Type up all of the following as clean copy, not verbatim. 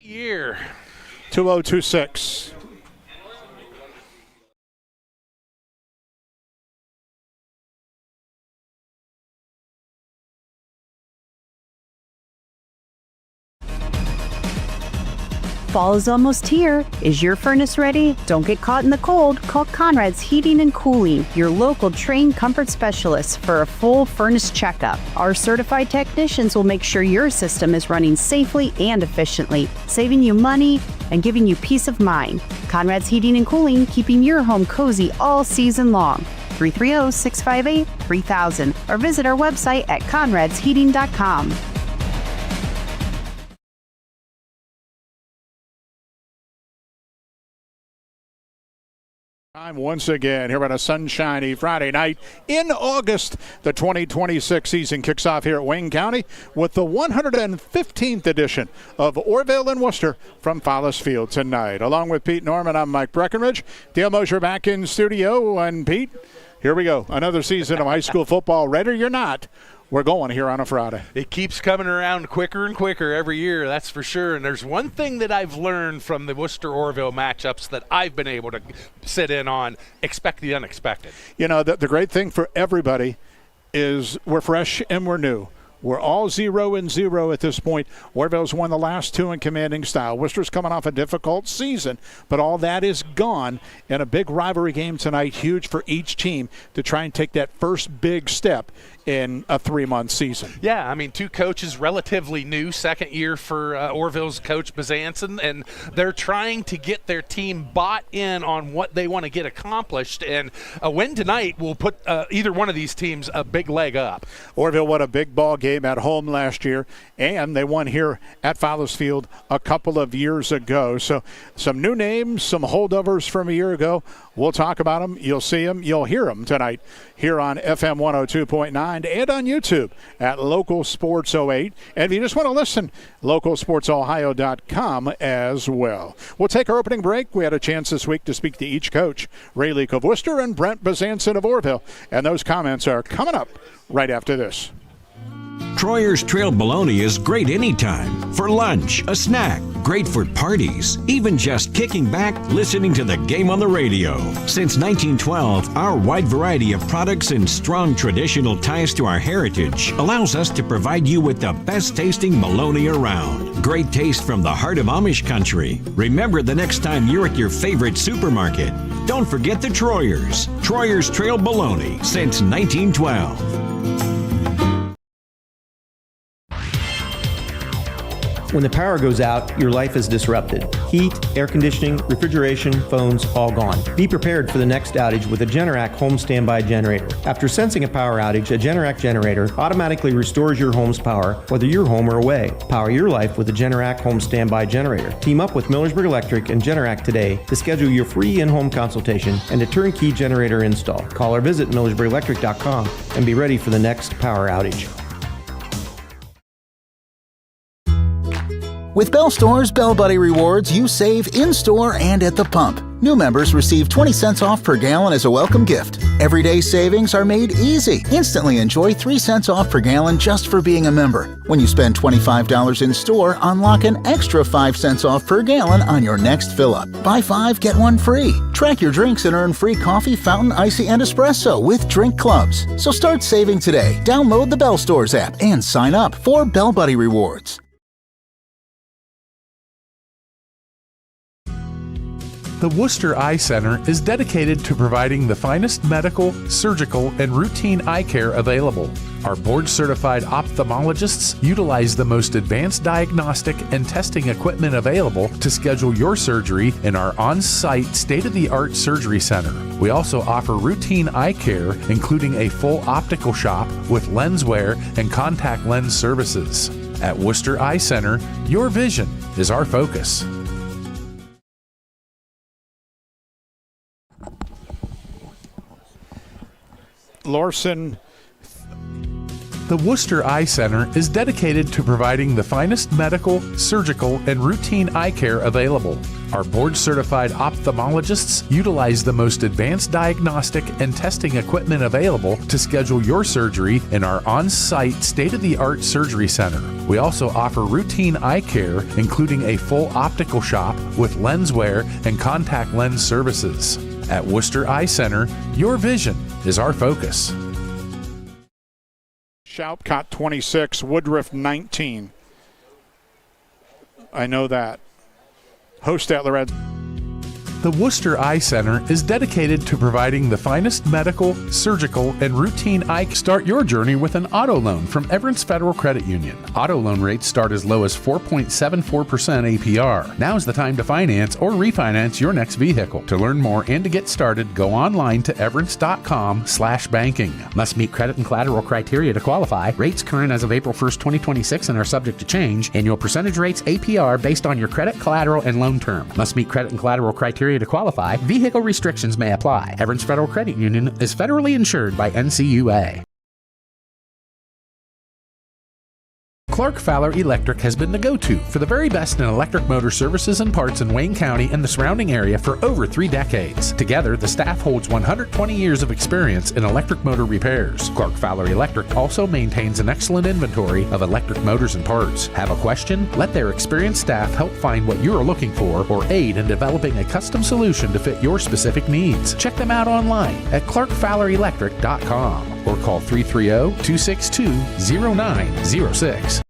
Year 2026. Fall is almost here. Is your furnace ready? Don't get caught in the cold. Call Conrad's Heating and Cooling, your local trained comfort specialists, for a full furnace checkup. Our certified technicians will make sure your system is running safely and efficiently, saving you money and giving you peace of mind. Conrad's Heating and Cooling, keeping your home cozy all season long. 330-658-3000 or visit our website at conradsheating.com. Time once again here on a sunshiny Friday night in August. The 2026 season kicks off here at Wayne County with the 115th edition of Orrville and Wooster from Follis Field tonight. Along with Pete Norman, I'm Mike Breckenridge. Dale Mosher back in studio. And Pete, here we go. Another season of high school football. Ready or not, we're going here on a Friday. It keeps coming around quicker and quicker every year, that's for sure. And there's one thing that I've learned from the Wooster-Orrville matchups that I've been able to sit in on: expect the unexpected. You know, the great thing for everybody is we're fresh and we're new. We're all 0-0 at this point. Orrville's won the last two in commanding style. Worcester's coming off a difficult season, but all that is gone. And a big rivalry game tonight, huge for each team to try and take that first big step in a 3-month season. Yeah, I mean, two coaches, relatively new, second year for Orrville's coach Bezanson, and they're trying to get their team bought in on what they want to get accomplished. And a win tonight will put either one of these teams a big leg up. Orrville won a big ball game at home last year, and they won here at Follis Field a couple of years ago. So some new names, some holdovers from a year ago. We'll talk about them. You'll see them. You'll hear them tonight here on FM 102.9 and on YouTube at Local Sports 08. And if you just want to listen, localsportsohio.com as well. We'll take our opening break. We had a chance this week to speak to each coach, Ray Leake of Wooster and Brent Bezanson of Orrville. And those comments are coming up right after this. Troyer's Trail Bologna is great anytime. For lunch, a snack, great for parties, even just kicking back, listening to the game on the radio. Since 1912, our wide variety of products and strong traditional ties to our heritage allows us to provide you with the best tasting bologna around. Great taste from the heart of Amish country. Remember, the next time you're at your favorite supermarket, don't forget the Troyers. Troyer's Trail Bologna since 1912. When the power goes out, your life is disrupted. Heat, air conditioning, refrigeration, phones, all gone. Be prepared for the next outage with a Generac home standby generator. After sensing a power outage, a Generac generator automatically restores your home's power, whether you're home or away. Power your life with a Generac home standby generator. Team up with Millersburg Electric and Generac today to schedule your free in-home consultation and a turnkey generator install. Call or visit millersburgelectric.com and be ready for the next power outage. With Bell Store's Bell Buddy Rewards, you save in-store and at the pump. New members receive 20 cents off per gallon as a welcome gift. Everyday savings are made easy. Instantly enjoy 3 cents off per gallon just for being a member. When you spend $25 in store, unlock an extra 5 cents off per gallon on your next fill-up. Buy 5, get 1 free. Track your drinks and earn free coffee, fountain, icy, and espresso with drink clubs. So start saving today. Download the Bell Stores app and sign up for Bell Buddy Rewards. The Wooster Eye Center is dedicated to providing the finest medical, surgical, and routine eye care available. Our board-certified ophthalmologists utilize the most advanced diagnostic and testing equipment available to schedule your surgery in our on-site state-of-the-art surgery center. We also offer routine eye care, including a full optical shop with lens wear and contact lens services. At Wooster Eye Center, your vision is our focus. Larson The Wooster Eye Center is dedicated to providing the finest medical, surgical, and routine eye care available. Our board-certified ophthalmologists utilize the most advanced diagnostic and testing equipment available to schedule your surgery in our on-site state-of-the-art surgery center. We also offer routine eye care, including a full optical shop with lens wear and contact lens services. At Wooster Eye Center, your vision is our focus. Shoutcott 26, Woodruff 19. I know that. Hostetler had The Wooster Eye Center is dedicated to providing the finest medical, surgical, and routine eye. Start your journey with an auto loan from Everence Federal Credit Union. Auto loan rates start as low as 4.74% APR. Now's the time to finance or refinance your next vehicle. To learn more and to get started, go online to everence.com/banking. Must meet credit and collateral criteria to qualify. Rates current as of April 1st, 2026 and are subject to change. Annual percentage rates APR based on your credit, collateral, and loan term. Must meet credit and collateral criteria to qualify. Vehicle restrictions may apply. Everence Federal Credit Union is federally insured by NCUA. Clark Fowler Electric has been the go-to for the very best in electric motor services and parts in Wayne County and the surrounding area for over 3 decades. Together, the staff holds 120 years of experience in electric motor repairs. Clark Fowler Electric also maintains an excellent inventory of electric motors and parts. Have a question? Let their experienced staff help find what you're looking for or aid in developing a custom solution to fit your specific needs. Check them out online at clarkfowlerelectric.com or call 330-262-0906.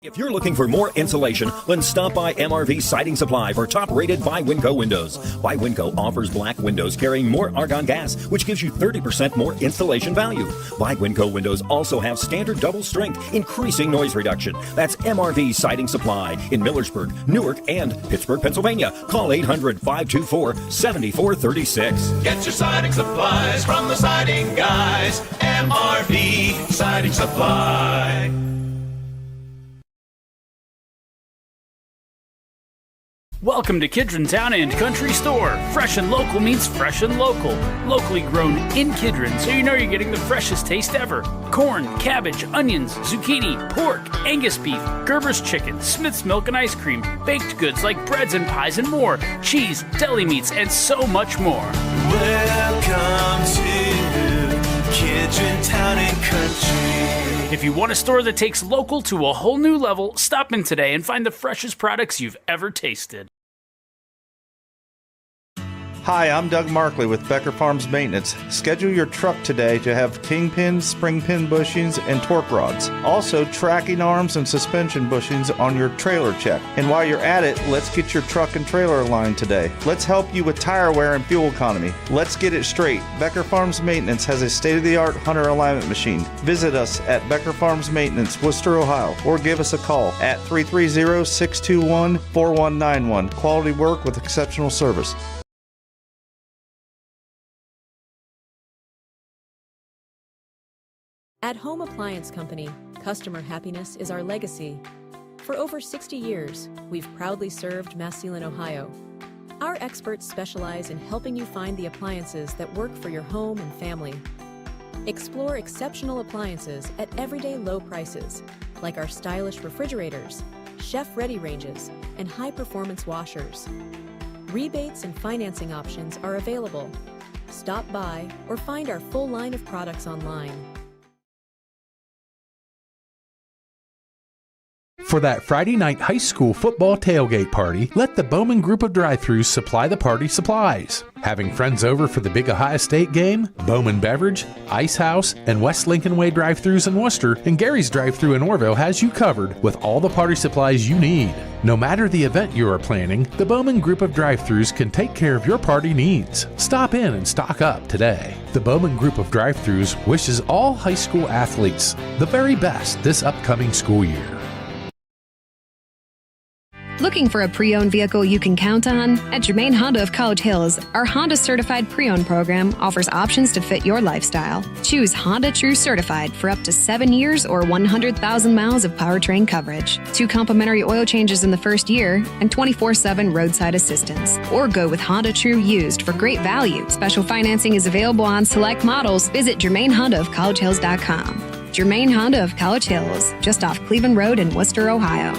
If you're looking for more insulation, then stop by MRV Siding Supply for top-rated by Winco windows. By Winco offers black windows carrying more argon gas, which gives you 30% more installation value. By Winco windows also have standard double strength, increasing noise reduction. That's MRV Siding Supply in Millersburg, Newark, and Pittsburgh, Pennsylvania. Call 800-524-7436. Get your siding supplies from the siding guys. MRV Siding Supply. Welcome to Kidron Town and Country Store. Fresh and local means fresh and local. Locally grown in Kidron, so you know you're getting the freshest taste ever. Corn, cabbage, onions, zucchini, pork, Angus beef, Gerber's chicken, Smith's milk and ice cream, baked goods like breads and pies and more, cheese, deli meats, and so much more. Welcome to Kidron Town and Country. If you want a store that takes local to a whole new level, stop in today and find the freshest products you've ever tasted. Hi, I'm Doug Markley with Becker Farms Maintenance. Schedule your truck today to have kingpins, spring pin bushings, and torque rods. Also, tracking arms and suspension bushings on your trailer check. And while you're at it, let's get your truck and trailer aligned today. Let's help you with tire wear and fuel economy. Let's get it straight. Becker Farms Maintenance has a state-of-the-art Hunter alignment machine. Visit us at Becker Farms Maintenance, Wooster, Ohio, or give us a call at 330-621-4191. Quality work with exceptional service. At Home Appliance Company, customer happiness is our legacy. For over 60 years, we've proudly served Massillon, Ohio. Our experts specialize in helping you find the appliances that work for your home and family. Explore exceptional appliances at everyday low prices, like our stylish refrigerators, chef-ready ranges, and high-performance washers. Rebates and financing options are available. Stop by or find our full line of products online. For that Friday night high school football tailgate party, let the Bowman Group of Drive-Thrus supply the party supplies. Having friends over for the big Ohio State game? Bowman Beverage, Ice House, and West Lincoln Way Drive-Thrus in Wooster, and Gary's Drive-Thru in Orrville has you covered with all the party supplies you need. No matter the event you are planning, the Bowman Group of Drive-Thrus can take care of your party needs. Stop in and stock up today. The Bowman Group of Drive-Thrus wishes all high school athletes the very best this upcoming school year. Looking for a pre-owned vehicle you can count on? At Germain Honda of College Hills, our Honda Certified Pre-Owned program offers options to fit your lifestyle. Choose Honda True Certified for up to 7 years or 100,000 miles of powertrain coverage, 2 complimentary oil changes in the first year, and 24/7 roadside assistance. Or go with Honda True Used for great value. Special financing is available on select models. Visit GermainHondaofCollegeHills.com. Germain Honda of College Hills, just off Cleveland Road in Wooster, Ohio.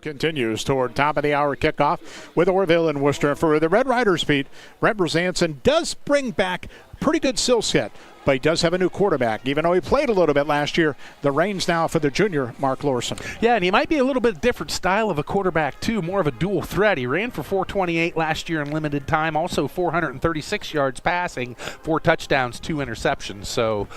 Continues toward top of the hour kickoff with Orrville and Wooster. For the Red Riders beat, Brent Brzanson does bring back pretty good skill set, but he does have a new quarterback. Even though he played a little bit last year, the reins now for the junior, Mark Lorson. Yeah, and he might be a little bit different style of a quarterback, too, more of a dual threat. He ran for 428 last year in limited time, also 436 yards passing, 4 touchdowns, 2 interceptions. So,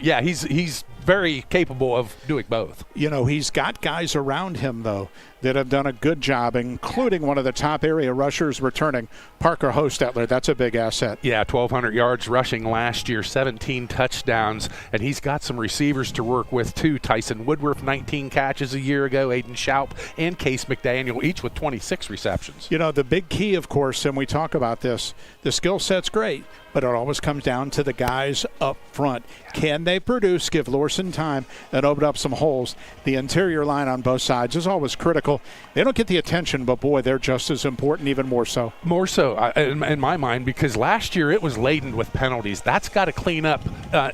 yeah, he's very capable of doing both. You know, he's got guys around him, though, that have done a good job, including one of the top area rushers returning, Parker Hostetler. That's a big asset. Yeah, 1,200 yards rushing last year, 17 touchdowns, and he's got some receivers to work with, too. Tyson Woodworth, 19 catches a year ago, Aiden Schaup, and Case McDaniel, each with 26 receptions. You know, the big key, of course, and we talk about this, the skill set's great, but it always comes down to the guys up front. Can they produce, give Lorson time, and open up some holes? The interior line on both sides is always critical. They don't get the attention, but, boy, they're just as important, even more so. More so, in my mind, because last year it was laden with penalties. That's got to clean up.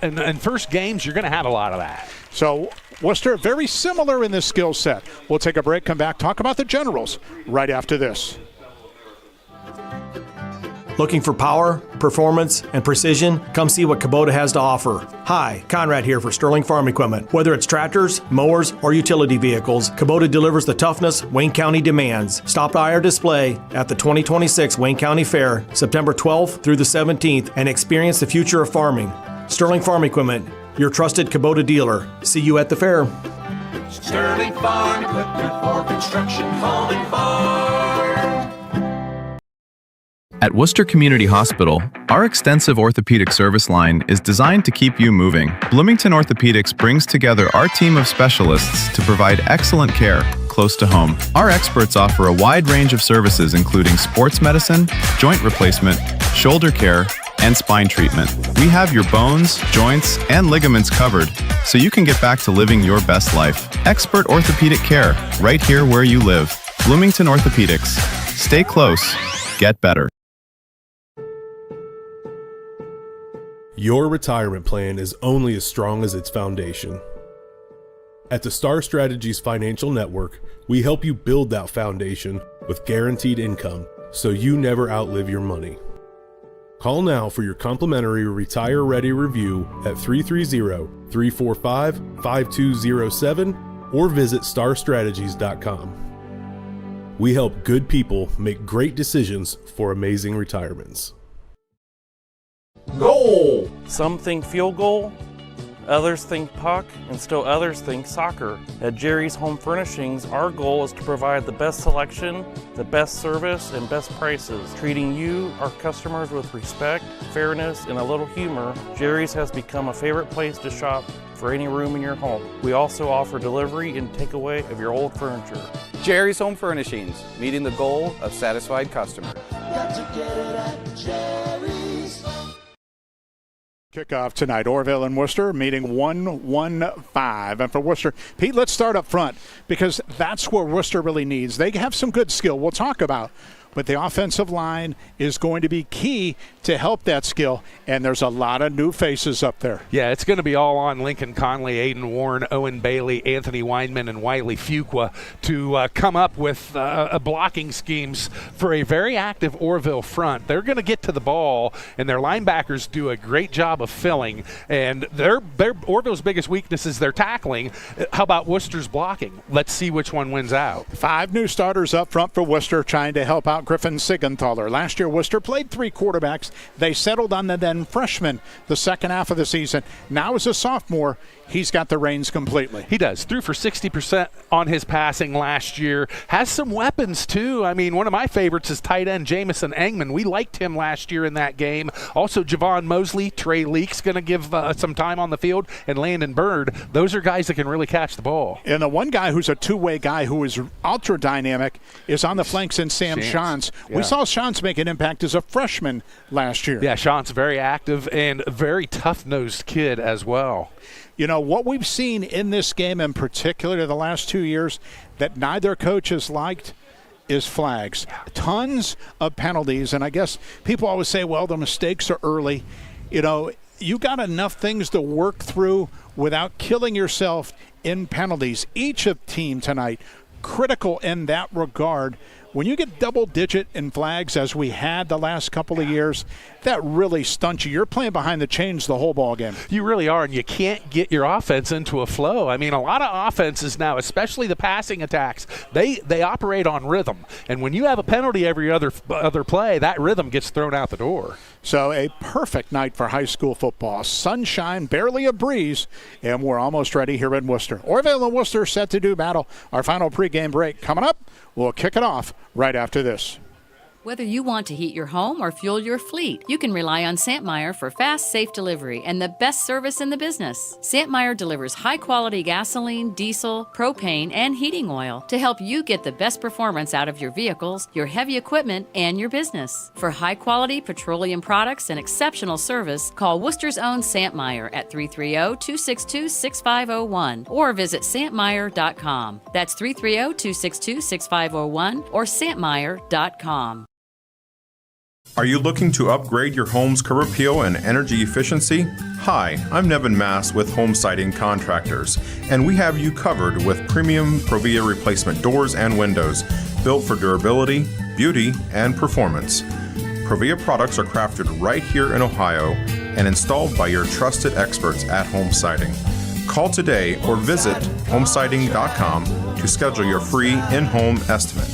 In first games, you're going to have a lot of that. So, Wooster, very similar in this skill set. We'll take a break, come back, talk about the Generals right after this. Looking for power, performance, and precision? Come see what Kubota has to offer. Hi, Conrad here for Sterling Farm Equipment. Whether it's tractors, mowers, or utility vehicles, Kubota delivers the toughness Wayne County demands. Stop by our display at the 2026 Wayne County Fair, September 12th through the 17th, and experience the future of farming. Sterling Farm Equipment, your trusted Kubota dealer. See you at the fair. Sterling Farm Equipment for construction, home, and farm. At Wooster Community Hospital, our extensive orthopedic service line is designed to keep you moving. Bloomington Orthopedics brings together our team of specialists to provide excellent care close to home. Our experts offer a wide range of services including sports medicine, joint replacement, shoulder care, and spine treatment. We have your bones, joints, and ligaments covered so you can get back to living your best life. Expert orthopedic care right here where you live. Bloomington Orthopedics. Stay close. Get better. Your retirement plan is only as strong as its foundation. At the Star Strategies Financial Network, we help you build that foundation with guaranteed income so you never outlive your money. Call now for your complimentary Retire Ready review at 330-345-5207 or visit starstrategies.com. We help good people make great decisions for amazing retirements. Goal! Some think field goal, others think puck, and still others think soccer. At Jerry's Home Furnishings, our goal is to provide the best selection, the best service, and best prices. Treating you, our customers, with respect, fairness, and a little humor, Jerry's has become a favorite place to shop for any room in your home. We also offer delivery and takeaway of your old furniture. Jerry's Home Furnishings, meeting the goal of satisfied customers. Got to get it at Jerry's. Kickoff tonight, Orrville and Wooster meeting 1-1-5. And for Wooster, Pete, let's start up front because that's where Wooster really needs. They have some good skill we'll talk about, but the offensive line is going to be key to help that skill, and there's a lot of new faces up there. Yeah, it's going to be all on Lincoln Conley, Aiden Warren, Owen Bailey, Anthony Weinman, and Wiley Fuqua to come up with blocking schemes for a very active Orrville front. They're going to get to the ball, and their linebackers do a great job of filling, and their Orrville's biggest weakness is their tackling. How about Wooster's blocking? Let's see which one wins out. 5 new starters up front for Wooster trying to help out Griffin Sigenthaler. Last year, Wooster played 3 quarterbacks. They settled on the then freshman the second half of the season. Now as a sophomore, he's got the reins completely. He does. Threw for 60% on his passing last year. Has some weapons, too. I mean, one of my favorites is tight end Jamison Engman. We liked him last year in that game. Also, Javon Mosley, Trey Leak's going to give some time on the field, and Landon Bird. Those are guys that can really catch the ball. And the one guy who's a two-way guy who is ultra dynamic is on the flanks in Sam Shantz. Yeah. We saw Shantz make an impact as a freshman last year. Yeah, Shantz very active and a very tough-nosed kid as well. You know, what we've seen in this game in particular the last 2 years that neither coach has liked is flags. Tons of penalties, and I guess people always say, well, the mistakes are early. You know, you got enough things to work through without killing yourself in penalties. Each of team tonight critical in that regard. When you get double-digit in flags, as we had the last couple of years, that really stunts you. You're playing behind the chains the whole ball game. You really are, and you can't get your offense into a flow. I mean, a lot of offenses now, especially the passing attacks, they operate on rhythm. And when you have a penalty every other play, that rhythm gets thrown out the door. So a perfect night for high school football. Sunshine, barely a breeze, and we're almost ready here in Wooster. Orrville and Wooster set to do battle. Our final pregame break coming up. We'll kick it off right after this. Whether you want to heat your home or fuel your fleet, you can rely on Santmeyer for fast, safe delivery and the best service in the business. Santmeyer delivers high-quality gasoline, diesel, propane, and heating oil to help you get the best performance out of your vehicles, your heavy equipment, and your business. For high-quality petroleum products and exceptional service, call Worcester's own Santmeyer at 330-262-6501 or visit santmeyer.com. That's 330-262-6501 or santmeyer.com. Are you looking to upgrade your home's curb appeal and energy efficiency? Hi, I'm Nevin Mass with Home Siding Contractors, and we have you covered with premium Provia replacement doors and windows built for durability, beauty, and performance. Provia products are crafted right here in Ohio and installed by your trusted experts at Home Siding. Call today or visit homesiding.com to schedule your free in-home estimate.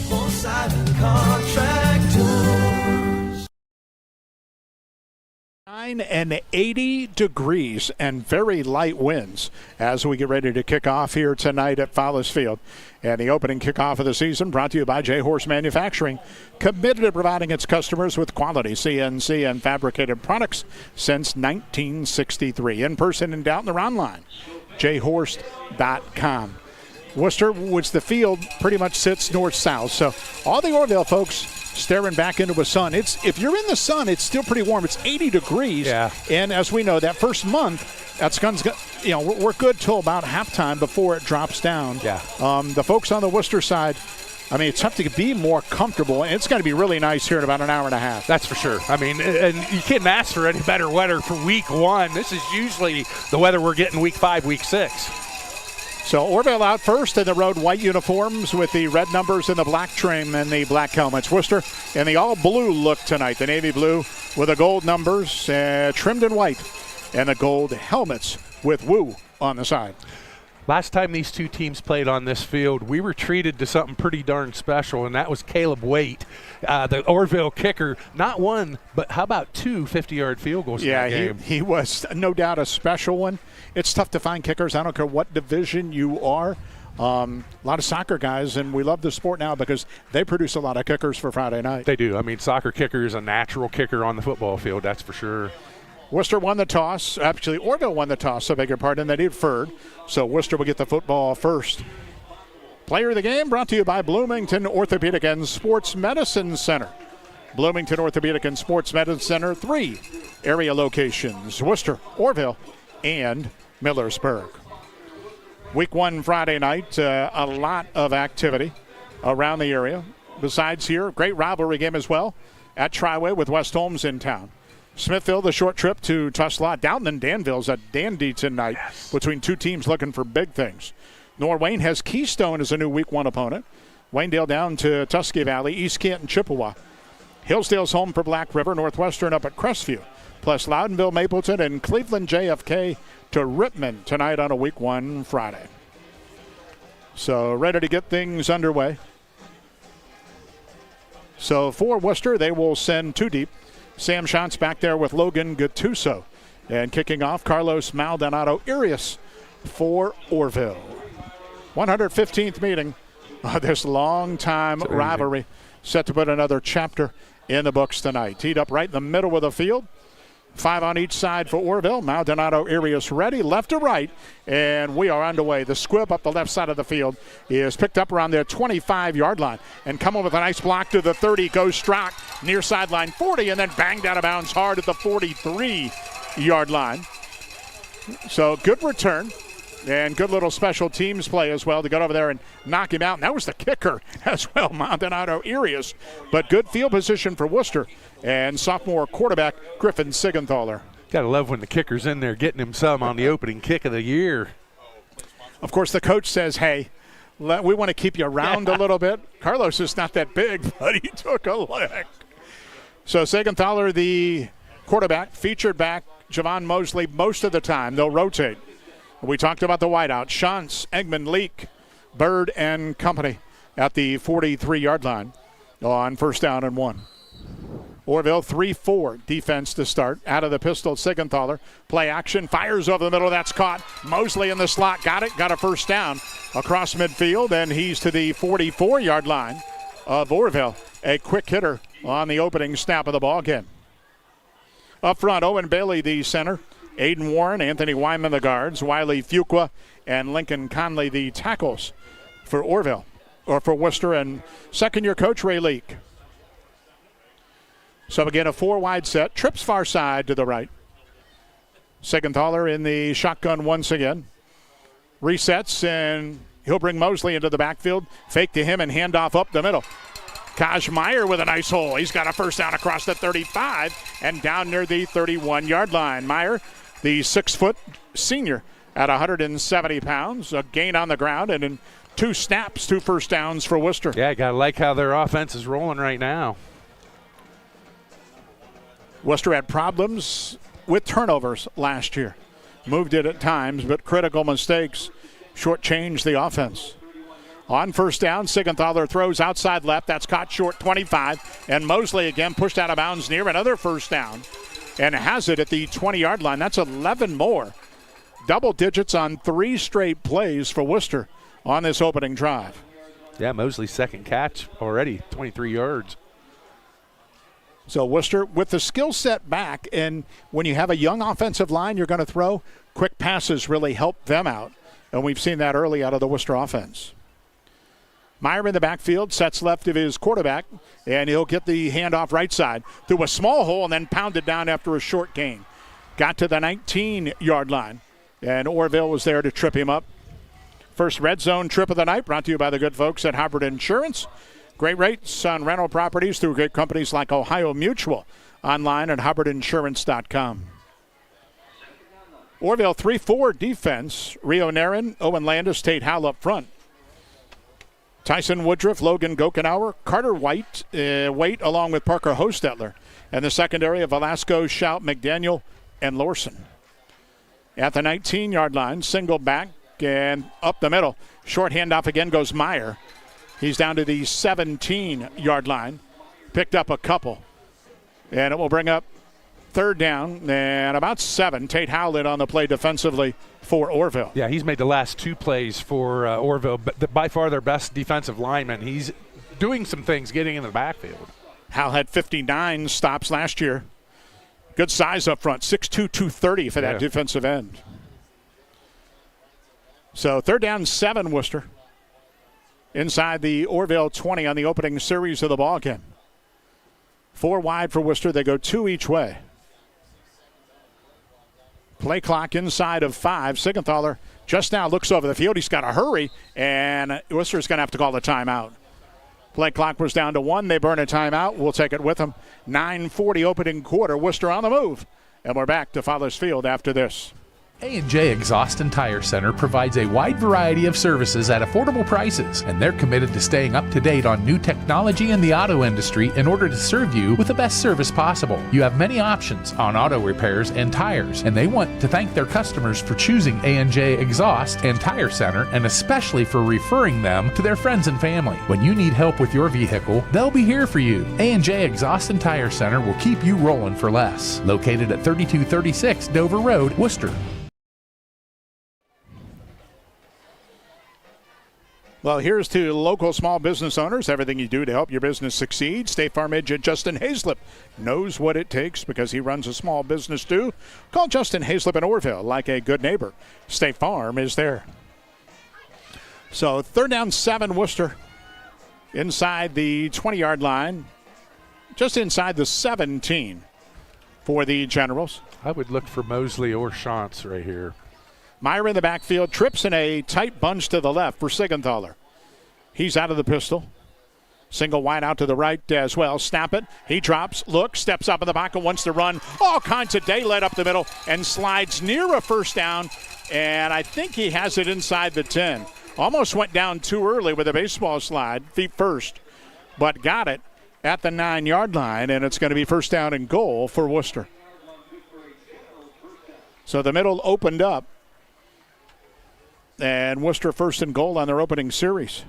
80 degrees and very light winds as we get ready to kick off here tonight at Fowles Field. And the opening kickoff of the season brought to you by J. Horse Manufacturing, committed to providing its customers with quality CNC and fabricated products since 1963. In person and down the round line, jhorst.com. Wooster, which the field pretty much sits north-south. So all the Orrville folks staring back into the sun. If you're in the sun, it's still pretty warm. It's 80 degrees. Yeah. And as we know, that first month, we're good till about halftime before it drops down. Yeah. The folks on the Wooster side, I mean, it's tough to be more comfortable, and it's going to be really nice here in about an hour and a half. That's for sure. I mean, and you can't ask for any better weather for week one. This is usually the weather we're getting week 5, week 6. So Orrville out first in the road white uniforms with the red numbers and the black trim and the black helmets. Worcester in the all-blue look tonight. The navy blue with the gold numbers trimmed in white and the gold helmets with Woo on the side. Last time these two teams played on this field, we were treated to something pretty darn special, and that was Caleb Waite, the Orrville kicker. Not one, but how about 2 50-yard field goals in that game? He was no doubt a special one. It's tough to find kickers. I don't care what division you are. A lot of soccer guys, and we love the sport now because they produce a lot of kickers for Friday night. They do. I mean, soccer kicker is a natural kicker on the football field, that's for sure. Worcester won the toss. Actually, Orrville won the toss, I beg your pardon. They deferred. So Worcester will get the football first. Player of the game brought to you by Bloomington Orthopedic and Sports Medicine Center. Bloomington Orthopedic and Sports Medicine Center, 3 area locations: Worcester, Orrville, and Millersburg. Week 1 Friday night, a lot of activity around the area. Besides here, great rivalry game as well at Triway with West Holmes in town. Smithville, the short trip to Tuslaw. Downton and Danville's a dandy tonight between two teams looking for big things. Norwayne has Keystone as a new Week 1 opponent. Waynedale down to Tusky Valley, East Canton, Chippewa. Hillsdale's home for Black River, Northwestern up at Crestview. Plus Loudonville, Mapleton, and Cleveland JFK to Rittman tonight on a Week 1 Friday. So ready to get things underway. So for Worcester, they will send 2 deep. Sam Shantz back there with Logan Gattuso. And kicking off, Carlos Maldonado Arias for Orrville. 115th meeting of this long-time rivalry. Set to put another chapter in the books tonight. Teed up right in the middle of the field. 5 on each side for Orrville. Maldonado Arias ready, left to right, and we are underway. The squib up the left side of the field is picked up around their 25-yard line and come over with a nice block to the 30. Goes Strock near sideline 40 and then banged out of bounds hard at the 43-yard line. So good return and good little special teams play as well to get over there and knock him out. And that was the kicker as well, Maldonado Arias. But good field position for Worcester and sophomore quarterback Griffin Sigenthaler. Got to love when the kicker's in there getting him some on the opening kick of the year. Of course, the coach says, hey, We want to keep you around a little bit. Carlos is not that big, but he took a lick. So Siegenthaler, the quarterback, featured back Javon Mosley most of the time. They'll rotate. We talked about the wideout. Shantz, Eggman, Leak, Bird, and company at the 43-yard line on 1st down and 1. Orrville 3-4 defense to start. Out of the pistol, Siegenthaler. Play action, fires over the middle. That's caught. Mosley in the slot. Got it. Got a 1st down across midfield, and he's to the 44-yard line of Orrville. A quick hitter on the opening snap of the ball game. Up front, Owen Bailey, the center. Aiden Warren, Anthony Wyman, the guards. Wiley Fuqua and Lincoln Conley, the tackles for Orrville, or for Wooster, and second-year coach Ray Leak. So again, a 4-wide set. Trips far side to the right. Siegenthaler in the shotgun once again. Resets, and he'll bring Mosley into the backfield. Fake to him and handoff up the middle. Kaj Meyer with a nice hole. He's got a 1st down across the 35 and down near the 31-yard line. Meyer, the 6-foot senior at 170 pounds. A gain on the ground, and in 2 snaps, 2 1st downs for Wooster. Yeah, got to like how their offense is rolling right now. Wooster had problems with turnovers last year. Moved it at times, but critical mistakes shortchanged the offense. On 1st down, Siegenthaler throws outside left. That's caught short, 25. And Mosley again pushed out of bounds near another 1st down. And has it at the 20-yard line. That's 11 more. Double digits on 3 straight plays for Wooster on this opening drive. Yeah, Mosley's second catch already, 23 yards. So Wooster with the skill set back, and when you have a young offensive line you're going to throw, quick passes really help them out. And we've seen that early out of the Wooster offense. Meyer in the backfield, sets left of his quarterback, and he'll get the handoff right side through a small hole and then pounded down after a short gain. Got to the 19-yard line, and Orrville was there to trip him up. First red zone trip of the night brought to you by the good folks at Hubbard Insurance. Great rates on rental properties through great companies like Ohio Mutual. Online at hubbardinsurance.com. Orrville 3-4 defense. Rio Narin, Owen Landis, Tate Howell up front. Tyson Woodruff, Logan Gokenauer, Carter White, along with Parker Hostetler. And the secondary of Velasco, Shout, McDaniel, and Lorson. At the 19-yard line, single back and up the middle. Short handoff again goes Meyer. He's down to the 17-yard line. Picked up a couple. And it will bring up 3rd down and about 7. Tate Howlett on the play defensively for Orrville. Yeah, he's made the last 2 plays for Orrville, but by far their best defensive lineman. He's doing some things getting in the backfield. Howell had 59 stops last year. Good size up front, 6'2", 230 for that defensive end. So 3rd down, 7, Wooster. Inside the Orrville 20 on the opening series of the ball game. 4 wide for Wooster. They go 2 each way. Play clock inside of 5. Siegenthaler just now looks over the field. He's got to hurry, and Worcester's going to have to call the timeout. Play clock was down to 1. They burn a timeout. We'll take it with them. 9:40 opening quarter. Worcester on the move. And we're back to Fowler's Field after this. A&J Exhaust and Tire Center provides a wide variety of services at affordable prices, and they're committed to staying up to date on new technology in the auto industry in order to serve you with the best service possible. You have many options on auto repairs and tires, and they want to thank their customers for choosing A&J Exhaust and Tire Center, and especially for referring them to their friends and family. When you need help with your vehicle, they'll be here for you. A&J Exhaust and Tire Center will keep you rolling for less. Located at 3236 Dover Road, Wooster. Well, here's to local small business owners. Everything you do to help your business succeed. State Farm agent Justin Hazlip knows what it takes because he runs a small business too. Call Justin Hazlip in Orrville like a good neighbor. State Farm is there. So 3rd down, 7, Wooster. Inside the 20-yard line. Just inside the 17 for the Generals. I would look for Mosley or Shantz right here. Meyer in the backfield, trips in a tight bunch to the left for Siegenthaler. He's out of the pistol. Single wide out to the right as well. Snap it. He drops, looks, steps up in the pocket, wants to run. All kinds of daylight up the middle and slides near a 1st down. And I think he has it inside the 10. Almost went down too early with a baseball slide, feet first, but got it at the 9-yard line, and it's going to be first down and goal for Wooster. So the middle opened up, and Wooster first and goal on their opening series.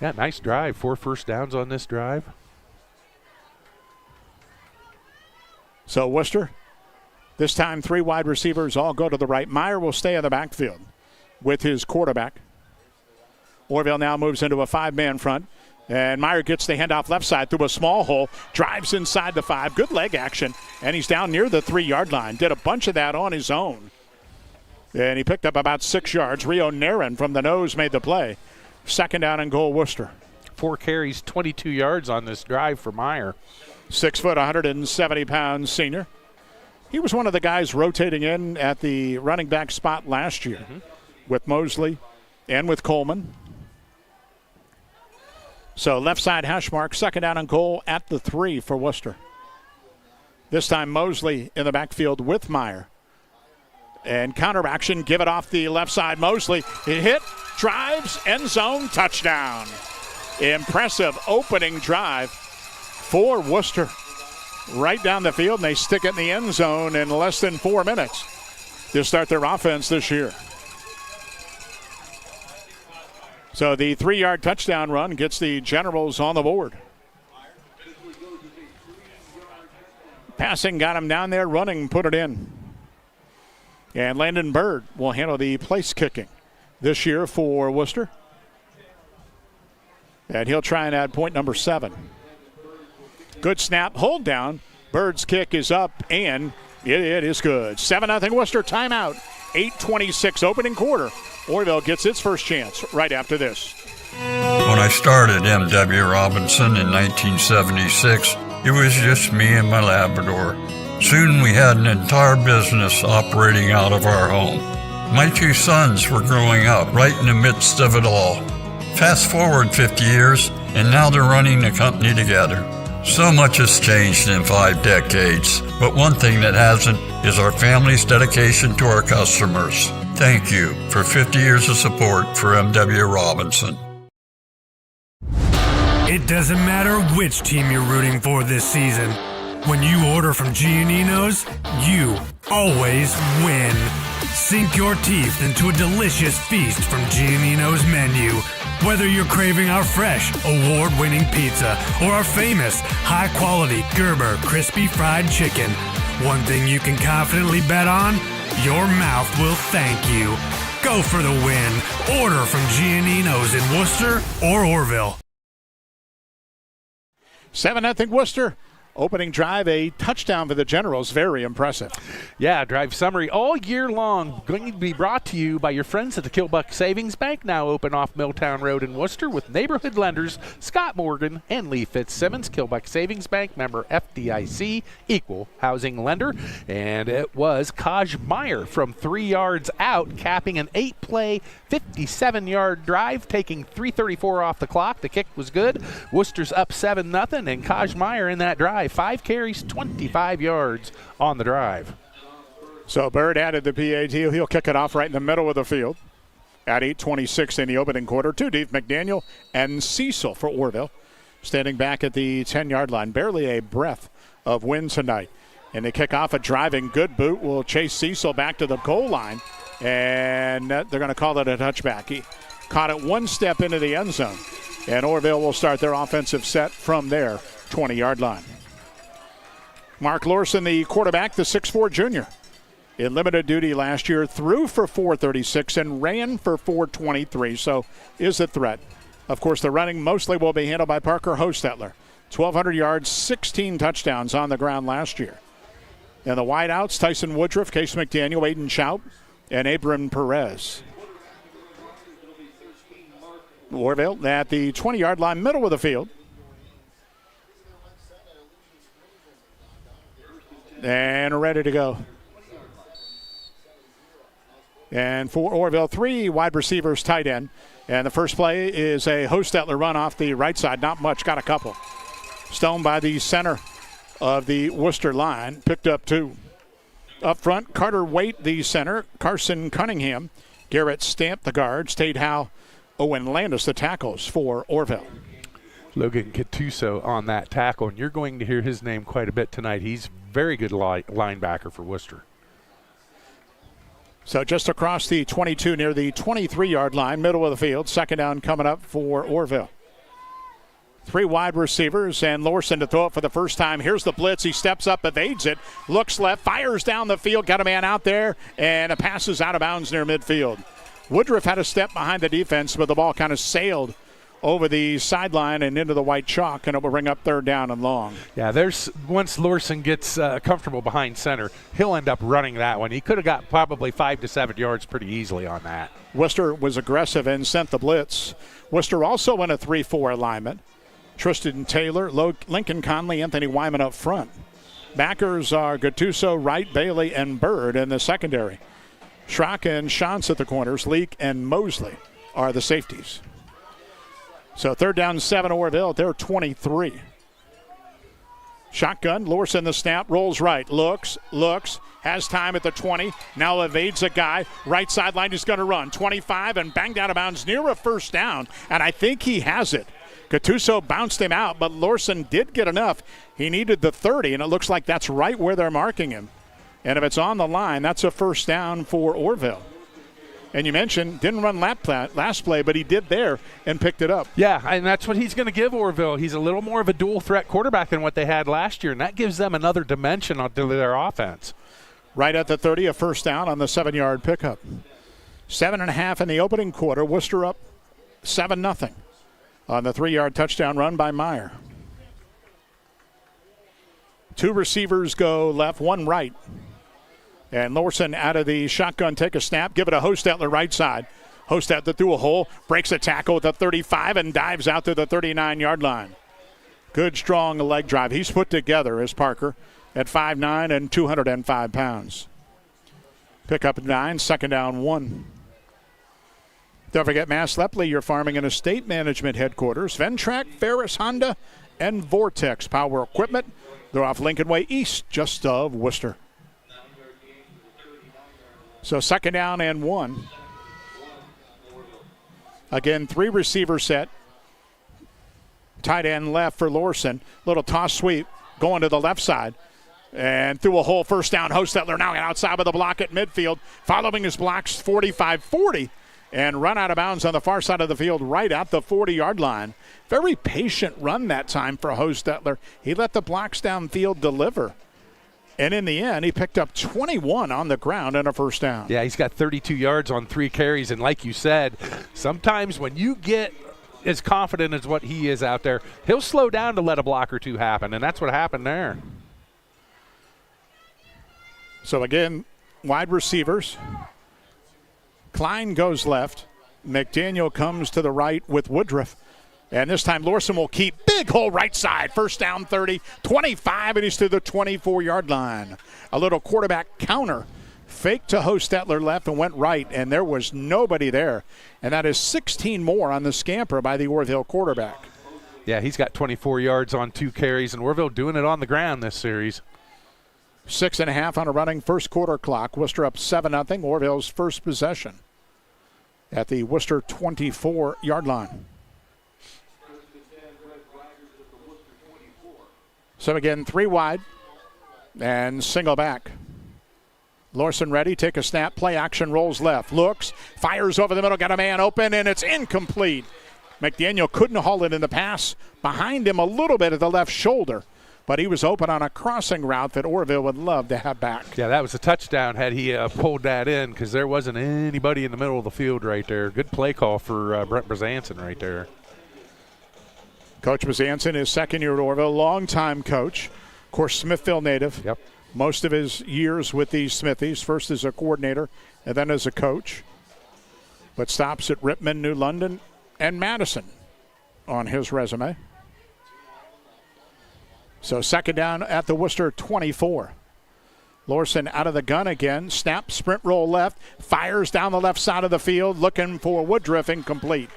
Yeah, nice drive. 4 first downs on this drive. So Wooster, this time 3 wide receivers all go to the right. Meyer will stay in the backfield with his quarterback. Orrville now moves into a 5-man front. And Meyer gets the handoff left side through a small hole, drives inside the 5. Good leg action, and he's down near the 3-yard line. Did a bunch of that on his own. And he picked up about 6 yards. Rio Narin from the nose made the play. Second down and goal, Wooster. 4 carries, 22 yards on this drive for Meyer. 6 foot, 170-pound senior. He was one of the guys rotating in at the running back spot last year with Mosley and with Coleman. So left side hash mark, second down and goal at the 3 for Wooster. This time Mosley in the backfield with Meyer. And counter action, give it off the left side. Mosley, it hit, drives, end zone, touchdown. Impressive opening drive for Wooster. Right down the field, and they stick it in the end zone in less than 4 minutes to start their offense this year. So the 3-yard touchdown run gets the Generals on the board. Passing got him down there, running put it in. And Landon Bird will handle the place kicking this year for Wooster. And he'll try and add point number 7. Good snap, hold down. Bird's kick is up, and it is good. 7-0 Wooster, timeout. 8:26 opening quarter. Orrville gets its first chance right after this. When I started M.W. Robinson in 1976, it was just me and my Labrador. Soon we had an entire business operating out of our home. My 2 sons were growing up right in the midst of it all. Fast forward 50 years, and now they're running the company together. So much has changed in 5 decades, but one thing that hasn't is our family's dedication to our customers. Thank you for 50 years of support for M.W. Robinson. It doesn't matter which team you're rooting for this season. When you order from Giannino's, you always win. Sink your teeth into a delicious feast from Giannino's menu. Whether you're craving our fresh, award-winning pizza or our famous, high-quality Gerber crispy fried chicken, one thing you can confidently bet on, your mouth will thank you. Go for the win. Order from Giannino's in Wooster or Orrville. 7-0 Wooster. Opening drive, a touchdown for the Generals. Very impressive. Yeah, drive summary all year long. Going to be brought to you by your friends at the Kilbuck Savings Bank, now open off Milltown Road in Worcester with neighborhood lenders Scott Morgan and Lee Fitzsimmons. Kilbuck Savings Bank, member FDIC, equal housing lender. And it was Kaj Meyer from 3 yards out, capping an 8-play, 57-yard drive, taking 3:34 off the clock. The kick was good. Worcester's up 7-0, and Kaj Meyer in that drive. 5 carries, 25 yards on the drive. So Bird added the PAT. He'll kick it off right in the middle of the field at 8:26 in the opening quarter. 2 deep, McDaniel and Cecil for Orrville. Standing back at the 10-yard line. Barely a breath of wind tonight. And they kick off a driving good boot. Will chase Cecil back to the goal line. And they're going to call it a touchback. He caught it 1 step into the end zone. And Orrville will start their offensive set from their 20-yard line. Mark Lorson, the quarterback, the 6'4 junior. In limited duty last year, threw for 436 and ran for 423, so is a threat. Of course, the running mostly will be handled by Parker Hostetler. 1,200 yards, 16 touchdowns on the ground last year. And the wideouts, Tyson Woodruff, Case McDaniel, Aiden Chout, and Abram Perez. Orrville at the 20-yard line, middle of the field. And ready to go. And for Orrville, 3 wide receivers, tight end. And the first play is a Hostetler run off the right side. Not much, got a couple. Stone by the center of the Wooster line. Picked up 2. Up front, Carter Waite, the center. Carson Cunningham Garrett Stamp, the guard. State Howe, Owen Landis, the tackles for Orrville. Logan Gattuso on that tackle, and you're going to hear his name quite a bit tonight. He's very good linebacker for Wooster. So just across the 22 near the 23-yard line, middle of the field. Second down coming up for Orrville. 3 wide receivers, and Lorson to throw it for the first time. Here's the blitz. He steps up, evades it, looks left, fires down the field, got a man out there, and it passes out of bounds near midfield. Woodruff had a step behind the defense, but the ball kind of sailed over the sideline and into the white chalk, and it will bring up third down and long. Yeah, once Lorson gets comfortable behind center, he'll end up running that one. He could have got probably 5 to 7 yards pretty easily on that. Wooster was aggressive and sent the blitz. Wooster also in a 3-4 alignment. Tristan Taylor, Lincoln Conley, Anthony Wyman up front. Backers are Gattuso, Wright, Bailey, and Bird in the secondary. Schrock and Shantz at the corners. Leak and Mosley are the safeties. So third down 7, Orrville at their 23. Shotgun, Lorson the snap, rolls right, looks, has time at the 20, now evades a guy, right sideline, he's going to run, 25 and banged out of bounds near a first down, and I think he has it. Gattuso bounced him out, but Lorson did get enough. He needed the 30, and it looks like that's right where they're marking him. And if it's on the line, that's a first down for Orrville. And you mentioned, didn't run last play, but he did there and picked it up. Yeah, and that's what he's going to give Orrville. He's a little more of a dual-threat quarterback than what they had last year, and that gives them another dimension onto their offense. Right at the 30, a first down on the 7-yard pickup. 7.5 in the opening quarter. Wooster up 7-0 on the 3-yard touchdown run by Meyer. 2 receivers go left, 1 right. And Lorson out of the shotgun, take a snap, give it to Hostetler right side. Hostetler through a hole, breaks a tackle at the 35 and dives out to the 39-yard line. Good, strong leg drive. He's put together as Parker at 5'9" and 205 pounds. Pick up 9, second down 1. Don't forget Mass Lepley, your farming and estate management headquarters. Ventrac, Ferris Honda, and Vortex Power Equipment. They're off Lincoln Way East, just of Wooster. So second down and 1. Again, 3 receiver set. Tight end left for Lorson. Little toss sweep going to the left side. And through a hole, first down. Hostetler now outside of the block at midfield. Following his blocks, 45-40. And run out of bounds on the far side of the field right at the 40-yard line. Very patient run that time for Hostetler. He let the blocks downfield deliver. And in the end, he picked up 21 on the ground and a first down. Yeah, he's got 32 yards on 3 carries. And like you said, sometimes when you get as confident as what he is out there, he'll slow down to let a block or 2 happen. And that's what happened there. So again, wide receivers. Klein goes left. McDaniel comes to the right with Woodruff. And this time Lorson will keep big hole right side. First down 30, 25, and he's to the 24-yard line. A little quarterback counter. Fake to Hostetler left and went right, and there was nobody there. And that is 16 more on the scamper by the Orrville quarterback. Yeah, he's got 24 yards on 2 carries, and Orrville doing it on the ground this series. 6.5 on a running first quarter clock. Wooster up 7-0. Orrville's first possession at the Wooster 24-yard line. So again, 3 wide and single back. Lorson ready, take a snap, play action, rolls left, looks, fires over the middle, got a man open, and it's incomplete. McDaniel couldn't haul it in the pass. Behind him a little bit at the left shoulder, but he was open on a crossing route that Orrville would love to have back. Yeah, that was a touchdown had he pulled that in, because there wasn't anybody in the middle of the field right there. Good play call for Brent Brzanson right there. Coach Brzanson is second year at Orrville, longtime coach. Of course, Smithville native. Yep. Most of his years with these Smithies, first as a coordinator and then as a coach. But stops at Rittman, New London, and Madison on his resume. So second down at the Wooster 24. Lorson out of the gun again. Snap, sprint roll left. Fires down the left side of the field, looking for Woodruff, incomplete.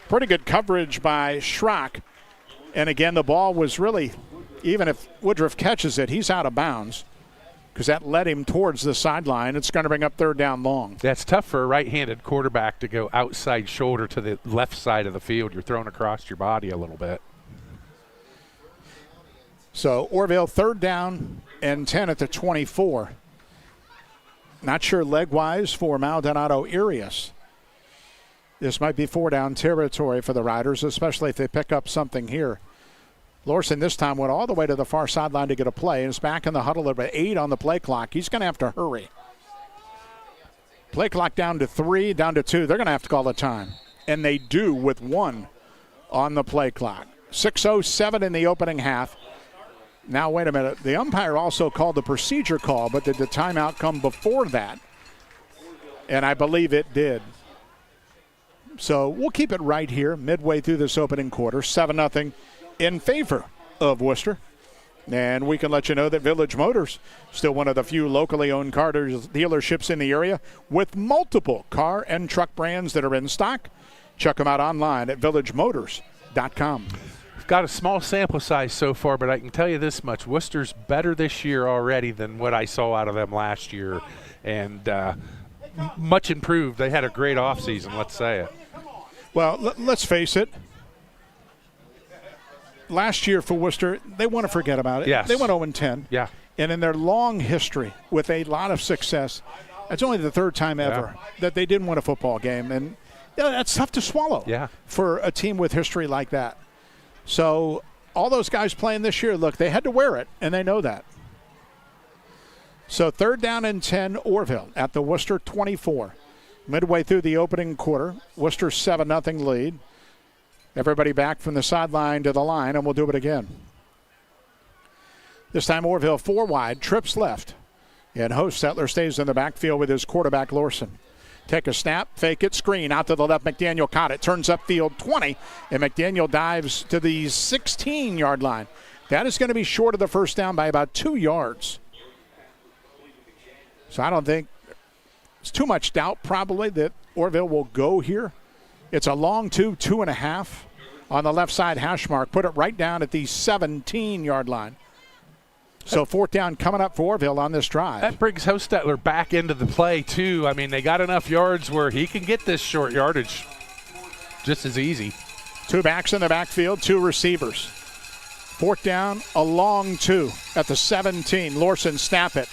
Pretty good coverage by Schrock. And again, the ball was really, even if Woodruff catches it, he's out of bounds. because that led him towards the sideline. It's going to bring up third down long. That's tough for a right-handed quarterback to go outside shoulder to the left side of the field. You're thrown across your body a little bit. So Orrville, third down and 10 at the 24. Not sure leg-wise for Maldonado Arias. This might be four-down territory for the Riders, especially if they pick up something here. Lorson this time went all the way to the far sideline to get a play, and is back in the huddle at 8 on the play clock. He's going to have to hurry. Play clock down to 3, down to 2. They're going to have to call a time, and they do with 1 on the play clock. 6:07 in the opening half. Now, wait a minute. The umpire also called the procedure call, but did the timeout come before that? And I believe it did. So we'll keep it right here midway through this opening quarter. 7-0 in favor of Wooster. And we can let you know that Village Motors, still one of the few locally owned car dealerships in the area with multiple car and truck brands that are in stock. Check them out online at villagemotors.com. We've got a small sample size so far, but I can tell you this much. Worcester's better this year already than what I saw out of them last year, and much improved. They had a great offseason, let's say it. Well, let's face it. Last year for Wooster, they want to forget about it. Yes. They went 0-10. Yeah. And in their long history with a lot of success, it's only the third time ever that they didn't win a football game. And that's tough to swallow for a team with history like that. So all those guys playing this year, look, they had to wear it, and they know that. So third down and 10, Orrville at the Wooster 24. Midway through the opening quarter, Worcester's 7-0 lead. Everybody back from the sideline to the line, and we'll do it again. This time Orrville 4 wide, trips left. And host Settler stays in the backfield with his quarterback Lorson. Take a snap, fake it, screen out to the left. McDaniel caught it, turns upfield 20, and McDaniel dives to the 16-yard line. That is going to be short of the first down by about 2 yards. So I don't think it's too much doubt probably that Orrville will go here. It's a long 2.5 on the left side hash mark. Put it right down at the 17-yard line. So fourth down coming up for Orrville on this drive. That brings Hostetler back into the play, too. I mean, they got enough yards where he can get this short yardage just as easy. 2 backs in the backfield, 2 receivers. Fourth down, a long 2 at the 17. Lorson snap it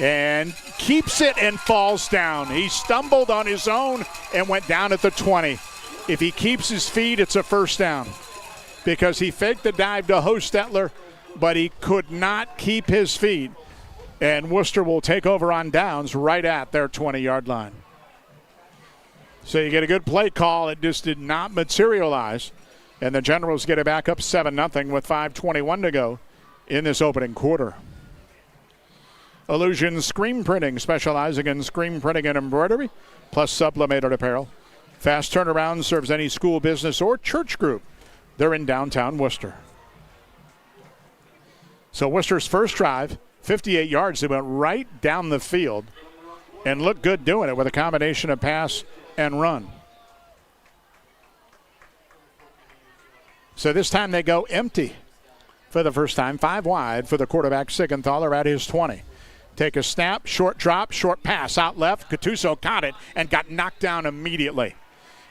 and keeps it and falls down. He stumbled on his own and went down at the 20. If he keeps his feet, it's a first down because he faked the dive to Hostetler, but he could not keep his feet. And Wooster will take over on downs right at their 20-yard line. So you get a good play call. It just did not materialize. And the Generals get it back up 7-0 with 5:21 to go in this opening quarter. Illusion Screen Printing, specializing in screen printing and embroidery, plus sublimated apparel. Fast turnaround, serves any school, business, or church group. They're in downtown Wooster. So Worcester's first drive, 58 yards. They went right down the field and looked good doing it with a combination of pass and run. So this time they go empty for the first time. 5 wide for the quarterback, Siegenthaler, at his 20. Take a snap, short drop, short pass out left. Gattuso caught it and got knocked down immediately.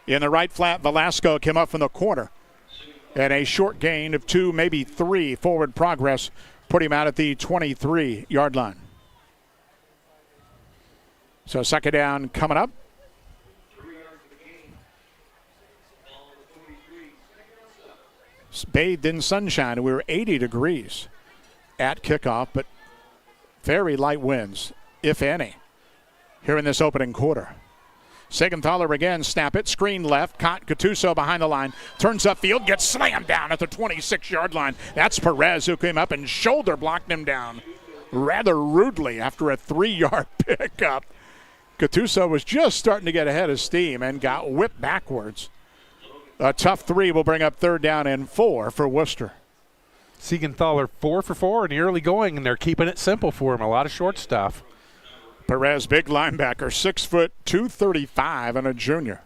In the right flat, Velasco came up from the corner. And a short gain of 2, maybe 3 forward progress put him out at the 23-yard line. So second down coming up. Bathed in sunshine. We were 80 degrees at kickoff, but very light winds, if any, here in this opening quarter. Siegenthaler again, snap it, screen left, caught Gattuso behind the line, turns upfield, gets slammed down at the 26-yard line. That's Perez who came up and shoulder blocked him down rather rudely after a 3-yard pickup. Gattuso was just starting to get ahead of steam and got whipped backwards. A tough 3 will bring up third down and 4 for Wooster. Siegenthaler 4 for 4 in the early going, and they're keeping it simple for him. A lot of short stuff. Perez, big linebacker, 6 foot, 235, and a junior.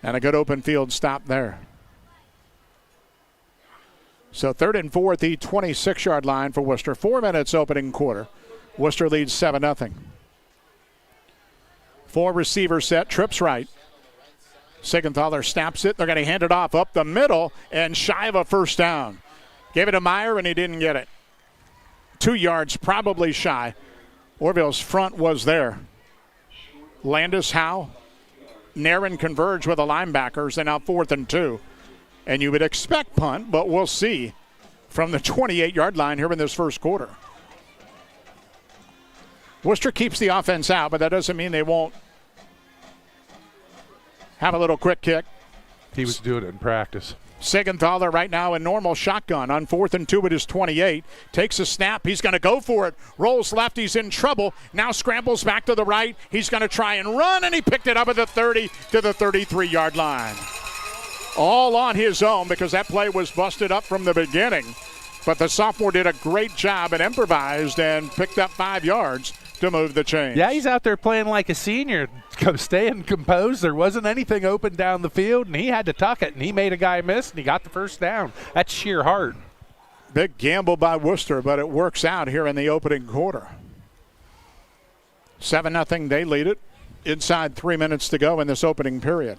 And a good open field stop there. So third and 4 at the 26-yard line for Wooster. 4 minutes opening quarter. Wooster leads 7-0. 4 receiver set, trips right. Siegenthaler snaps it. They're going to hand it off up the middle and shy of a first down. Gave it to Meyer and he didn't get it. 2 yards, probably shy. Orrville's front was there. Landis, Howe, Naren converge with the linebackers, and now 4th and 2. And you would expect punt, but we'll see from the 28-yard line here in this first quarter. Wooster keeps the offense out, but that doesn't mean they won't have a little quick kick. He was doing it in practice. Siegenthaler right now in normal shotgun on 4th and 2 at his 28. Takes a snap. He's going to go for it. Rolls left. He's in trouble. Now scrambles back to the right. He's going to try and run, and he picked it up at the 30 to the 33-yard line. All on his own because that play was busted up from the beginning. But the sophomore did a great job and improvised and picked up 5 yards to move the chains. Yeah, he's out there playing like a senior, staying composed. There wasn't anything open down the field, and he had to tuck it, and he made a guy miss, and he got the first down. That's sheer heart. Big gamble by Wooster, but it works out here in the opening quarter. 7-0, they lead it. Inside 3 minutes to go in this opening period.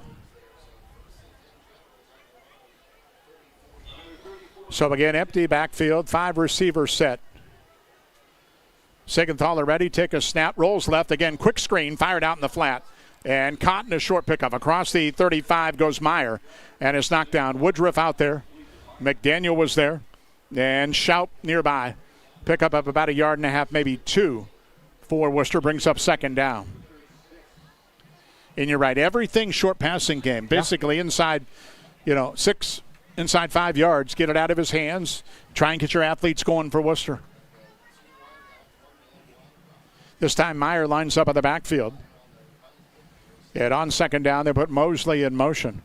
So again, empty backfield, 5 receiver set. Siegenthaler ready, take a snap, rolls left again, quick screen, fired out in the flat. And caught in a short pickup. Across the 35 goes Meyer, and it's knocked down. Woodruff out there. McDaniel was there. And Shout nearby. Pickup of about 1.5 yards, maybe 2 for Wooster, brings up 2nd down. And you're right, everything short passing game. Basically inside, 6, inside 5 yards. Get it out of his hands. Try and get your athletes going for Wooster. This time Meyer lines up in the backfield. And on 2nd down, they put Mosley in motion.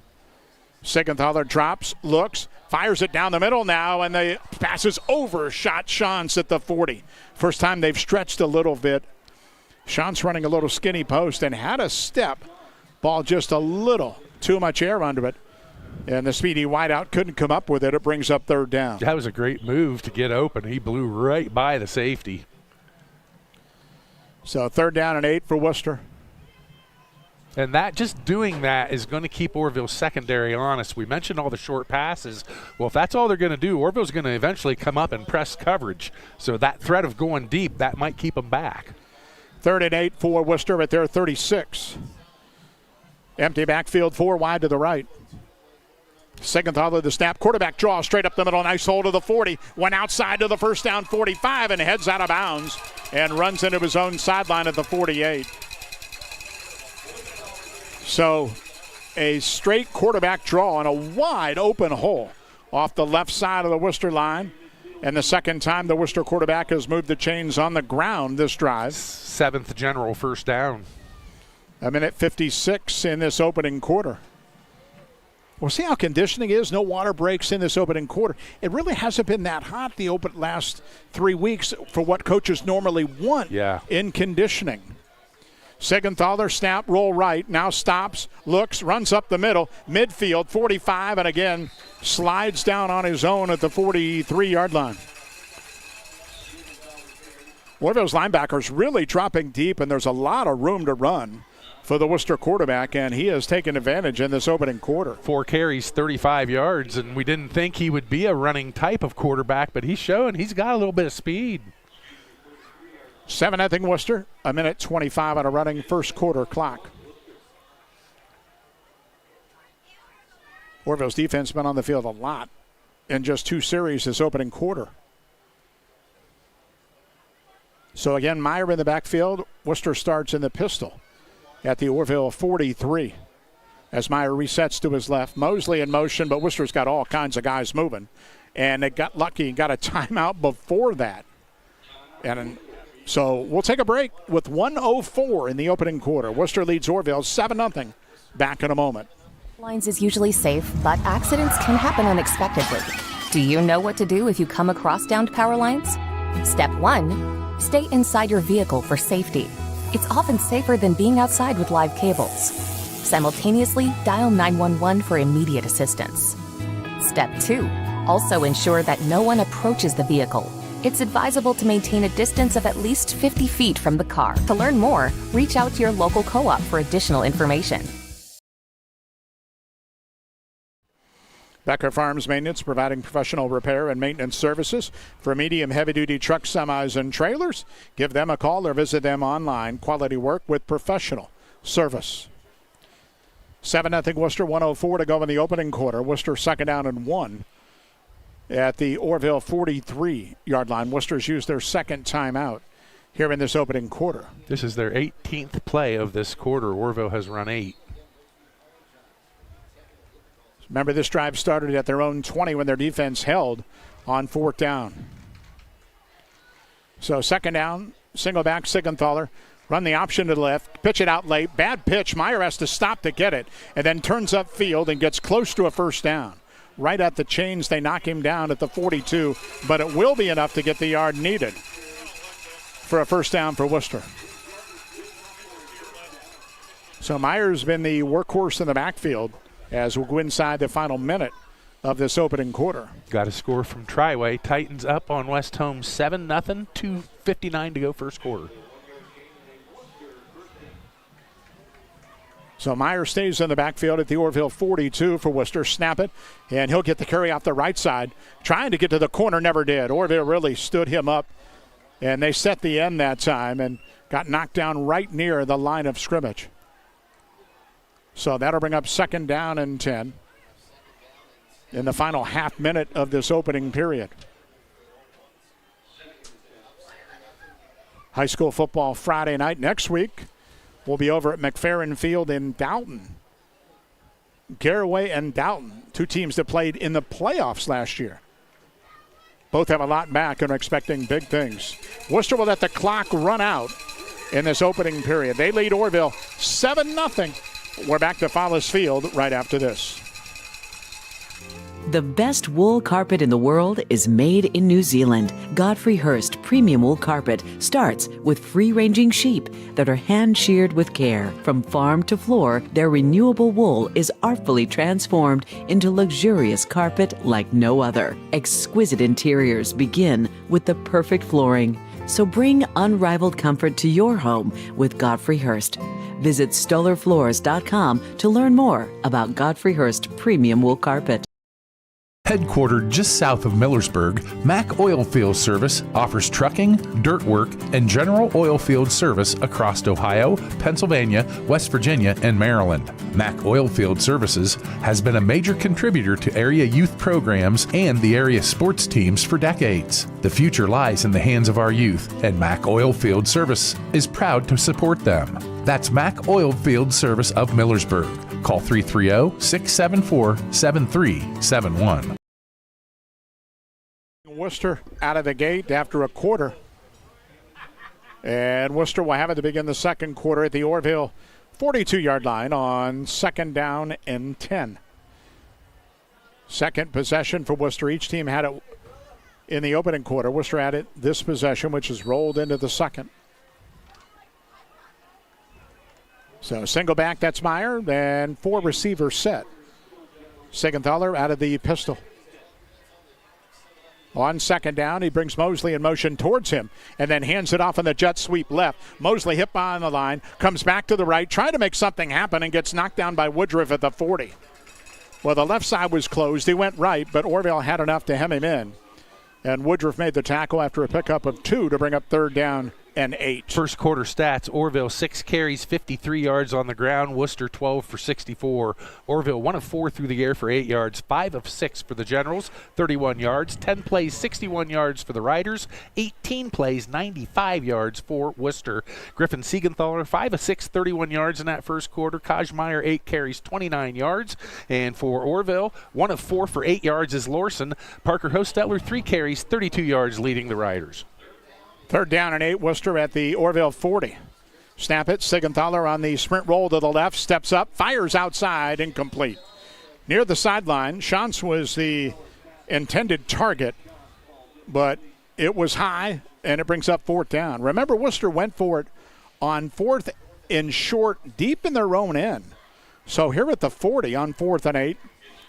Siegenthaler drops, looks, fires it down the middle now, and the pass is overshot Shantz at the 40. First time they've stretched a little bit. Shantz running a little skinny post and had a step. Ball just a little too much air under it. And the speedy wideout couldn't come up with it. It brings up 3rd down. That was a great move to get open. He blew right by the safety. So 3rd down and 8 for Wooster. And that, just doing that is going to keep Orrville's secondary honest. We mentioned all the short passes. Well, if that's all they're going to do, Orrville's going to eventually come up and press coverage. So that threat of going deep, that might keep them back. 3rd and 8 for Wooster at their 36. Empty backfield, 4 wide to the right. Siegenthaler the snap, quarterback draw straight up the middle, nice hold to the 40, went outside to the first down 45 and heads out of bounds and runs into his own sideline at the 48. So a straight quarterback draw on a wide open hole off the left side of the Wooster line. And the second time the Wooster quarterback has moved the chains on the ground this drive. 7th general first down. 1:56 in this opening quarter. We'll see how conditioning is. No water breaks in this opening quarter. It really hasn't been that hot the last 3 weeks for what coaches normally want in conditioning. Siegenthaler snap, roll right, now stops, looks, runs up the middle, midfield, 45, and again slides down on his own at the 43-yard line. Orrville's linebackers really dropping deep, and there's a lot of room to run for the Wooster quarterback, and he has taken advantage in this opening quarter. 4 carries, 35 yards, and we didn't think he would be a running type of quarterback, but he's showing he's got a little bit of speed. 7-0 Wooster, 1:25 on a running first quarter clock. Orrville's defense been on the field a lot in just 2 series this opening quarter. So again, Meyer in the backfield. Wooster starts in the pistol at the Orrville 43 as Meyer resets to his left. Mosley in motion, but Wooster's got all kinds of guys moving. And they got lucky and got a timeout before that. And so we'll take a break with 1:04 in the opening quarter. Wooster leads Orrville 7-0. Back in a moment. Lines is usually safe, but accidents can happen unexpectedly. Do you know what to do if you come across downed power lines? Step 1, stay inside your vehicle for safety. It's often safer than being outside with live cables. Simultaneously, dial 911 for immediate assistance. Step 2, also ensure that no one approaches the vehicle. It's advisable to maintain a distance of at least 50 feet from the car. To learn more, reach out to your local co-op for additional information. Becker Farms Maintenance, providing professional repair and maintenance services for medium heavy-duty trucks, semis, and trailers. Give them a call or visit them online. Quality work with professional service. 7-0 Worcester, 1:04 to go in the opening quarter. Worcester second down and 1 at the Orrville 43-yard line. Worcester's used their second timeout here in this opening quarter. This is their 18th play of this quarter. Orrville has run 8. Remember, this drive started at their own 20 when their defense held on 4th down. So second down, single back, Siegenthaler. Run the option to the left, pitch it out late. Bad pitch. Meyer has to stop to get it, and then turns upfield and gets close to a first down. Right at the chains, they knock him down at the 42, but it will be enough to get the yard needed for a first down for Wooster. So Meyer's been the workhorse in the backfield as we'll go inside the final minute of this opening quarter. Got a score from Triway. Titans up on West Home 7-0, 2:59 to go first quarter. So Meyer stays in the backfield at the Orrville 42 for Wooster. Snap it, and he'll get the carry off the right side. Trying to get to the corner, never did. Orrville really stood him up, and they set the end that time and got knocked down right near the line of scrimmage. So that'll bring up second down and 10 in the final half minute of this opening period. High school football Friday night next week. We'll be over at McFerrin Field in Dalton. Garraway and Dalton, two teams that played in the playoffs last year. Both have a lot back and are expecting big things. Worcester will let the clock run out in this opening period. They lead Orrville 7-0. We're back to Follis Field right after this. The best wool carpet in the world is made in New Zealand. Godfrey Hirst Premium Wool Carpet starts with free-ranging sheep that are hand-sheared with care. From farm to floor, their renewable wool is artfully transformed into luxurious carpet like no other. Exquisite interiors begin with the perfect flooring. So bring unrivaled comfort to your home with Godfrey Hirst. Visit StollerFloors.com to learn more about Godfrey Hirst Premium Wool Carpet. Headquartered just south of Millersburg, Mack Oilfield Service offers trucking, dirt work, and general oilfield service across Ohio, Pennsylvania, West Virginia, and Maryland. Mack Oilfield Services has been a major contributor to area youth programs and the area sports teams for decades. The future lies in the hands of our youth, and Mack Oilfield Service is proud to support them. That's Mack Oilfield Service of Millersburg. Call 330-674-7371. Worcester out of the gate after a quarter. And Worcester will have it to begin the second quarter at the Orrville 42-yard line on second down and 10. Second possession for Worcester. Each team had it in the opening quarter. Worcester had it this possession, which is rolled into the second. So single back, that's Meyer, then 4 receiver set. Siegenthaler out of the pistol. On second down, he brings Mosley in motion towards him and then hands it off on the jet sweep left. Mosley hit by on the line, comes back to the right, trying to make something happen and gets knocked down by Woodruff at the 40. Well, the left side was closed. He went right, but Orrville had enough to hem him in. And Woodruff made the tackle after a pickup of 2 to bring up third down and 8. First quarter stats: Orrville 6 carries, 53 yards on the ground. Worcester 12 for 64. Orrville 1 of 4 through the air for 8 yards. 5 of 6 for the Generals, 31 yards. 10 plays, 61 yards for the Riders. 18 plays, 95 yards for Worcester. Griffin Siegenthaler 5 of 6, 31 yards in that first quarter. Kaj Meyer 8 carries, 29 yards. And for Orrville, 1 of 4 for 8 yards is Lorson. Parker Hostetler 3 carries, 32 yards, leading the Riders. Third down and 8, Worcester at the Orrville 40. Snap it, Siegenthaler on the sprint roll to the left, steps up, fires outside, incomplete. Near the sideline, Shantz was the intended target, but it was high, and it brings up fourth down. Remember, Worcester went for it on 4th and short, deep in their own end. So here at the 40 on 4th and 8,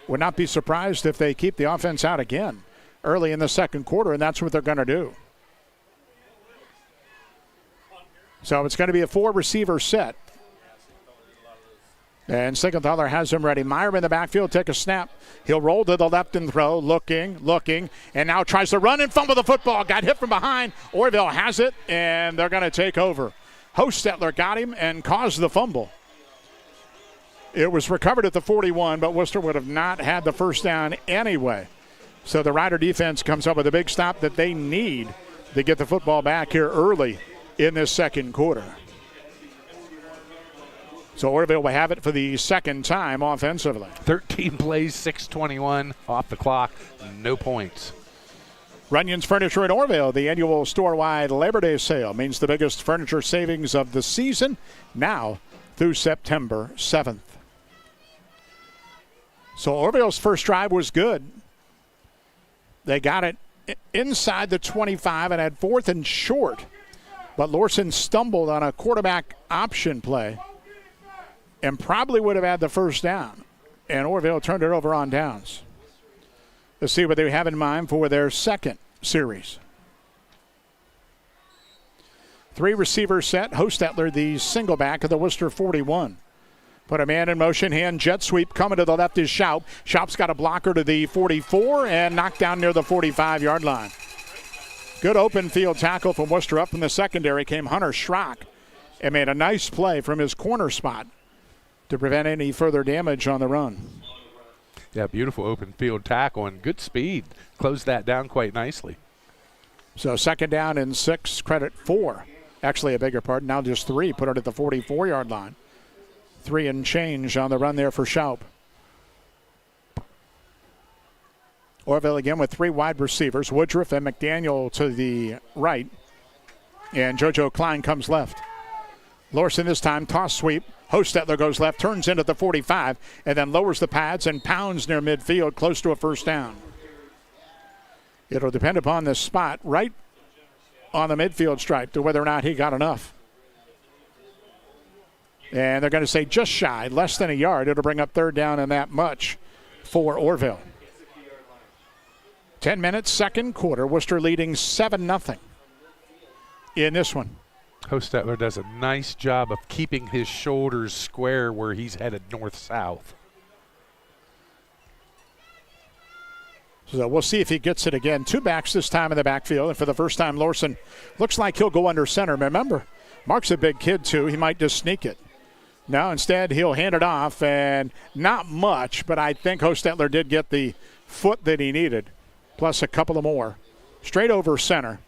would not be surprised if they keep the offense out again early in the second quarter, and that's what they're going to do. So it's going to be a 4-receiver set. And Siegenthaler has him ready. Meyer in the backfield, take a snap. He'll roll to the left and throw, looking, and now tries to run and fumble the football. Got hit from behind. Orrville has it, and they're going to take over. Hostetler got him and caused the fumble. It was recovered at the 41, but Wooster would have not had the first down anyway. So the Rider defense comes up with a big stop that they need to get the football back here early in this second quarter. So Orrville will have it for the second time offensively. 13 plays, 6:21 off the clock, no points. Runyon's Furniture in Orrville, the annual store-wide Labor Day sale, means the biggest furniture savings of the season now through September 7th. So Orville's first drive was good. They got it inside the 25 and had 4th and short. But Lorson stumbled on a quarterback option play and probably would have had the first down. And Orrville turned it over on downs. Let's see what they have in mind for their second series. 3-receiver set. Hostetler, the single back of the Wooster 41. Put a man in motion, hand jet sweep. Coming to the left is Schaup. Schaup's got a blocker to the 44 and knocked down near the 45-yard line. Good open field tackle from Wooster. Up from the secondary came Hunter Schrock and made a nice play from his corner spot to prevent any further damage on the run. Yeah, beautiful open field tackle and good speed. Closed that down quite nicely. So second down and 6, credit 4. Actually, a bigger pardon, now just 3. Put it at the 44-yard line. 3 and change on the run there for Schaup. Orrville again with 3 wide receivers. Woodruff and McDaniel to the right. And JoJo Klein comes left. Lorson this time, toss sweep. Hostetler goes left, turns into the 45, and then lowers the pads and pounds near midfield, close to a first down. It'll depend upon the spot right on the midfield stripe to whether or not he got enough. And they're going to say just shy, less than a yard. It'll bring up third down and that much for Orrville. 10 minutes, second quarter. Wooster leading 7-0 in this one. Hostetler does a nice job of keeping his shoulders square where he's headed north-south. So we'll see if he gets it again. 2 backs this time in the backfield. And for the first time, Lorson looks like he'll go under center. Remember, Mark's a big kid, too. He might just sneak it. No, instead, he'll hand it off, and not much, but I think Hostetler did get the foot that he needed, plus a couple of more. Straight over center,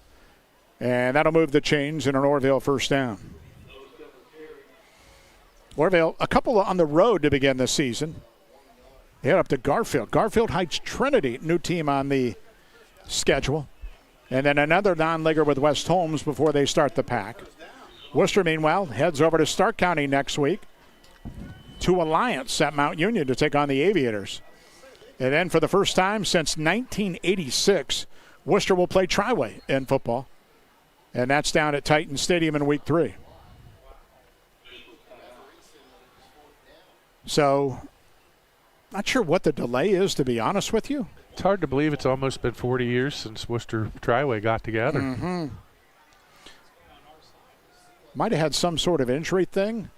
and that'll move the chains in an Orrville first down. Orrville, a couple on the road to begin the season. Head up to Garfield. Garfield Heights Trinity, new team on the schedule. And then another non-leaguer with West Holmes before they start the pack. Wooster, meanwhile, heads over to Stark County next week to Alliance at Mount Union to take on the Aviators. And then for the first time since 1986, Wooster will play Triway in football. And that's down at Titan Stadium in week 3. So, not sure what the delay is, to be honest with you. It's hard to believe it's almost been 40 years since Wooster Triway got together. Mm-hmm. Might have had some sort of injury thing.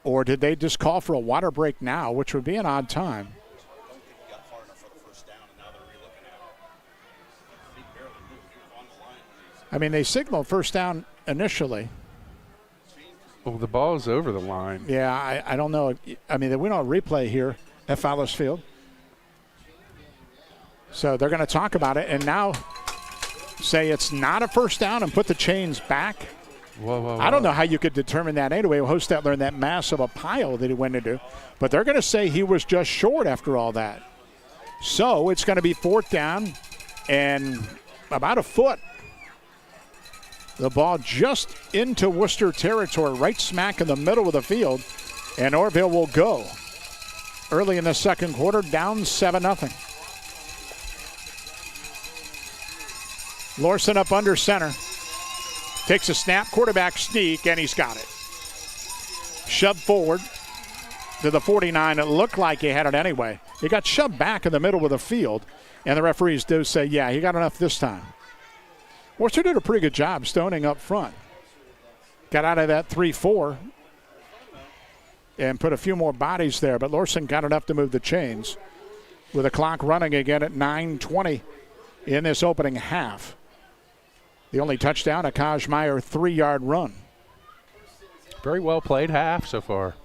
Or did they just call for a water break now, which would be an odd time. I mean, they signaled first down initially. Well, the ball is over the line. Yeah, I don't know. I mean, we don't replay here at Fowler's Field. So they're going to talk about it and now say it's not a first down and put the chains back. Whoa. I don't know how you could determine that anyway. Hostetler in that mass of a pile that he went into. But they're going to say he was just short after all that. So it's going to be 4th down and about a foot. The ball just into Wooster territory, right smack in the middle of the field. And Orrville will go. Early in the second quarter, down 7-0. Lorson up under center. Takes a snap, quarterback sneak, and he's got it. Shoved forward to the 49. It looked like he had it anyway. He got shoved back in the middle of the field, and the referees do say, yeah, he got enough this time. Worcester did a pretty good job stoning up front. got out of that 3-4 and put a few more bodies there, but Lorson got enough to move the chains with the clock running again at 9:20 in this opening half. The only touchdown, a Kajmeyer 3-yard run. Very well played half so far.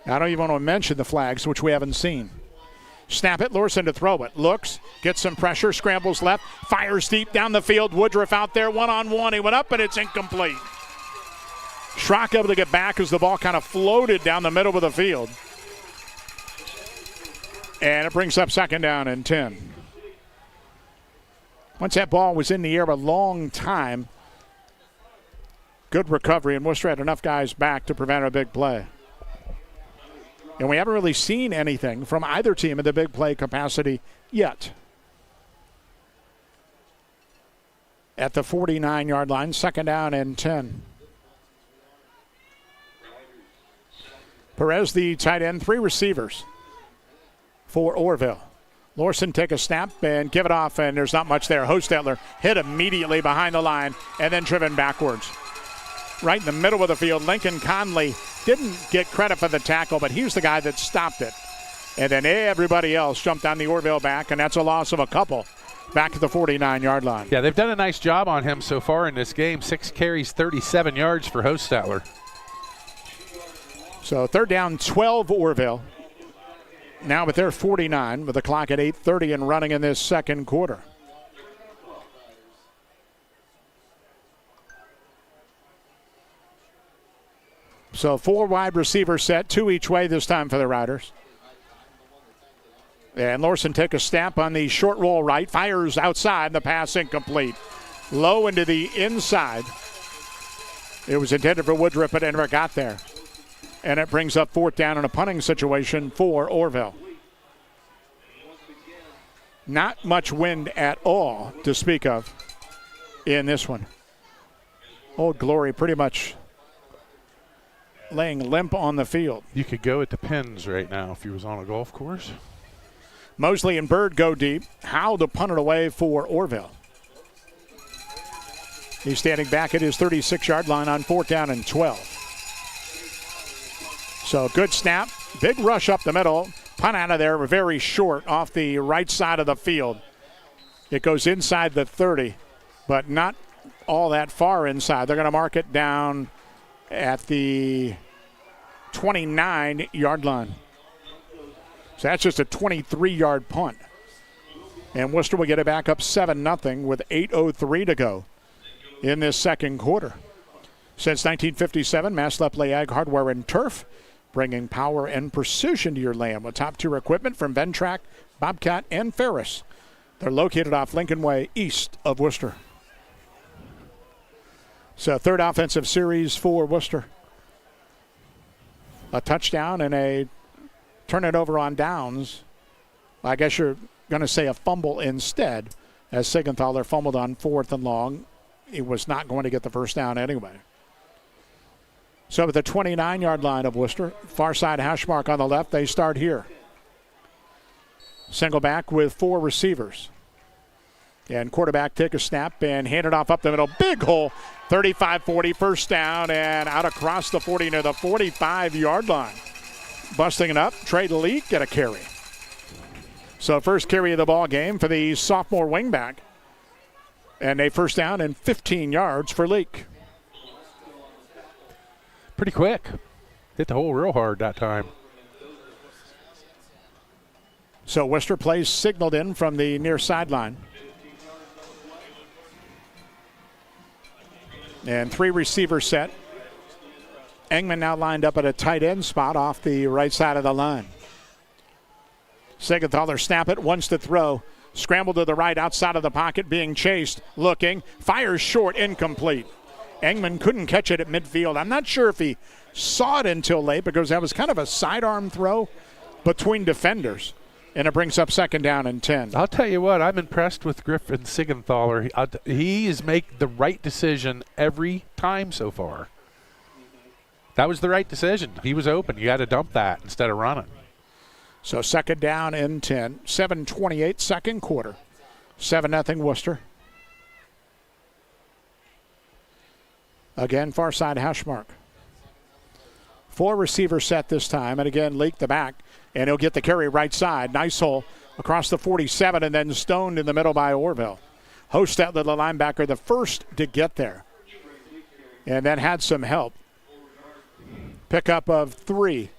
I don't even want to mention the flags, which we haven't seen. Snap it, Lorson to throw it. Looks, gets some pressure, scrambles left, fires deep down the field. Woodruff out there one-on-one. He went up, and it's incomplete. Schrock able to get back as the ball kind of floated down the middle of the field. And it brings up second down and 10. Once that ball was in the air a long time, good recovery, and Wooster had enough guys back to prevent a big play. And we haven't really seen anything from either team in the big play capacity yet. At the 49-yard line, second down and 10. Perez, the tight end, 3 receivers for Orrville. Lorson take a snap and give it off, and there's not much there. Hostetler hit immediately behind the line and then driven backwards. Right in the middle of the field, Lincoln Conley didn't get credit for the tackle, but he's the guy that stopped it. And then everybody else jumped on the Orrville back, and that's a loss of a couple back to the 49-yard line. Yeah, they've done a nice job on him so far in this game. 6 carries, 37 yards for Hostetler. So third down, 12 Orrville. Now with their 49 with the clock at 8:30 and running in this second quarter. So 4 wide receiver set, 2 each way this time for the Riders. And Lorson take a snap on the short roll right, fires outside, the pass incomplete. Low into the inside. It was intended for Woodruff, but it never got there. And it brings up fourth down in a punting situation for Orrville. Not much wind at all to speak of in this one. Old Glory pretty much laying limp on the field. You could go at the pins right now if you was on a golf course. Mosley and Bird go deep. Howe to punt it away for Orrville. He's standing back at his 36-yard line on fourth down and 12. So good snap, big rush up the middle. Punt out of there, very short off the right side of the field. It goes inside the 30, but not all that far inside. They're going to mark it down at the 29-yard line. So that's just a 23-yard punt. And Wooster will get it back up 7-0 with 8:03 to go in this second quarter. Since 1957, Mass-Lepley Ag Hardware and Turf, bringing power and precision to your land with top-tier equipment from Ventrac, Bobcat, and Ferris. They're located off Lincoln Way, east of Wooster. So third offensive series for Wooster. A touchdown and a turn it over on downs. I guess you're going to say a fumble instead, as Sigenthaler fumbled on 4th and long. He was not going to get the first down anyway. So at the 29-yard line of Wooster, far side hash mark on the left, they start here. Single back with 4 receivers. And quarterback take a snap and hand it off up the middle. Big hole, 35-40, first down, and out across the 40 near the 45-yard line. Busting it up, Trey Leak get a carry. So first carry of the ball game for the sophomore wingback. And a first down and 15 yards for Leak. Pretty quick. Hit the hole real hard that time. So Wooster plays signaled in from the near sideline. And 3 receivers set. Engman now lined up at a tight end spot off the right side of the line. Sigenthaler snap it, wants to throw. Scramble to the right outside of the pocket, being chased, looking. Fires short, incomplete. Engman couldn't catch it at midfield. I'm not sure if he saw it until late because that was kind of a sidearm throw between defenders. And it brings up second down and 10. I'll tell you what, I'm impressed with Griffin Sigenthaler. He is making the right decision every time so far. That was the right decision. He was open. You got to dump that instead of running. So second down and 10. 7:28 second quarter. 7-0 Wooster. Again, far side hash mark. 4 receiver set this time, and again, Leak the back, and he'll get the carry right side. Nice hole across the 47, and then stoned in the middle by Orrville. Hostetler, the linebacker, the first to get there, and then had some help. Pickup of 3.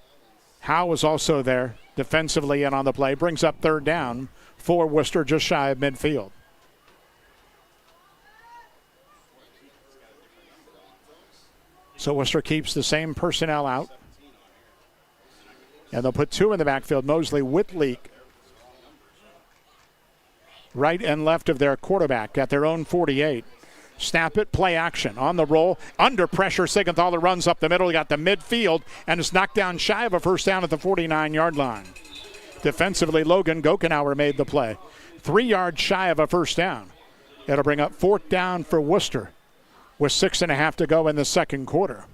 Howe was also there defensively and on the play. Brings up third down for Wooster, just shy of midfield. So Wooster keeps the same personnel out. And they'll put 2 in the backfield, Mosley with Leak. Right and left of their quarterback at their own 48. Snap it, play action. On the roll, under pressure, Sigenthaler runs up the middle. He got the midfield and is knocked down shy of a first down at the 49-yard line. Defensively, Logan Gokenauer made the play. 3 yards shy of a first down. It'll bring up 4th down for Wooster with 6.5 to go in the second quarter.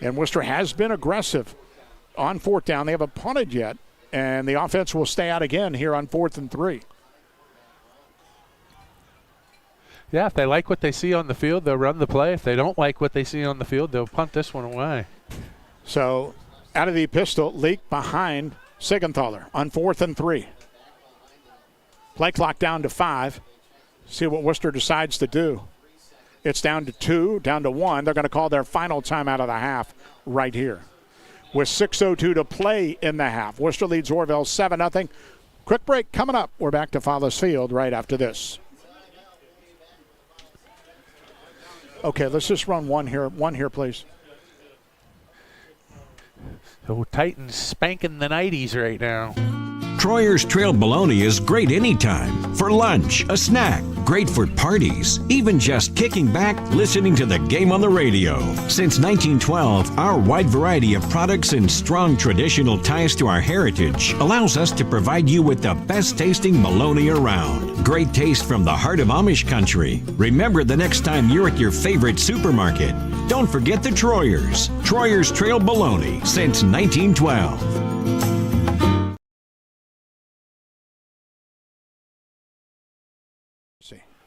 And Wooster has been aggressive on 4th down. They haven't punted yet, and the offense will stay out again here on 4th and 3. Yeah, if they like what they see on the field, they'll run the play. If they don't like what they see on the field, they'll punt this one away. So out of the pistol, Leak behind Sigenthaler on 4th and 3. Play clock down to 5. See what Wooster decides to do. It's down to 2, down to 1. They're going to call their final timeout of the half right here. With 6:02 to play in the half. Wooster leads Orrville 7-0. Quick break coming up. We're back to Fowler's Field right after this. Okay, let's just run one here, please. So Titans spanking the 90s right now. Troyer's Trail Bologna is great anytime. For lunch, a snack, great for parties, even just kicking back, listening to the game on the radio. Since 1912, our wide variety of products and strong traditional ties to our heritage allows us to provide you with the best tasting bologna around. Great taste from the heart of Amish country. Remember the next time you're at your favorite supermarket, don't forget the Troyers. Troyer's Trail Bologna since 1912.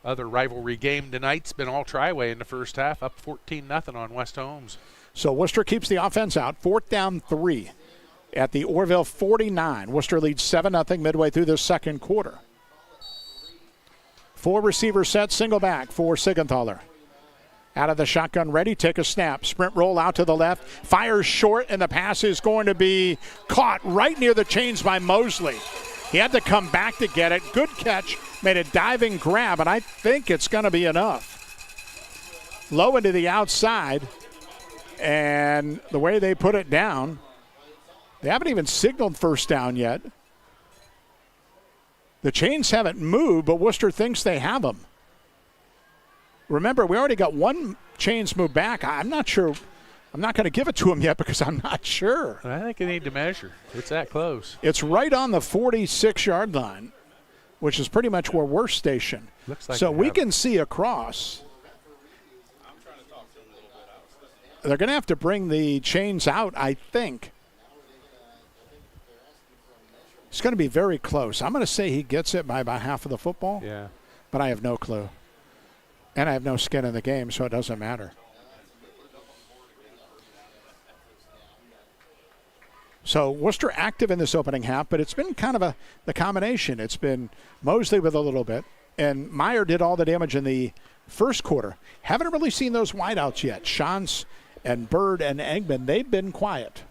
Other rivalry game tonight's been all Triway in the first half, up 14-0 on West Holmes. So Wooster keeps the offense out. 4th down 3 at the Orrville 49. Wooster leads 7-0 midway through the second quarter. 4 receiver set, single back for Sigenthaler. Out of the shotgun, ready, take a snap. Sprint roll out to the left, fires short, and the pass is going to be caught right near the chains by Mosley. He had to come back to get it. Good catch. Made a diving grab, and I think it's going to be enough. Low into the outside, and the way they put it down, they haven't even signaled first down yet. The chains haven't moved, but Wooster thinks they have them. Remember, we already got 1 chains moved back. I'm not sure. I'm not going to give it to him yet because I'm not sure. I think you need to measure. It's that close. It's right on the 46-yard line, which is pretty much where we're stationed. Looks like so we can see across. They're going to have to bring the chains out, I think. It's going to be very close. I'm going to say he gets it by about half of the football. Yeah. But I have no clue. And I have no skin in the game, so it doesn't matter. So Wooster active in this opening half, but it's been kind of the combination. It's been Mosley with a little bit, and Meyer did all the damage in the first quarter. Haven't really seen those wideouts yet. Shantz and Bird and Eggman, they've been quiet.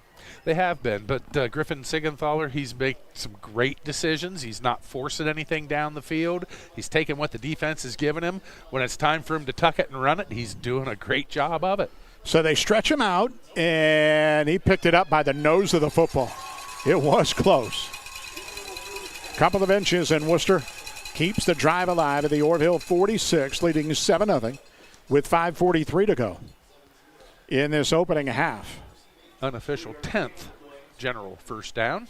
They have been, but Griffin Sigenthaler, he's made some great decisions. He's not forcing anything down the field. He's taking what the defense has given him. When it's time for him to tuck it and run it, he's doing a great job of it. So they stretch him out, and he picked it up by the nose of the football. It was close. Couple of inches, and Wooster keeps the drive alive at the Orrville 46, leading 7-0 with 5:43 to go in this opening half. Unofficial 10th general first down.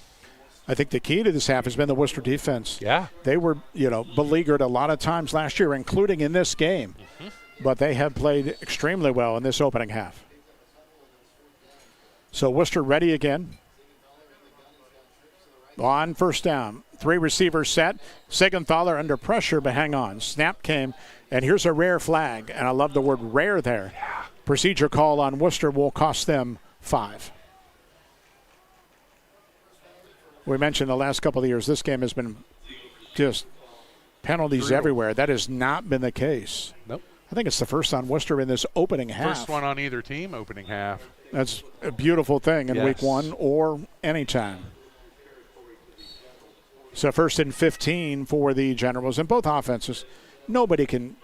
I think the key to this half has been the Wooster defense. Yeah. They were, beleaguered a lot of times last year, including in this game. Mm-hmm. But they have played extremely well in this opening half. So Wooster ready again. On first down, 3 receivers set. Siegenthaler under pressure, but hang on. Snap came, and here's a rare flag, and I love the word rare there. Procedure call on Wooster will cost them 5. We mentioned the last couple of years, this game has been just penalties everywhere. That has not been the case. Nope. I think it's the first on Wooster in this opening half. First one on either team, opening half. That's a beautiful thing in week 1 or anytime. So 1st and 15 for the Generals. And both offenses, nobody can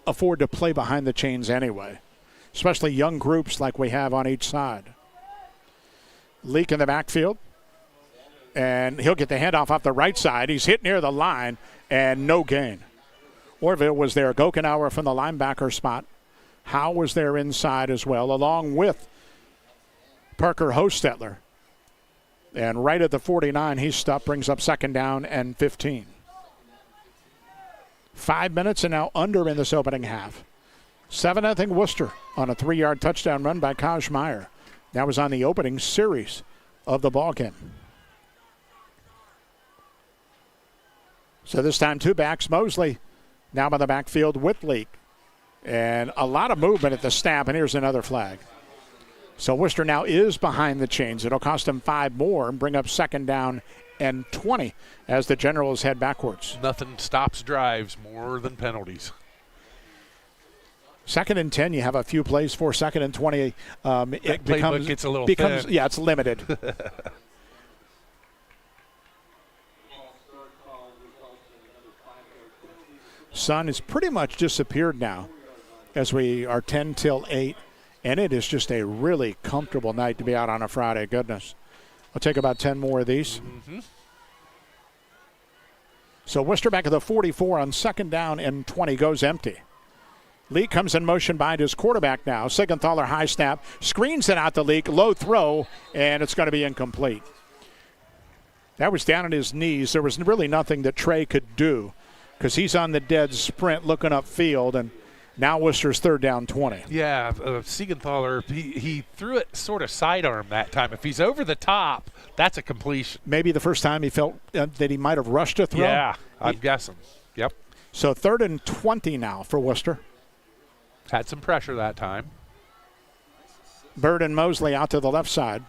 afford to play behind the chains anyway, especially young groups like we have on each side. Leak in the backfield, and he'll get the handoff off the right side. He's hit near the line, and no gain. Orrville was there. Gokenauer from the linebacker spot. Howe was there inside as well, along with Parker Hostetler. And right at the 49, he's stopped, brings up 2nd down and 15. 5 minutes and now under in this opening half. 7-0 Worcester on a 3-yard touchdown run by Kaj Meyer. That was on the opening series of the ballgame. So this time 2 backs. Mosley now on the backfield with Leak. And a lot of movement at the snap, and here's another flag. So Worcester now is behind the chains. It'll cost them 5 more and bring up 2nd down and 20 as the Generals head backwards. Nothing stops drives more than penalties. 2nd and 10, you have a few plays for. 2nd and 20, it becomes, gets a little thin. Yeah, it's limited. Sun has pretty much disappeared now as we are 10 till 8. And it is just a really comfortable night to be out on a Friday. Goodness. I'll take about 10 more of these. Mm-hmm. So Worcester back at the 44 on 2nd down and 20 goes empty. Leak comes in motion behind his quarterback now. Siegenthaler high snap. Screens it out to Leak. Low throw, and it's going to be incomplete. That was down on his knees. There was really nothing that Trey could do because he's on the dead sprint looking upfield, and now Worcester's 3rd down 20. Yeah, Siegenthaler, he threw it sort of sidearm that time. If he's over the top, that's a completion. Maybe the first time he felt that he might have rushed a throw. Yeah, I'm guessing. Yep. So 3rd and 20 now for Worcester. Had some pressure that time. Bird and Mosley out to the left side.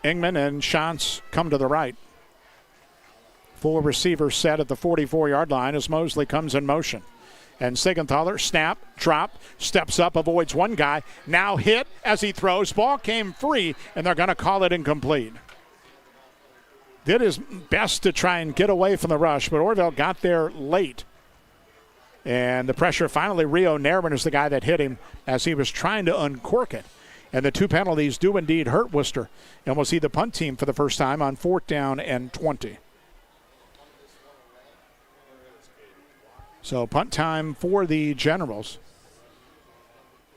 Ingman and Shantz come to the right. 4 receivers set at the 44-yard line as Mosley comes in motion. And Siegenthaler, snap, drop, steps up, avoids one guy. Now hit as he throws. Ball came free, and they're going to call it incomplete. Did his best to try and get away from the rush, but Orrville got there late. And the pressure finally, Rio Nairman is the guy that hit him as he was trying to uncork it. And the 2 penalties do indeed hurt Worcester. And we'll see the punt team for the first time on 4th down and 20. So punt time for the Generals.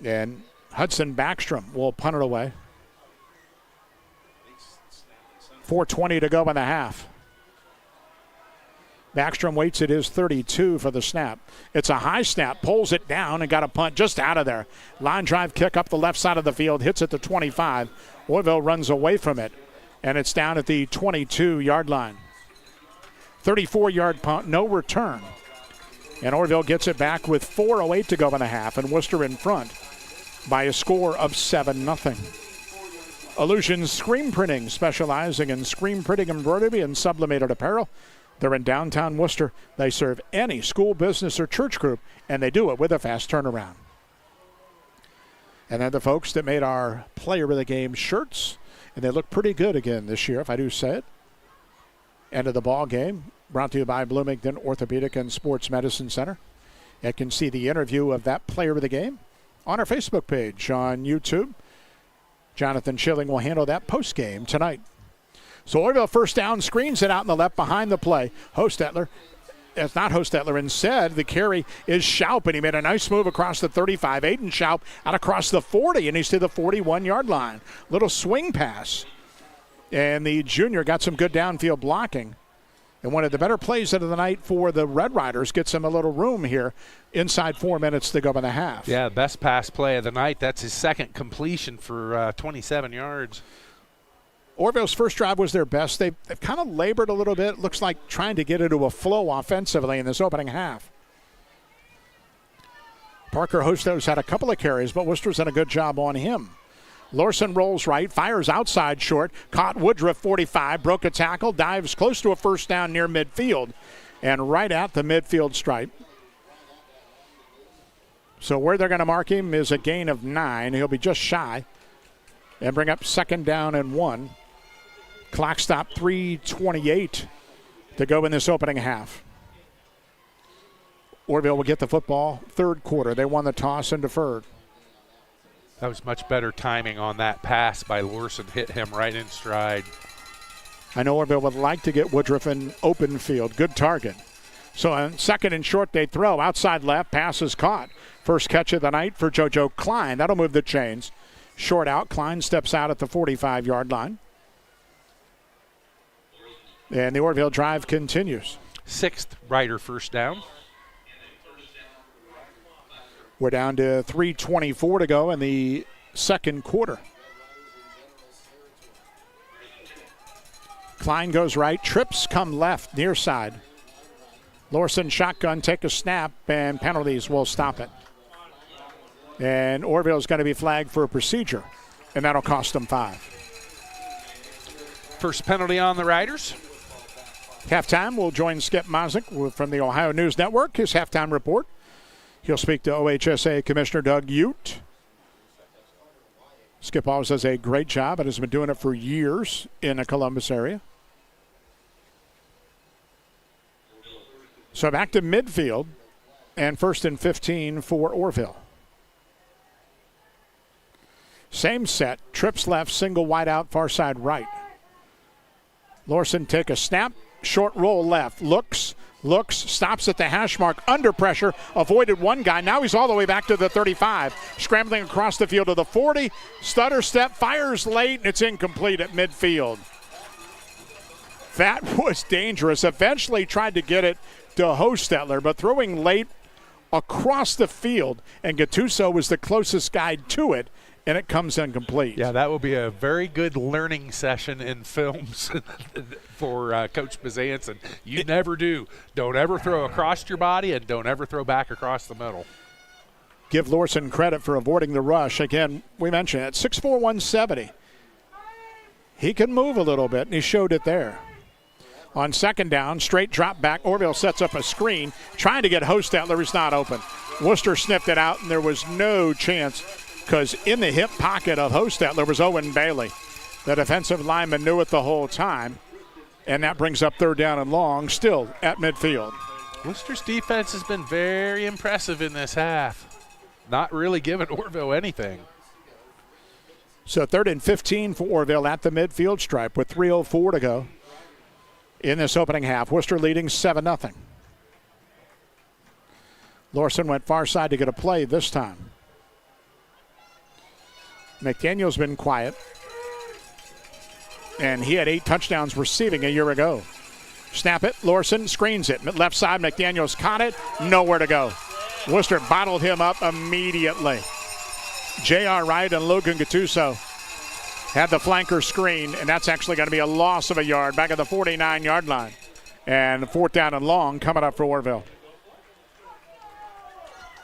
And Hudson Backstrom will punt it away. 4:20 to go in the half. Backstrom waits at his 32 for the snap. It's a high snap, pulls it down, and got a punt just out of there. Line drive kick up the left side of the field, hits at the 25. Orrville runs away from it, and it's down at the 22-yard line. 34-yard punt, no return. And Orrville gets it back with 4:08 to go in the half, and Worcester in front by a score of 7-0. Illusion Screen Printing, specializing in screen printing, embroidery, and sublimated apparel. They're in downtown Worcester. They serve any school, business, or church group, and they do it with a fast turnaround. And then the folks that made our Player of the Game shirts, and they look pretty good again this year, if I do say it. End of the ball game. Brought to you by Bloomington Orthopedic and Sports Medicine Center. You can see the interview of that Player of the Game on our Facebook page on YouTube. Jonathan Schilling will handle that post-game tonight. So Orrville first down, screens it out in the left behind the play. Hostetler, it's not Hostetler, instead the carry is Schaup, and he made a nice move across the 35. Aiden Schaup out across the 40, and he's to the 41-yard line. Little swing pass. And the junior got some good downfield blocking. And one of the better plays of the night for the Red Riders gets him a little room here inside 4 minutes to go in the half. Yeah, best pass play of the night. That's his second completion for 27 yards. Orrville's first drive was their best. They've kind of labored a little bit. Looks like trying to get into a flow offensively in this opening half. Parker Hostos had a couple of carries, but Wooster's done a good job on him. Lorson rolls right, fires outside short, caught Woodruff 45, broke a tackle, dives close to a first down near midfield, and right at the midfield stripe. So where they're going to mark him is a gain of 9. He'll be just shy and bring up 2nd down and 1. Clock stop 3:28 to go in this opening half. Orrville will get the football third quarter. They won the toss and deferred. That was much better timing on that pass by Lorson. Hit him right in stride. I know Orrville would like to get Woodruff in open field. Good target. So on 2nd and short, they throw. Outside left, pass is caught. First catch of the night for JoJo Klein. That'll move the chains. Short out. Klein steps out at the 45-yard line. And the Orrville drive continues. 6th Rider first down. We're down to 3:24 to go in the second quarter. Klein goes right. Trips come left, near side. Lorson shotgun, take a snap, and penalties will stop it. And Orrville's going to be flagged for a procedure, and that'll cost them 5. First penalty on the Riders. Halftime, we'll join Skip Mozik from the Ohio News Network, his halftime report. He'll speak to OHSA Commissioner Doug Ute. Skip always does a great job and has been doing it for years in the Columbus area. So back to midfield and 1st and 15 for Orrville. Same set, trips left, single wide out, far side right. Lorson take a snap, short roll left, looks, stops at the hash mark, under pressure, avoided one guy. Now he's all the way back to the 35, scrambling across the field to the 40, stutter step, fires late, and it's incomplete at midfield. That was dangerous. Eventually tried to get it to Hostetler, but throwing late across the field, and Gattuso was the closest guy to it, and it comes incomplete. Yeah, that will be a very good learning session in films for Coach Bezanson. You never do. Don't ever throw across your body, and don't ever throw back across the middle. Give Lorson credit for avoiding the rush. Again, we mentioned it, 6'4", 170. He can move a little bit, and he showed it there. On 2nd down, straight drop back. Orrville sets up a screen, trying to get Hostetler. He's not open. Wooster sniffed it out, and there was no chance, because in the hip pocket of Hostetler was Owen Bailey. The defensive lineman knew it the whole time, and that brings up 3rd down and long, still at midfield. Wooster's defense has been very impressive in this half. Not really giving Orrville anything. So 3rd and 15 for Orrville at the midfield stripe with 3:04 to go in this opening half. Wooster leading 7-0. Lorson went far side to get a play this time. McDaniel's been quiet, and he had 8 touchdowns receiving a year ago. Snap it, Lorson screens it. Left side, McDaniel's caught it, nowhere to go. Wooster bottled him up immediately. J.R. Wright and Logan Gattuso had the flanker screen, and that's actually going to be a loss of a yard back at the 49-yard line. And 4th down and long coming up for Orrville.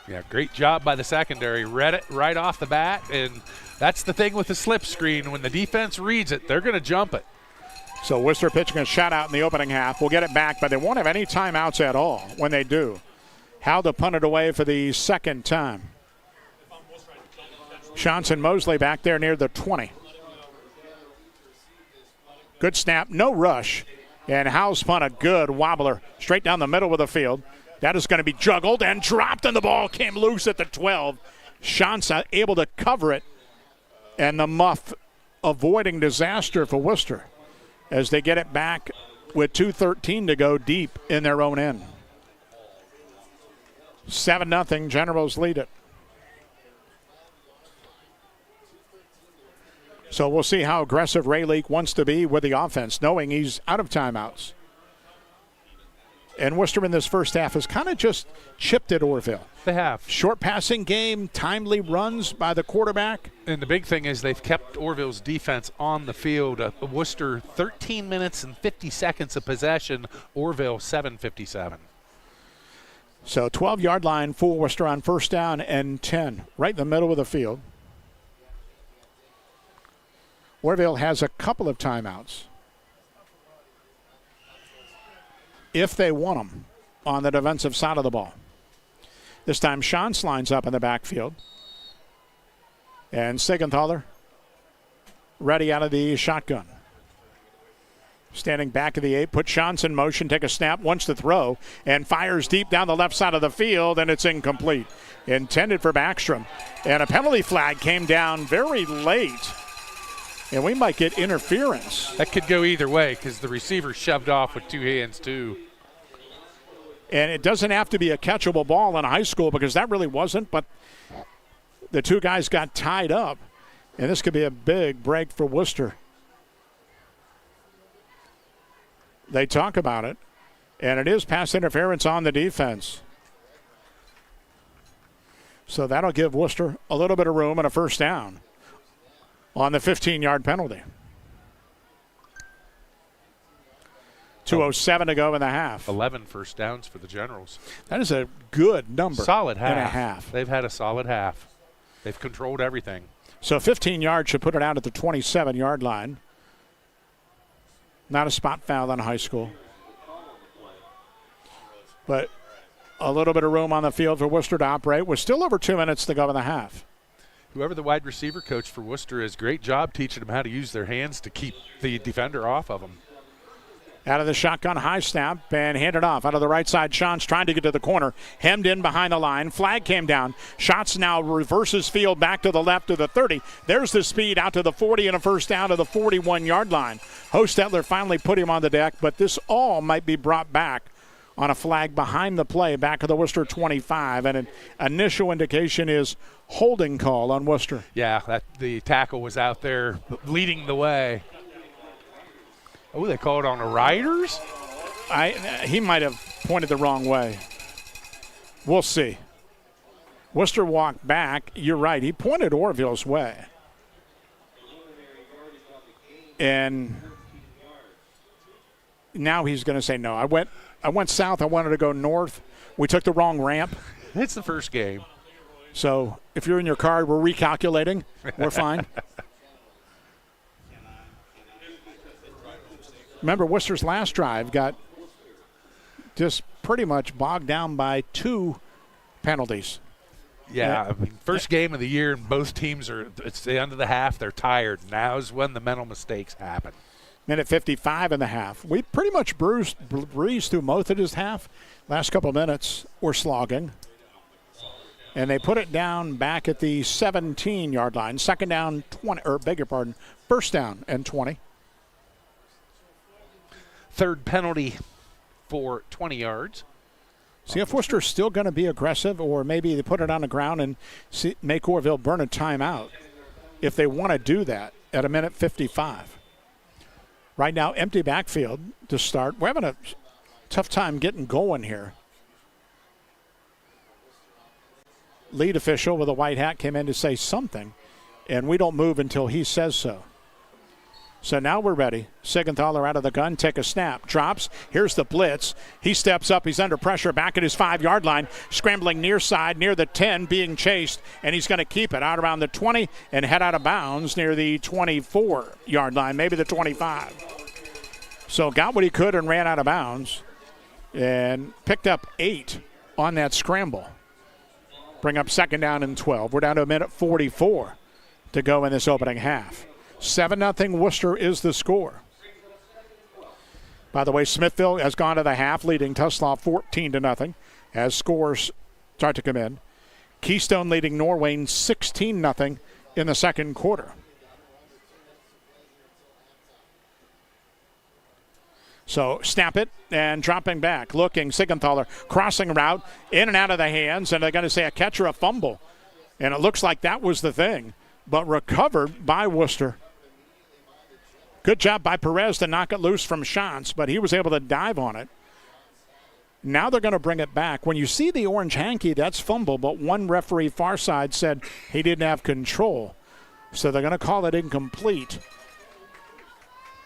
Yeah, great job by the secondary. Read it right off the bat, and that's the thing with the slip screen. When the defense reads it, they're going to jump it. So Wooster pitching a shutout in the opening half. We'll get it back, but they won't have any timeouts at all when they do. Howell to punt it away for the 2nd time. Johnson Mosley back there near the 20. Good snap, no rush. And Howell's punt, a good wobbler straight down the middle of the field. That is going to be juggled and dropped, and the ball came loose at the 12. Shansa able to cover it, and the muff avoiding disaster for Wooster as they get it back with 2:13 to go deep in their own end. 7-0, Generals lead it. So we'll see how aggressive Ray Leak wants to be with the offense, knowing he's out of timeouts. And Worcester in this first half has kind of just chipped at Orrville. They have. Short passing game, timely runs by the quarterback. And the big thing is they've kept Orrville's defense on the field. Wooster 13 minutes and 50 seconds of possession. Orrville 7:57. So 12-yard line for Worcester on first down and 10, right in the middle of the field. Orrville has a couple of timeouts, if they want them, on the defensive side of the ball. This time, Shantz lines up in the backfield. And Sigenthaler ready out of the shotgun. Standing back of the 8, put Shantz in motion, take a snap, wants to throw, and fires deep down the left side of the field, and it's incomplete. Intended for Backstrom. And a penalty flag came down very late. And we might get interference. That could go either way because the receiver shoved off with two hands, too. And it doesn't have to be a catchable ball in high school because that really wasn't, but the two guys got tied up. And this could be a big break for Wooster. They talk about it, and it is pass interference on the defense. So that'll give Wooster a little bit of room and a first down on the 15-yard penalty. 2:07 to go in the half. 11 first downs for the Generals. That is a good number. Solid half. And a half. They've had a solid half. They've controlled everything. So 15 yards should put it out at the 27-yard line. Not a spot foul on high school. But a little bit of room on the field for Worcester to operate with still over 2 minutes to go in the half. Whoever the wide receiver coach for Worcester is, great job teaching them how to use their hands to keep the defender off of them. Out of the shotgun, high snap, and handed off. Out of the right side, Shantz trying to get to the corner. Hemmed in behind the line. Flag came down. Shantz now reverses field back to the left to the 30. There's the speed out to the 40 and a first down to the 41-yard line. Hostetler finally put him on the deck, but this all might be brought back on a flag behind the play back of the Worcester 25. And an initial indication is holding call on Worcester. Yeah, the tackle was out there leading the way. Oh, they called on the Riders? He might have pointed the wrong way. We'll see. Worcester walked back. You're right. He pointed Orrville's way. And now he's going to say no. I went south. I wanted to go north. We took the wrong ramp. It's the first game. So if you're in your car, we're recalculating. We're fine. Remember, Worcester's last drive got just pretty much bogged down by 2 penalties. Yeah, I mean, first game of the year, and both teams it's the end of the half. They're tired. Now's when the mental mistakes happen. Minute 55 in the half. We pretty much breezed through most of this half. Last couple minutes, we're slogging. And they put it down back at the 17-yard line. Second down, 20, or beg your pardon, first down and 20. Third penalty for 20 yards. See if Worcester's still going to be aggressive, or maybe they put it on the ground and make Orrville burn a timeout if they want to do that at a minute 55. Right now, empty backfield to start. We're having a tough time getting going here. Lead official with a white hat came in to say something, and we don't move until he says so. So now we're ready. Sigenthaler out of the gun, take a snap, drops. Here's the blitz. He steps up. He's under pressure back at his 5-yard line, scrambling near side, near the 10, being chased, and he's going to keep it out around the 20 and head out of bounds near the 24-yard line, maybe the 25. So got what he could and ran out of bounds and picked up 8 on that scramble. Bring up second down and 12. We're down to a minute 44 to go in this opening half. 7-0 Worcester is the score. By the way, Smithville has gone to the half, leading Tuslaw 14-0 as scores start to come in. Keystone leading Norwayne 16-0 in the second quarter. So snap it and dropping back, looking, Sigenthaler crossing route, in and out of the hands, and they're going to say a catch or a fumble. And it looks like that was the thing, but recovered by Wooster. Good job by Perez to knock it loose from Shantz, but he was able to dive on it. Now they're going to bring it back. When you see the orange hanky, that's fumble, but one referee far side said he didn't have control. So they're going to call it incomplete.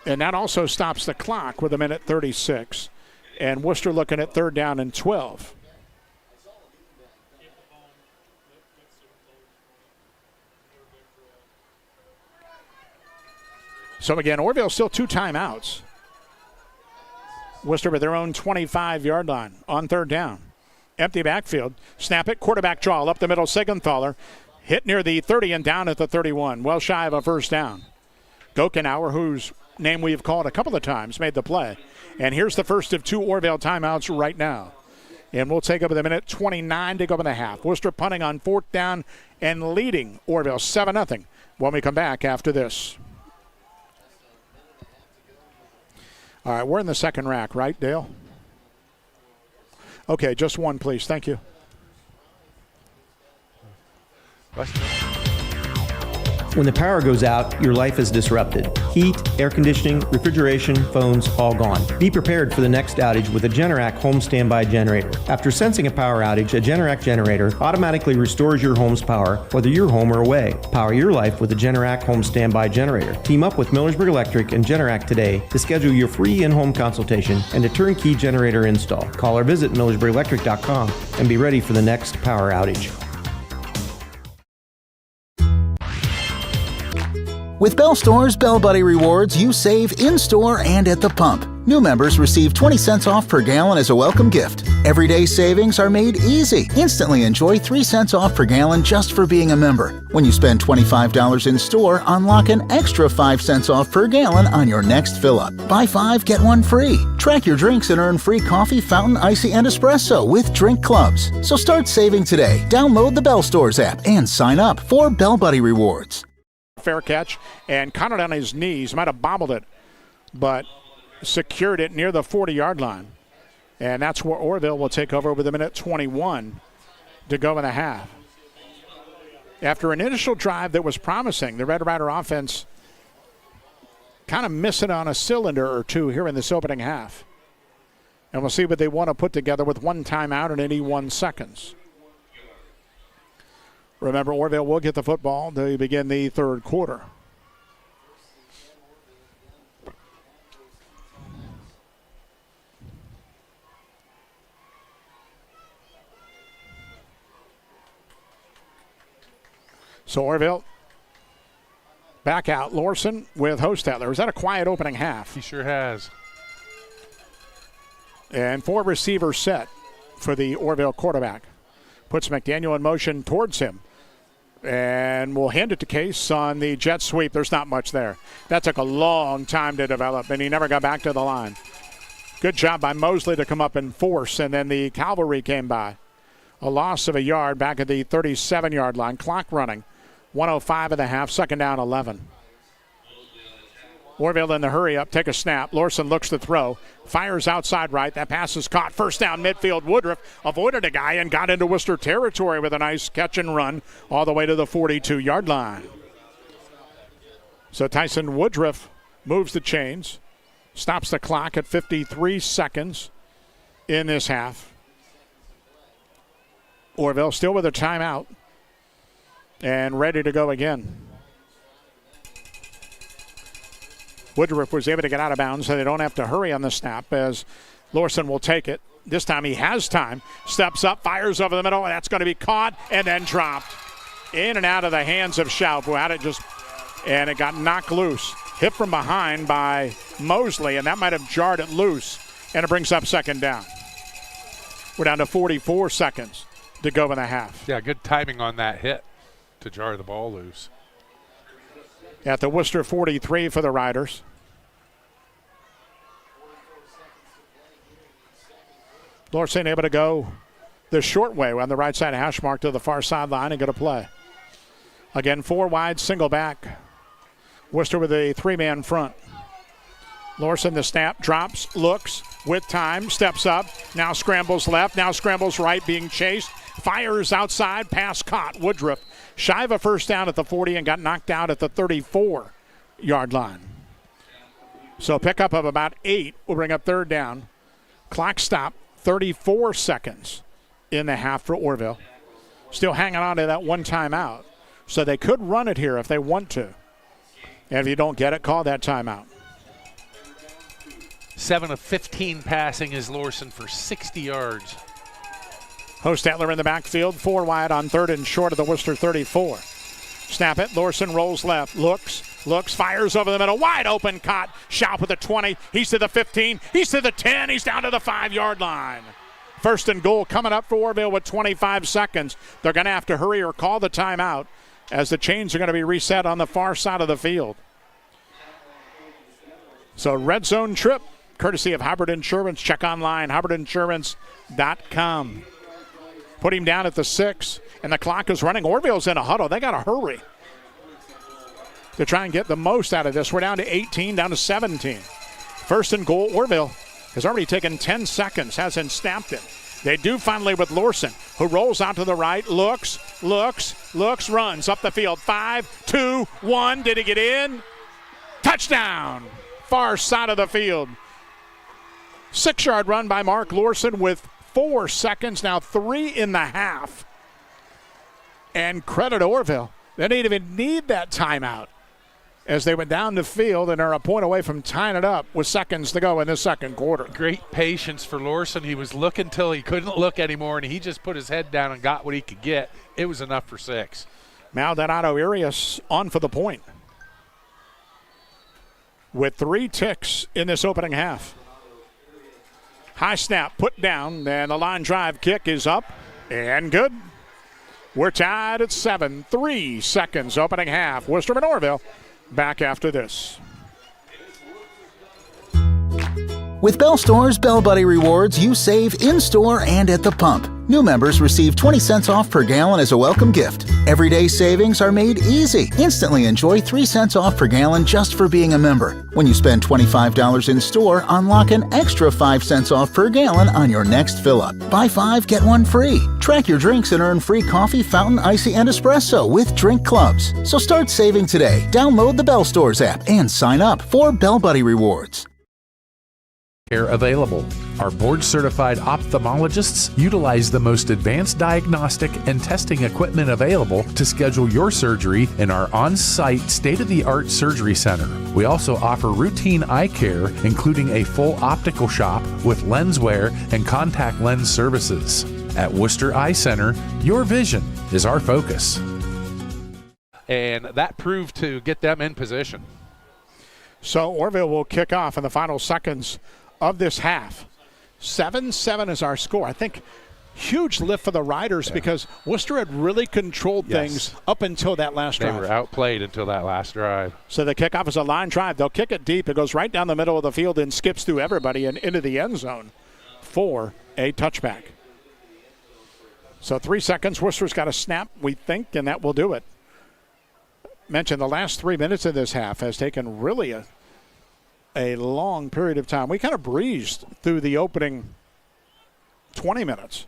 And that also stops the clock with 1:36. And Wooster looking at 3rd down and 12. So again, Orrville still 2 timeouts. Wooster with their own 25-yard line on 3rd down. Empty backfield. Snap it. Quarterback draw up the middle. Sigenthaler hit near the 30 and down at the 31. Well shy of a first down. Gokenauer, whose name we've called a couple of times, made the play. And here's the first of 2 Orrville timeouts right now. And we'll take up with 1:29 to go in the half. Wooster punting on 4th down and leading Orrville 7-0 when we come back after this. All right, we're in the second rack, right, Dale? Okay, just one, please. Thank you. When the power goes out, your life is disrupted. Heat, air conditioning, refrigeration, phones, all gone. Be prepared for the next outage with a Generac home standby generator. After sensing a power outage, a Generac generator automatically restores your home's power, whether you're home or away. Power your life with a Generac home standby generator. Team up with Millersburg Electric and Generac today to schedule your free in-home consultation and a turnkey generator install. Call or visit millersburgelectric.com and be ready for the next power outage. With Bell Store's Bell Buddy Rewards, you save in-store and at the pump. New members receive 20 cents off per gallon as a welcome gift. Everyday savings are made easy. Instantly enjoy 3 cents off per gallon just for being a member. When you spend $25 in store, unlock an extra 5 cents off per gallon on your next fill-up. Buy 5, get 1 free. Track your drinks and earn free coffee, fountain, icy, and espresso with drink clubs. So start saving today. Download the Bell Stores app and sign up for Bell Buddy Rewards. Fair catch, and caught it on his knees. Might have bobbled it, but secured it near the 40-yard line. And that's where Orrville will take over with 1:21 to go in the half. After an initial drive that was promising, the Red Rider offense kind of missing on a cylinder or two here in this opening half. And we'll see what they want to put together with 1 timeout and 81 seconds. Remember, Orrville will get the football to begin the 3rd quarter. So Orrville back out. Lorson with Hostetler. Is that a quiet opening half? He sure has. And 4 receivers set for the Orrville quarterback. Puts McDaniel in motion towards him. And we'll hand it to Case on the jet sweep. There's not much there. That took a long time to develop, and he never got back to the line. Good job by Mosley to come up and force, and then the cavalry came by. A loss of a yard back at the 37-yard line. Clock running. 1:05 of the half, 2nd down, 11. Orrville in the hurry up, take a snap. Lorson looks to throw, fires outside right. That pass is caught. First down midfield. Woodruff avoided a guy and got into Wooster territory with a nice catch and run all the way to the 42-yard line. So Tyson Woodruff moves the chains, stops the clock at 53 seconds in this half. Orrville still with a timeout and ready to go again. Woodruff was able to get out of bounds, so they don't have to hurry on the snap as Lorson will take it. This time he has time. Steps up, fires over the middle, and that's going to be caught and then dropped. In and out of the hands of Schaub, who had it and it got knocked loose. Hit from behind by Mosley, and that might have jarred it loose, and it brings up 2nd down. We're down to 44 seconds to go in the half. Yeah, good timing on that hit to jar the ball loose. At the Wooster 43 for the Riders. Lorson able to go the short way on the right side of hash mark to the far sideline and get a play. Again, 4 wide, single back. Wooster with a 3-man front. Lorson, the snap, drops, looks with time, steps up, now scrambles left, now scrambles right, being chased, fires outside, pass caught. Woodruff shy of a first down at the 40 and got knocked out at the 34-yard line. So pickup of about 8 will bring up 3rd down. Clock stop, 34 seconds in the half for Orrville. Still hanging on to that one timeout. So they could run it here if they want to. And if you don't get it, call that timeout. 7 of 15 passing is Lorson for 60 yards. Hostetler in the backfield, 4 wide on 3rd and short of the Wooster 34. Snap it, Lorson rolls left, looks, fires over the middle, wide open, caught, Schaub with the 20, he's to the 15, he's to the 10, he's down to the 5-yard line. 1st and goal coming up for Orrville with 25 seconds. They're going to have to hurry or call the timeout as the chains are going to be reset on the far side of the field. So red zone trip, courtesy of Hubbard Insurance. Check online, hubbardinsurance.com. Put him down at the 6, and the clock is running. Orrville's in a huddle. They got to hurry to try and get the most out of this. We're down to 18, down to 17. 1st and goal, Orrville has already taken 10 seconds, hasn't snapped it. They do finally with Lorson, who rolls out to the right, looks, runs up the field. 5, 2, 1. Did he get in? Touchdown! Far side of the field. 6-yard run by Mark Lorson with 4 seconds, now 3 in the half. And credit Orrville. They didn't even need that timeout as they went down the field and are a point away from tying it up with seconds to go in the second quarter. Great patience for Lorson. He was looking till he couldn't look anymore, and he just put his head down and got what he could get. It was enough for 6. Maldonado Arias on for the point with 3 ticks in this opening half. High snap, put down, and the line drive kick is up and good. We're tied at 7. 3 seconds opening half. Wooster and Orrville back after this. With Bell Store's Bell Buddy Rewards, you save in-store and at the pump. New members receive 20 cents off per gallon as a welcome gift. Everyday savings are made easy. Instantly enjoy 3 cents off per gallon just for being a member. When you spend $25 in store, unlock an extra 5 cents off per gallon on your next fill-up. Buy 5, get 1 free. Track your drinks and earn free coffee, fountain, icy, and espresso with drink clubs. So start saving today. Download the Bell Stores app and sign up for Bell Buddy Rewards. Care available. Our board-certified ophthalmologists utilize the most advanced diagnostic and testing equipment available to schedule your surgery in our on-site state-of-the-art surgery center. We also offer routine eye care, including a full optical shop with lens wear and contact lens services. At Wooster Eye Center, your vision is our focus. And that proved to get them in position. So Orrville will kick off in the final seconds of this half. 7-7 is our score. I think huge lift for the Riders because Wooster had really controlled things up until that last drive. They were outplayed until that last drive. So the kickoff is a line drive. They'll kick it deep. It goes right down the middle of the field and skips through everybody and into the end zone for a touchback. So 3 seconds. Worcester's got a snap, we think, and that will do it. Mentioned the last 3 minutes of this half has taken really a long period of time. We kind of breezed through the opening 20 minutes.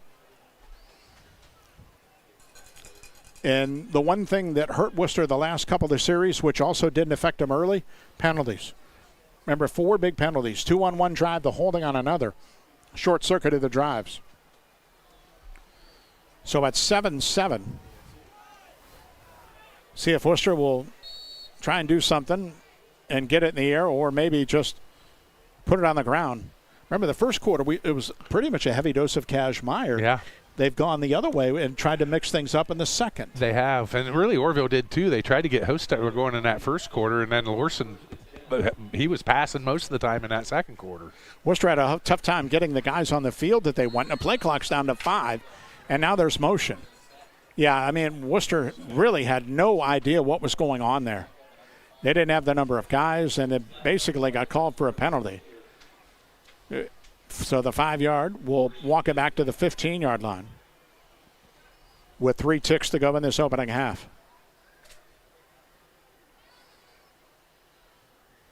And the one thing that hurt Wooster the last couple of series, which also didn't affect them early, penalties. Remember, 4 big penalties, 2 on one drive, the holding on another. Short-circuited the drives. So at 7-7, see if Wooster will try and do something and get it in the air, or maybe just put it on the ground. Remember, the first quarter, it was pretty much a heavy dose of Cash Meyer. Yeah. They've gone the other way and tried to mix things up in the second. They have, and really Orrville did too. They tried to get Hostetler going in that first quarter, and then Lorson, he was passing most of the time in that second quarter. Worcester had a tough time getting the guys on the field that they want, and the play clock's down to 5, and now there's motion. Yeah, I mean, Worcester really had no idea what was going on there. They didn't have the number of guys, and it basically got called for a penalty. So the 5-yard will walk it back to the 15-yard line with 3 ticks to go in this opening half.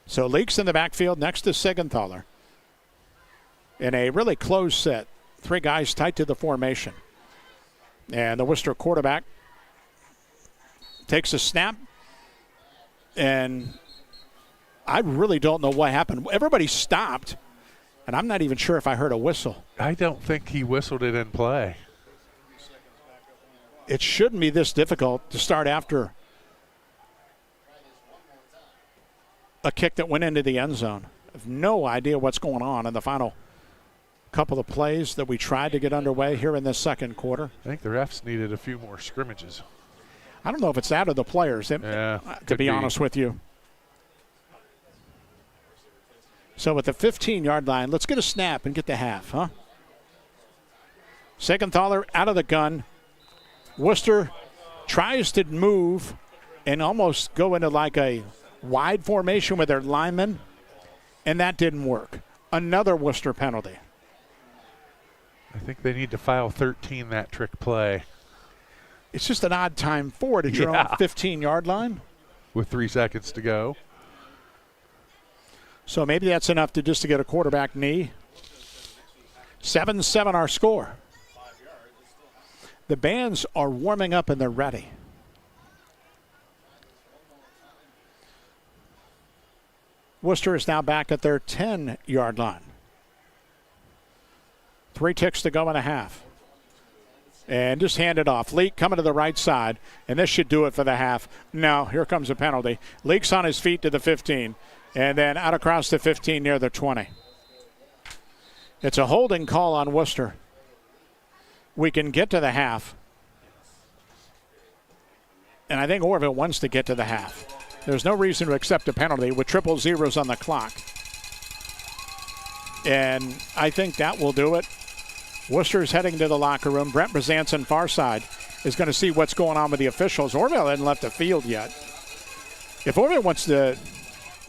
So Leaks in the backfield next to Sigenthaler in a really close set. 3 guys tight to the formation. And the Worcester quarterback takes a snap. And I really don't know what happened. Everybody stopped, And I'm not even sure if I heard a whistle. I don't think he whistled it in play. It shouldn't be this difficult to start after a kick that went into the end zone. I have no idea what's going on in the final couple of plays that we tried to get underway here in this second quarter. I think the refs needed a few more scrimmages. I don't know if it's that or the players, to be honest with you. So at the 15-yard line, let's get a snap and get the half, huh? Siegenthaler out of the gun. Wooster tries to move and almost go into like a wide formation with their linemen, and that didn't work. Another Wooster penalty. I think they need to file 13 that trick play. It's just an odd time forward at your own 15-yard line. With 3 seconds to go. So maybe that's enough to get a quarterback knee. 7-7 our score. The bands are warming up and they're ready. Wooster is now back at their 10-yard line. 3 ticks to go in a half. And just hand it off. Leak coming to the right side, and this should do it for the half. No, here comes a penalty. Leak's on his feet to the 15, and then out across the 15 near the 20. It's a holding call on Wooster. We can get to the half. And I think Orrville wants to get to the half. There's no reason to accept a penalty with triple zeros on the clock. And I think that will do it. Wooster is heading to the locker room. Brent Berzanson, far side, is going to see what's going on with the officials. Orrville hasn't left the field yet. If Orrville wants to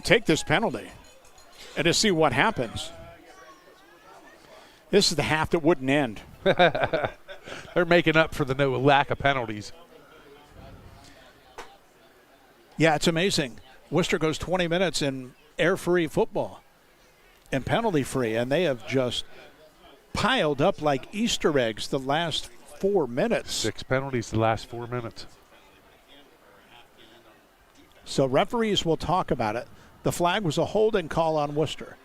take this penalty and to see what happens, this is the half that wouldn't end. They're making up for the lack of penalties. Yeah, it's amazing. Wooster goes 20 minutes in air-free football and penalty-free, and they have just piled up like Easter eggs the last 4 minutes. 6 penalties the last 4 minutes. So referees will talk about it. The flag was a holding call on Wooster.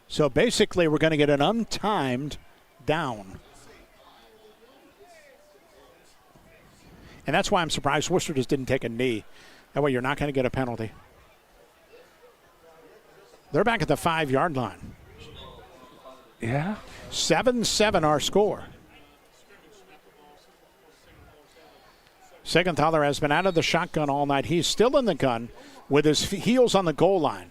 So basically we're going to get an untimed down. And that's why I'm surprised Wooster just didn't take a knee. That way you're not going to get a penalty. They're back at the 5-yard line. Yeah. 7-7 our score. Siegenthaler has been out of the shotgun all night. He's still in the gun with his heels on the goal line.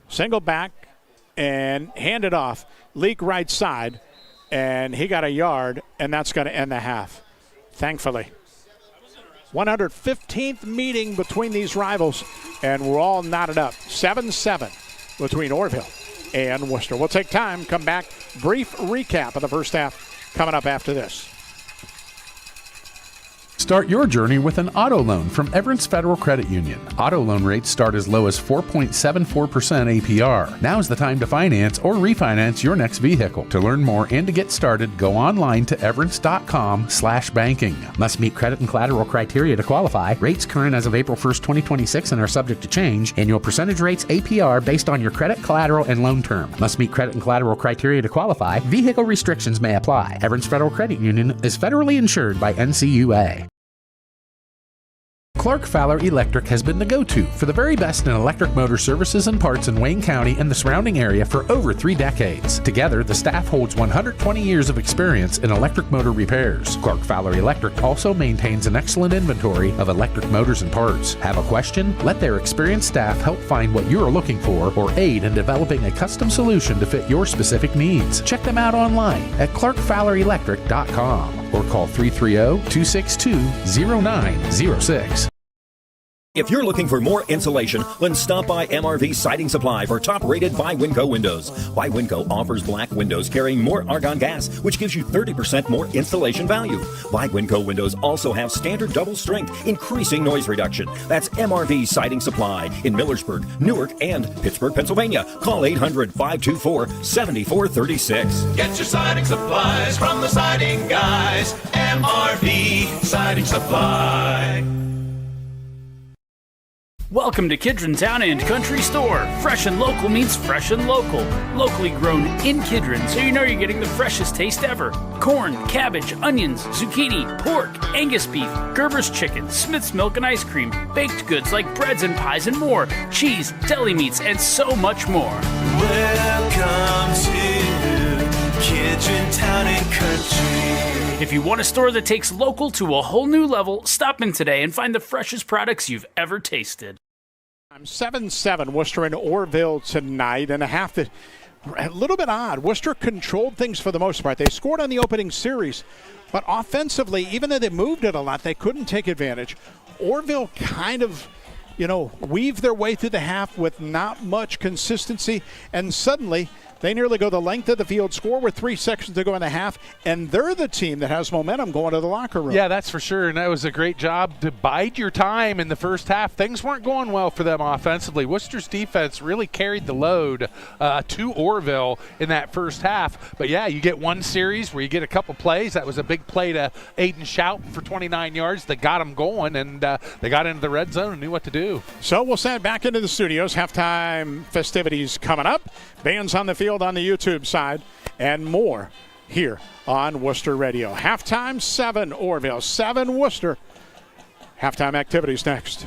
Single back and hand it off. Leak right side, and he got a yard, and that's going to end the half, thankfully. 115th meeting between these rivals, and we're all knotted up. 7-7 between Orrville and Wooster. We'll take time, come back. Brief recap of the first half coming up after this. Start your journey with an auto loan from Everence Federal Credit Union. Auto loan rates start as low as 4.74% APR. Now's the time to finance or refinance your next vehicle. To learn more and to get started, go online to everence.com/banking. Must meet credit and collateral criteria to qualify. Rates current as of April 1st, 2026 and are subject to change. Annual percentage rates APR based on your credit, collateral, and loan term. Must meet credit and collateral criteria to qualify. Vehicle restrictions may apply. Everence Federal Credit Union is federally insured by NCUA. Clark Fowler Electric has been the go-to for the very best in electric motor services and parts in Wayne County and the surrounding area for over 3 decades. Together, the staff holds 120 years of experience in electric motor repairs. Clark Fowler Electric also maintains an excellent inventory of electric motors and parts. Have a question? Let their experienced staff help find what you're looking for or aid in developing a custom solution to fit your specific needs. Check them out online at clarkfowlerelectric.com or call 330-262-0906. If you're looking for more insulation, then stop by MRV Siding Supply for top-rated by Winco windows. By Winco offers black windows carrying more argon gas, which gives you 30% more installation value. By Winco windows also have standard double strength, increasing noise reduction. That's MRV Siding Supply in Millersburg, Newark, and Pittsburgh, Pennsylvania. Call 800-524-7436. Get your siding supplies from the siding guys. MRV Siding Supply. Welcome to Kidron Town and Country Store. Fresh and local means fresh and local. Locally grown in Kidron, so you know you're getting the freshest taste ever. Corn, cabbage, onions, zucchini, pork, Angus beef, Gerber's chicken, Smith's milk and ice cream, baked goods like breads and pies and more, cheese, deli meats, and so much more. Welcome to Kidron Town and Country. If you want a store that takes local to a whole new level, stop in today and find the freshest products you've ever tasted. 7-7, Wooster and Orrville tonight, and a half that a little bit odd. Wooster controlled things for the most part. They scored on the opening series, but offensively, even though they moved it a lot, they couldn't take advantage. Orrville kind of, weaved their way through the half with not much consistency, and suddenly they nearly go the length of the field, score with 3 seconds to go in the half, and they're the team that has momentum going to the locker room. Yeah, that's for sure, and that was a great job to bide your time in the first half. Things weren't going well for them offensively. Worcester's defense really carried the load to Orrville in that first half. But, yeah, you get one series where you get a couple plays. That was a big play to Aiden Shout for 29 yards that got them going, and they got into the red zone and knew what to do. So we'll send it back into the studios. Halftime festivities coming up. Bands on the field on the YouTube side, and more here on Wooster Radio. Halftime 7 Orrville, 7 Wooster. Halftime activities next.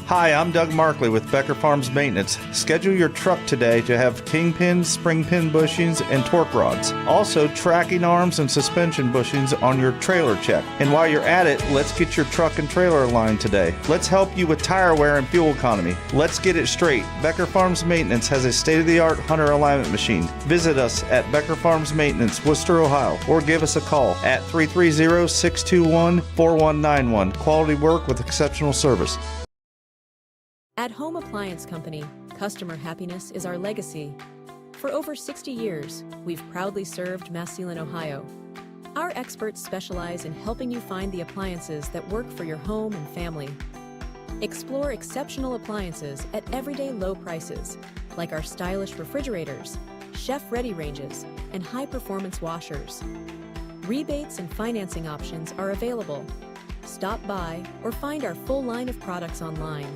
Hi, I'm Doug Markley with Becker Farms Maintenance. Schedule your truck today to have kingpins, spring pin bushings, and torque rods. Also, tracking arms and suspension bushings on your trailer check. And while you're at it, let's get your truck and trailer aligned today. Let's help you with tire wear and fuel economy. Let's get it straight. Becker Farms Maintenance has a state-of-the-art hunter alignment machine. Visit us at Becker Farms Maintenance, Wooster, Ohio, or give us a call at 330-621-4191. Quality work with exceptional service. At Home Appliance Company, customer happiness is our legacy. For over 60 years, we've proudly served Massillon, Ohio. Our experts specialize in helping you find the appliances that work for your home and family. Explore exceptional appliances at everyday low prices, like our stylish refrigerators, chef-ready ranges, and high-performance washers. Rebates and financing options are available. Stop by or find our full line of products online.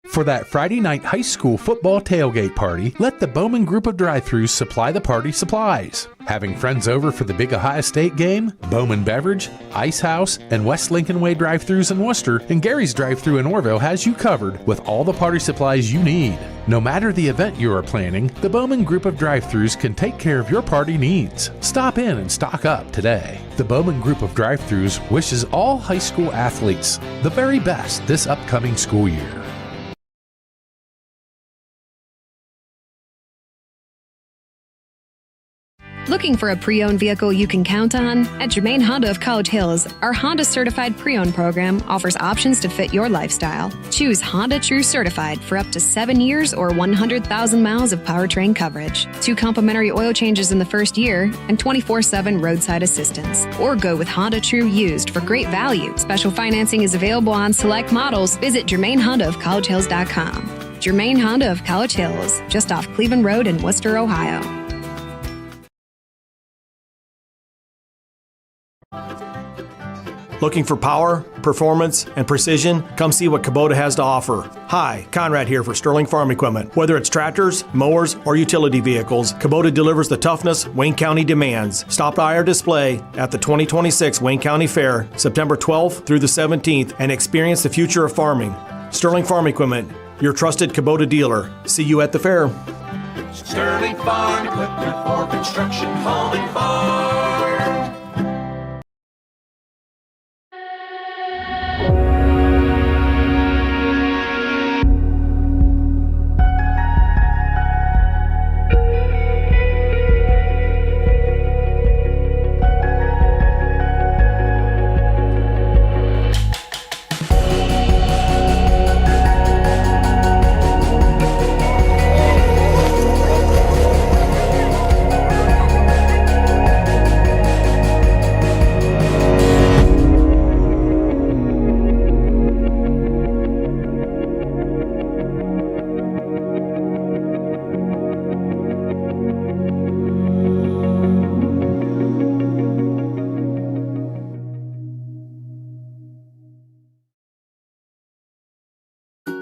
For that Friday night high school football tailgate party, let the Bowman Group of Drive-Thrus supply the party supplies. Having friends over for the big Ohio State game? Bowman Beverage, Ice House, and West Lincoln Way Drive-Thrus in Wooster, and Gary's Drive-Thru in Orrville has you covered with all the party supplies you need. No matter the event you are planning, the Bowman Group of Drive-Thrus can take care of your party needs. Stop in and stock up today. The Bowman Group of Drive-Thrus wishes all high school athletes the very best this upcoming school year. Looking for a pre-owned vehicle you can count on? At Germain Honda of College Hills, our Honda Certified Pre-Owned program offers options to fit your lifestyle. Choose Honda True Certified for up to 7 years or 100,000 miles of powertrain coverage, 2 complimentary oil changes in the first year, and 24/7 roadside assistance. Or go with Honda True Used for great value. Special financing is available on select models. Visit GermainHondaofCollegeHills.com. Germain Honda of College Hills, just off Cleveland Road in Wooster, Ohio. Looking for power, performance, and precision? Come see what Kubota has to offer. Hi, Conrad here for Sterling Farm Equipment. Whether it's tractors, mowers, or utility vehicles, Kubota delivers the toughness Wayne County demands. Stop by our display at the 2026 Wayne County Fair, September 12th through the 17th, and experience the future of farming. Sterling Farm Equipment, your trusted Kubota dealer. See you at the fair. Sterling Farm Equipment for construction, home, and farm.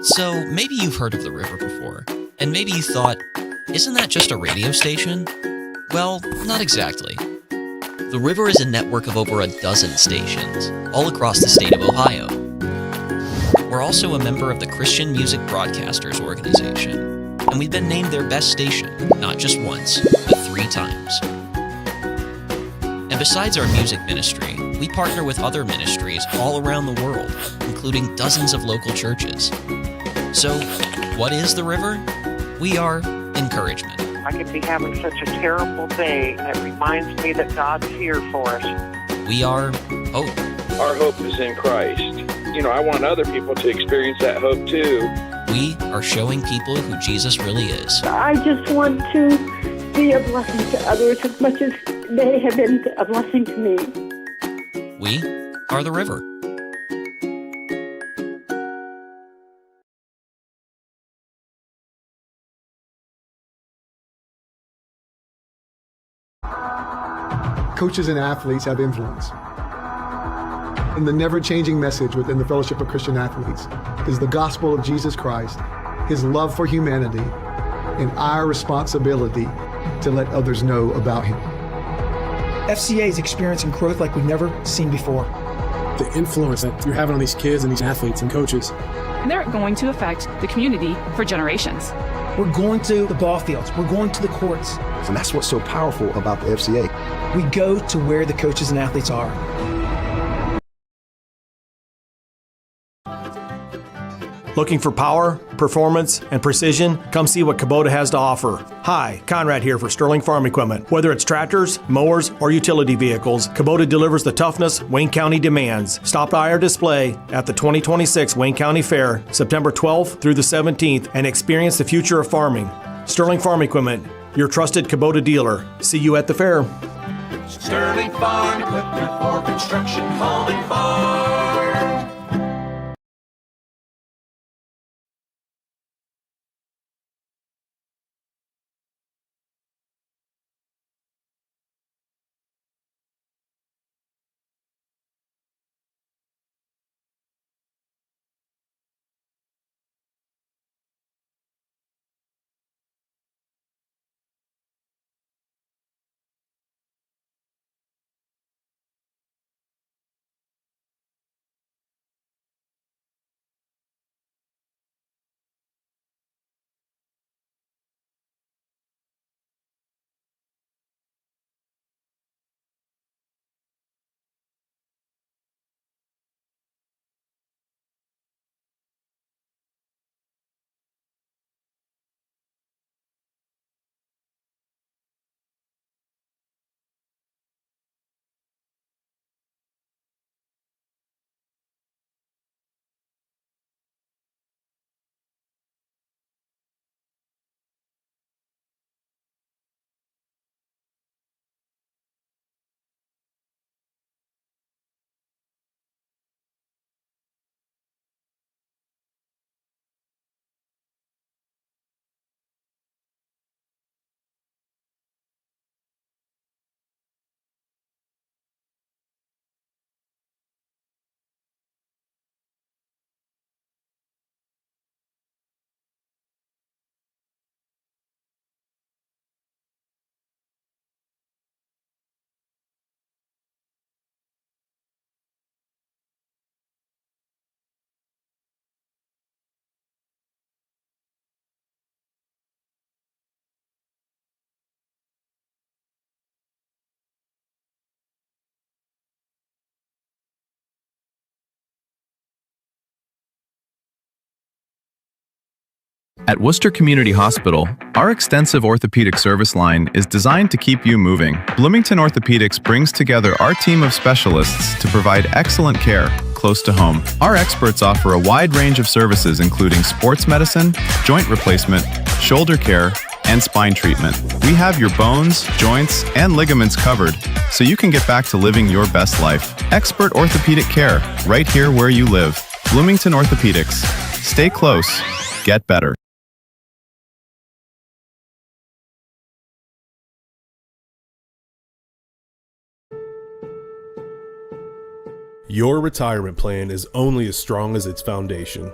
So maybe you've heard of the river before, and maybe you thought, isn't that just a radio station? Well, not exactly. The river is a network of over a dozen stations, all across the state of Ohio. We're also a member of the Christian Music Broadcasters Organization, and we've been named their best station, not just once, but 3 times. And besides our music ministry, we partner with other ministries all around the world, including dozens of local churches. So, what is the river? We are encouragement. I could be having such a terrible day, and it reminds me that God's here for us. We are hope. Our hope is in Christ. You know, I want other people to experience that hope too. We are showing people who Jesus really is. I just want to be a blessing to others as much as they have been a blessing to me. We are the river. Coaches and athletes have influence. And the never-changing message within the Fellowship of Christian Athletes is the gospel of Jesus Christ, his love for humanity, and our responsibility to let others know about him. FCA is experiencing growth like we've never seen before. The influence that you're having on these kids and these athletes and coaches. And they're going to affect the community for generations. We're going to the ball fields. We're going to the courts. And that's what's so powerful about the FCA. We go to where the coaches and athletes are. Looking for power, performance, and precision? Come see what Kubota has to offer. Hi, Conrad here for Sterling Farm Equipment. Whether it's tractors, mowers, or utility vehicles, Kubota delivers the toughness Wayne County demands. Stop by our display at the 2026 Wayne County Fair, September 12th through the 17th, and experience the future of farming. Sterling Farm Equipment, your trusted Kubota dealer. See you at the fair. Sterling Farm Equipment for construction, home, and farm. At Wooster Community Hospital, our extensive orthopedic service line is designed to keep you moving. Bloomington Orthopedics brings together our team of specialists to provide excellent care close to home. Our experts offer a wide range of services including sports medicine, joint replacement, shoulder care, and spine treatment. We have your bones, joints, and ligaments covered so you can get back to living your best life. Expert orthopedic care right here where you live. Bloomington Orthopedics. Stay close. Get better. Your retirement plan is only as strong as its foundation.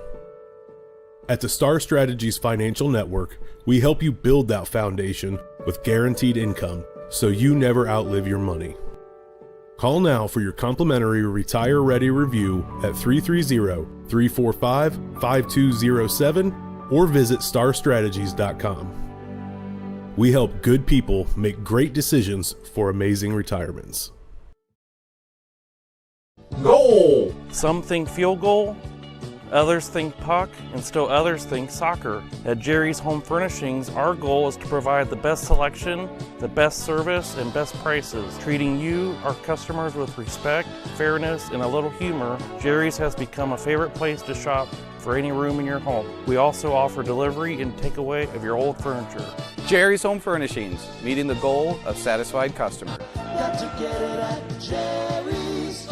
At the Star Strategies Financial Network, we help you build that foundation with guaranteed income so you never outlive your money. Call now for your complimentary Retire Ready review at 330-345-5207 or visit starstrategies.com. We help good people make great decisions for amazing retirements. Goal! Some think field goal, others think puck, and still others think soccer. At Jerry's Home Furnishings, our goal is to provide the best selection, the best service, and best prices. Treating you, our customers, with respect, fairness, and a little humor, Jerry's has become a favorite place to shop for any room in your home. We also offer delivery and takeaway of your old furniture. Jerry's Home Furnishings, meeting the goal of satisfied customers. Got to get it at Jerry's.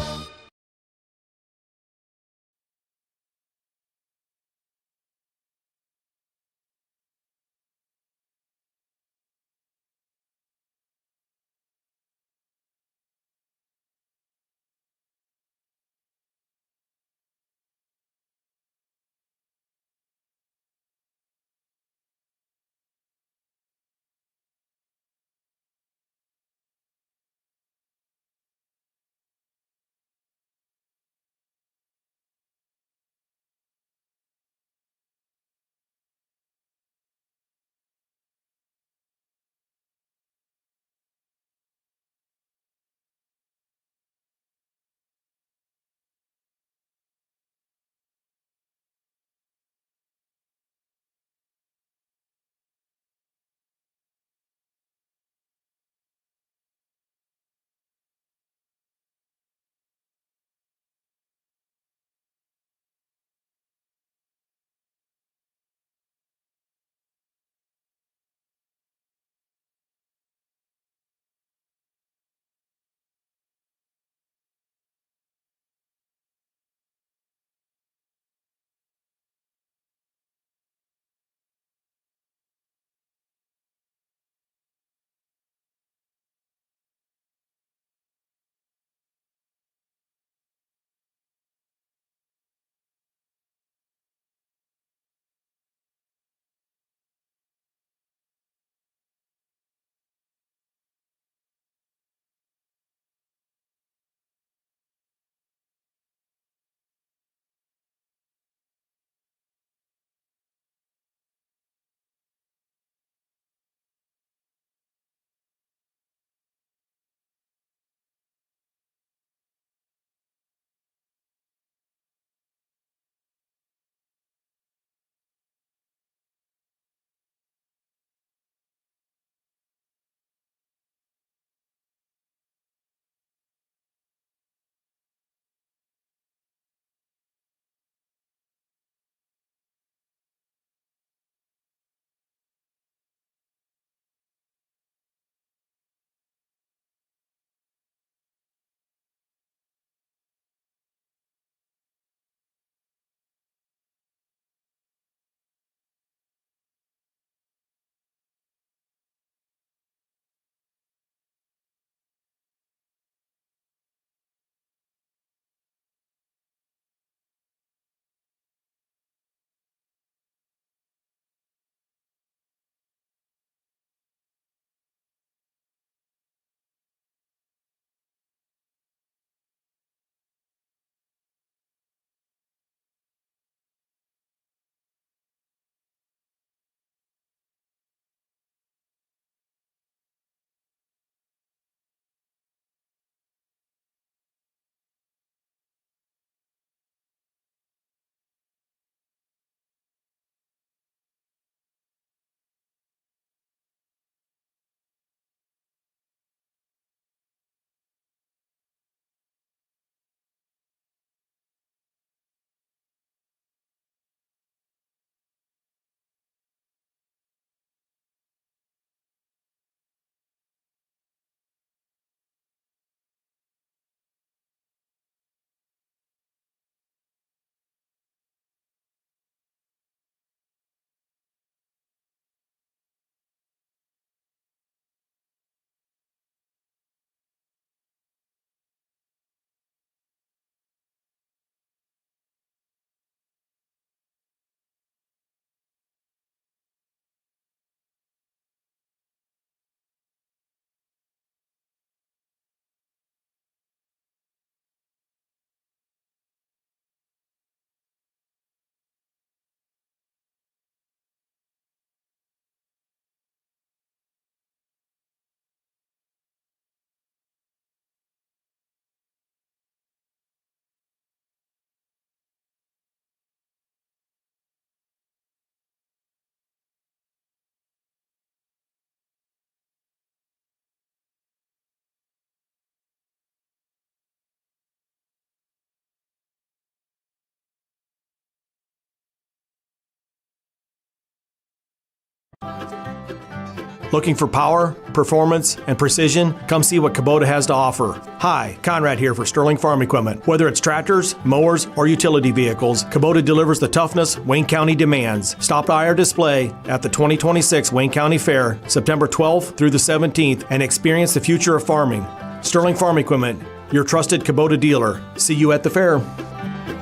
Looking for power, performance, and precision? Come see what Kubota has to offer. Hi, Conrad here for Sterling Farm Equipment. Whether it's tractors, mowers, or utility vehicles, Kubota delivers the toughness Wayne County demands. Stop by our display at the 2026 Wayne County Fair, September 12th through the 17th, and experience the future of farming. Sterling Farm Equipment, your trusted Kubota dealer. See you at the fair.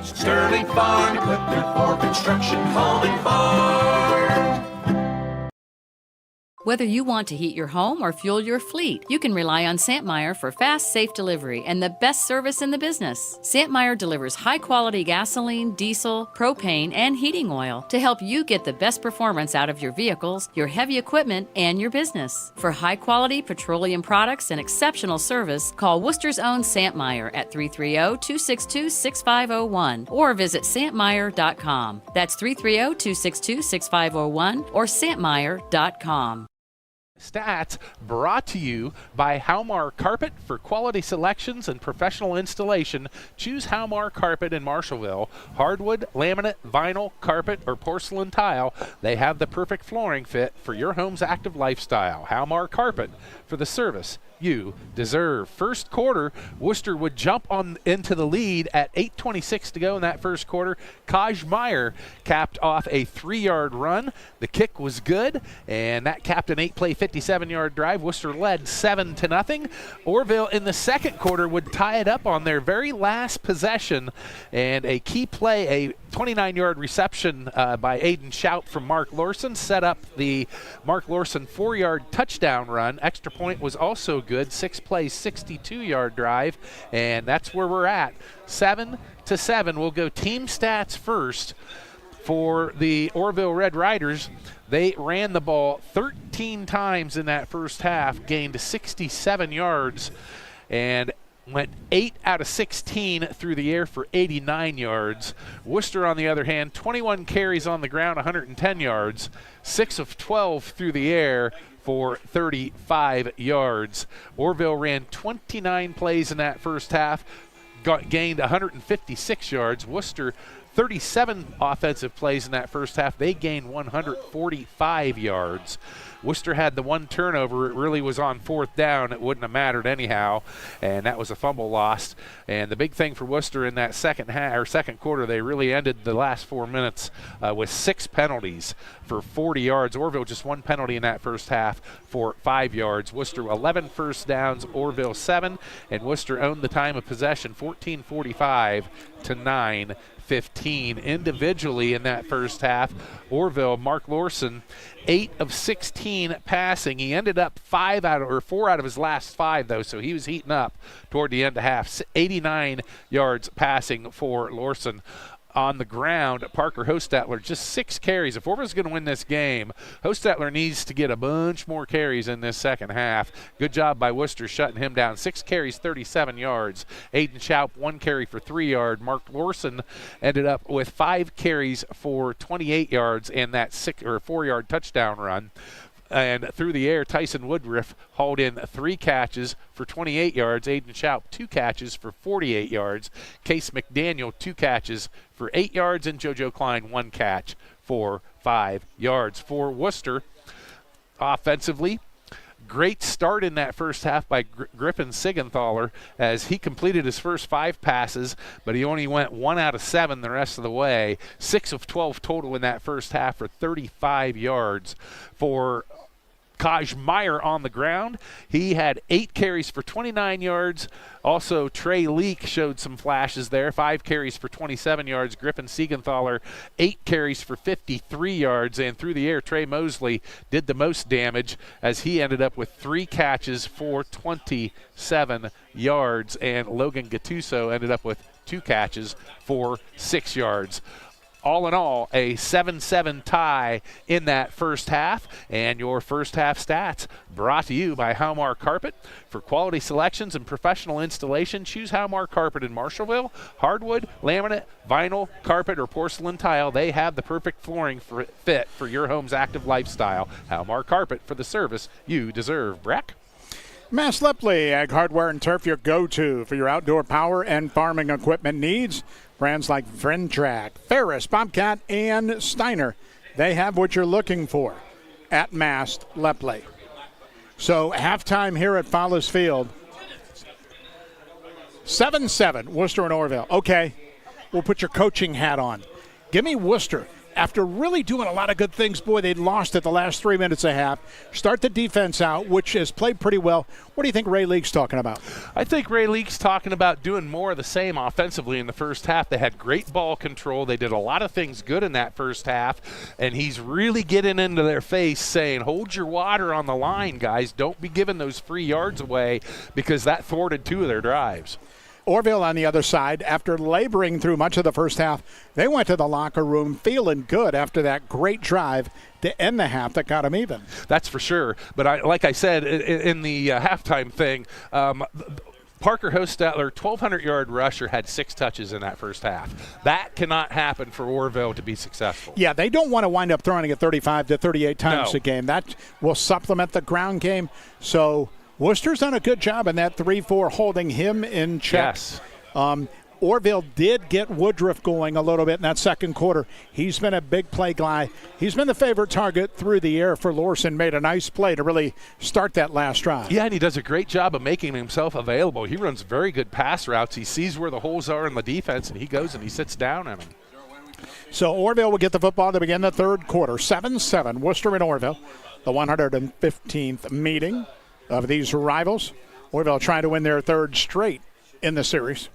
Sterling Farm Equipment for construction, home, and farm. Whether you want to heat your home or fuel your fleet, you can rely on Santmeyer for fast, safe delivery and the best service in the business. Santmeyer delivers high-quality gasoline, diesel, propane, and heating oil to help you get the best performance out of your vehicles, your heavy equipment, and your business. For high-quality petroleum products and exceptional service, call Wooster's own Santmeyer at 330-262-6501 or visit santmeyer.com. That's 330-262-6501 or santmeyer.com. Stats brought to you by Halmar Carpet. For quality selections and professional installation, choose Halmar Carpet in Marshallville. Hardwood, laminate, vinyl, carpet, or porcelain tile, they have the perfect flooring fit for your home's active lifestyle. Halmar Carpet, for the service you deserve. First quarter, Wooster would jump on into the lead at 8:26 to go in that first quarter. Kaj Meyer capped off a 3-yard run. The kick was good, and that capped an 8-play 57-yard drive. Wooster led 7-0. Orrville in the second quarter would tie it up on their very last possession, and a key play, a 29-yard reception by Aiden Shout from Mark Lorson set up the Mark Lorson 4-yard touchdown run. Extra point was also good, 6-play 62-yard drive, and that's where we're at. 7-7. We'll go team stats first. For the Orrville Red Riders, they ran the ball 13 times in that first half, gained 67 yards, and went 8 out of 16 through the air for 89 yards. Wooster, on the other hand, 21 carries on the ground, 110 yards, 6 of 12 through the air for 35 yards. Orrville ran 29 plays in that first half, gained 156 yards. Wooster 37 offensive plays in that first half. They gained 145 yards. Worcester had the one turnover. It really was on fourth down. It wouldn't have mattered anyhow, and that was a fumble lost. And the big thing for Worcester in that second quarter, they really ended the last 4 minutes with 6 penalties for 40 yards. Orrville just 1 penalty in that first half for 5 yards. Worcester 11 first downs, Orrville 7, and Worcester owned the time of possession 14:45 to 9:15. Individually in that first half, Orrville, Mark Lorson, 8 of 16 passing. He ended up 4 out of his last 5, though, so he was heating up toward the end of half. 89 yards passing for Lorson. On the ground, Parker Hostetler, just 6 carries. If Orrville's going to win this game, Hostetler needs to get a bunch more carries in this second half. Good job by Wooster shutting him down. 6 carries, 37 yards. Aiden Schaup, 1 carry for 3 yards. Mark Lorson ended up with 5 carries for 28 yards and that 4-yard touchdown run. And through the air, Tyson Woodruff hauled in 3 catches for 28 yards. Aiden Schaup, 2 catches for 48 yards. Case McDaniel, 2 catches for 8 yards. And JoJo Klein, 1 catch for 5 yards. For Wooster, offensively, great start in that first half by Griffin Sigenthaler as he completed his first 5 passes, but he only went 1 out of 7 the rest of the way. 6 of 12 total in that first half for 35 yards. For Kaj Meyer on the ground, he had 8 carries for 29 yards. Also, Trey Leak showed some flashes there. 5 carries for 27 yards. Griffin Siegenthaler, 8 carries for 53 yards. And through the air, Trey Mosley did the most damage as he ended up with 3 catches for 27 yards. And Logan Gattuso ended up with 2 catches for 6 yards. All in all, a 7-7 tie in that first half. And your first half stats brought to you by Halmar Carpet. For quality selections and professional installation, choose Halmar Carpet in Marshallville. Hardwood, laminate, vinyl, carpet, or porcelain tile, they have the perfect flooring fit for your home's active lifestyle. Halmar Carpet, for the service you deserve. Breck? Mass Lepley Ag Hardware and Turf, your go-to for your outdoor power and farming equipment needs. Brands like Ventrac, Ferris, Bobcat, and Steiner. They have what you're looking for. at Mast Lepley. So halftime here at Fowles Field, 7-7, Wooster and Orrville. Okay, we'll put your coaching hat on. Give me Wooster. After really doing a lot of good things, boy, they lost at the last 3 minutes a half. Start the defense out, which has played pretty well. What do you think Ray Leake's talking about? I think Ray Leake's talking about doing more of the same offensively in the first half. They had great ball control. They did a lot of things good in that first half, and he's really getting into their face saying, hold your water on the line, guys. Don't be giving those free yards away, because that thwarted 2 of their drives. Orrville on the other side, after laboring through much of the first half, they went to the locker room feeling good after that great drive to end the half that got them even. That's for sure. But like I said in the halftime thing, Parker Hostetler, 1,200-yard rusher, had 6 touches in that first half. That cannot happen for Orrville to be successful. Yeah, they don't want to wind up throwing it 35 to 38 times No. a game. That will supplement the ground game. So Wooster's done a good job in that 3-4, holding him in check. Yes. Orrville did get Woodruff going a little bit in that second quarter. He's been a big play guy. He's been the favorite target through the air for Lorson. Made a nice play to really start that last drive. Yeah, and he does a great job of making himself available. He runs very good pass routes. He sees where the holes are in the defense, and he goes and he sits down in them. So Orrville will get the football to begin the third quarter. 7-7, Wooster and Orrville, the 115th meeting of these rivals. Orrville trying to win their third straight in the series.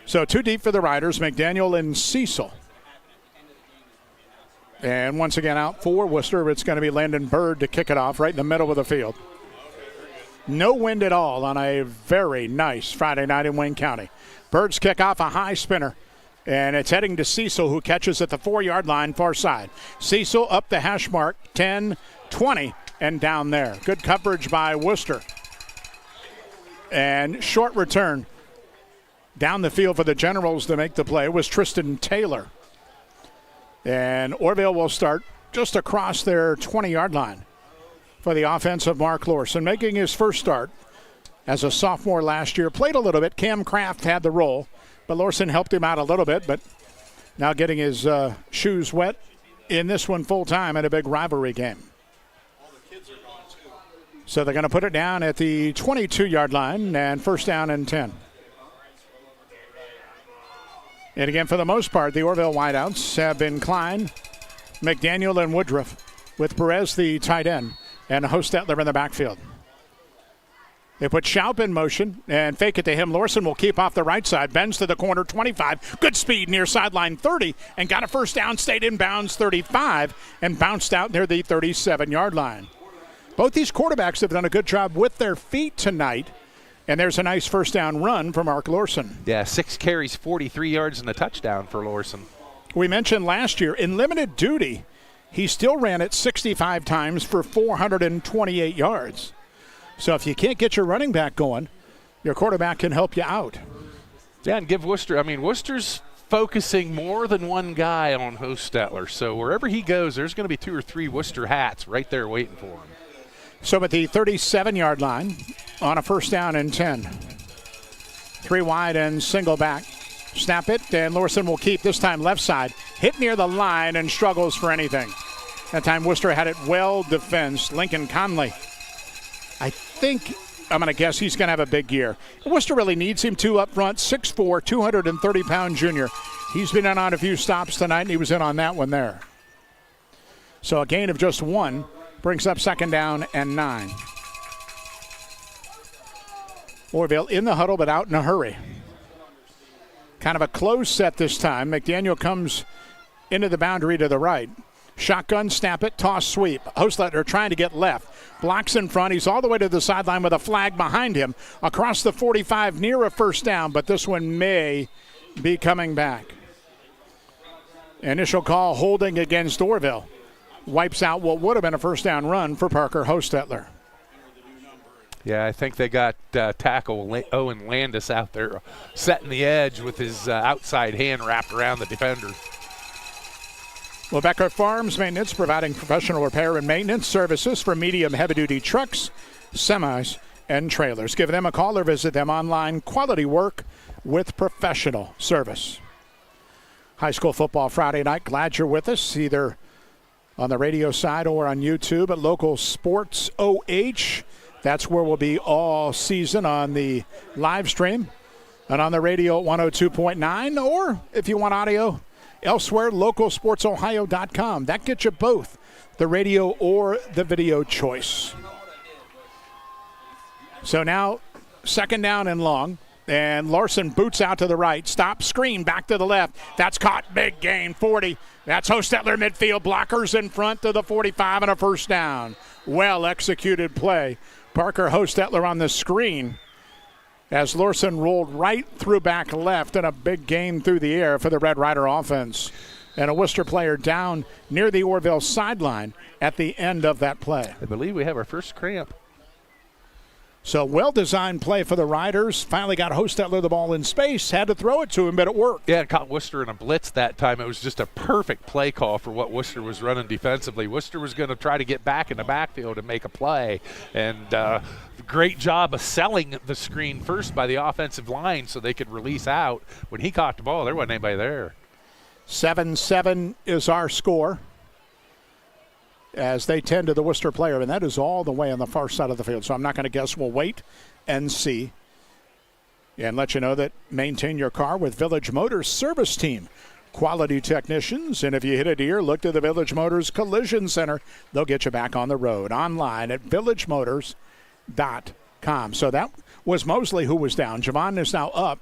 So 2 deep for the Riders, McDaniel and Cecil. And once again out for Wooster, it's going to be Landon Bird to kick it off right in the middle of the field. No wind at all on a very nice Friday night in Wayne County. Bird's kick off a high spinner. And it's heading to Cecil, who catches at the 4-yard line, far side. Cecil up the hash mark, 10, 20, and down there. Good coverage by Wooster. And short return down the field for the Generals to make the play was Tristan Taylor. And Orrville will start just across their 20-yard line for the offense of Mark Lorson, making his first start as a sophomore last year. Played a little bit. Cam Kraft had the role, but Lorson helped him out a little bit, but now getting his shoes wet in this one full time in a big rivalry game. So they're going to put it down at the 22-yard line and first down and 10. And again, for the most part, the Orrville wideouts have been Klein, McDaniel, and Woodruff, with Perez, the tight end, and Hostetler in the backfield. They put Schaup in motion and fake it to him. Lorson will keep off the right side, bends to the corner, 25. Good speed near sideline 30, and got a first down, stayed in bounds 35, and bounced out near the 37-yard line. Both these quarterbacks have done a good job with their feet tonight, and there's a nice first down run for Mark Lorson. Yeah, 6 carries, 43 yards, and a touchdown for Lorson. We mentioned last year, in limited duty, he still ran it 65 times for 428 yards. So if you can't get your running back going, your quarterback can help you out. Yeah, and give Wooster, Wooster's focusing more than one guy on Hostetler. So wherever he goes, there's going to be 2 or 3 Wooster hats right there waiting for him. So at the 37-yard line on a first down and 10. 3 wide and single back. Snap it, and Lorson will keep, this time left side. Hit near the line and struggles for anything. That time Wooster had it well defensed. Lincoln Conley, I think, I'm going to guess he's going to have a big year. Wooster really needs him too up front. 6'4", 230-pound junior. He's been in on a few stops tonight, and he was in on that one there. So a gain of just 1 brings up second down and 9. Orrville in the huddle, but out in a hurry. Kind of a close set this time. McDaniel comes into the boundary to the right. Shotgun, snap it, toss, sweep. Hostetler trying to get left. Blocks in front. He's all the way to the sideline with a flag behind him. Across the 45 near a first down, but this one may be coming back. Initial call holding against Orrville. Wipes out what would have been a first down run for Parker Hostetler. Yeah, I think they got tackle Owen Landis out there setting the edge with his outside hand wrapped around the defender. Lebecker Farms Maintenance, providing professional repair and maintenance services for medium heavy-duty trucks, semis, and trailers. Give them a call or visit them online. Quality work with professional service. High school football Friday night. Glad you're with us, either on the radio side or on YouTube at Local Sports OH. That's where we'll be all season on the live stream. And on the radio at 102.9, or if you want audio elsewhere, localsportsohio.com. That gets you both the radio or the video choice. So now, second down and long. And Larson boots out to the right. Stop, screen, back to the left. That's caught. Big gain, 40. That's Hostetler midfield. Blockers in front to the 45 and a first down. Well-executed play. Parker Hostetler on the screen as Larson rolled right through back left and a big gain through the air for the Red Rider offense. And a Wooster player down near the Orrville sideline at the end of that play. I believe we have our first cramp. So well-designed play for the Riders. Finally got Hostetler the ball in space. Had to throw it to him, but it worked. Yeah, it caught Wooster in a blitz that time. It was just a perfect play call for what Wooster was running defensively. Wooster was going to try to get back in the backfield and make a play. And great job of selling the screen first by the offensive line so they could release out. When he caught the ball, there wasn't anybody there. 7-7 is our score as they tend to the Wooster player, and that is all the way on the far side of the field. So I'm not going to guess. We'll wait and see. And let you know that maintain your car with Village Motors Service Team. Quality technicians, and if you hit a deer, look to the Village Motors Collision Center. They'll get you back on the road. Online at villagemotors.com. So that was Mosley who was down. Javon is now up.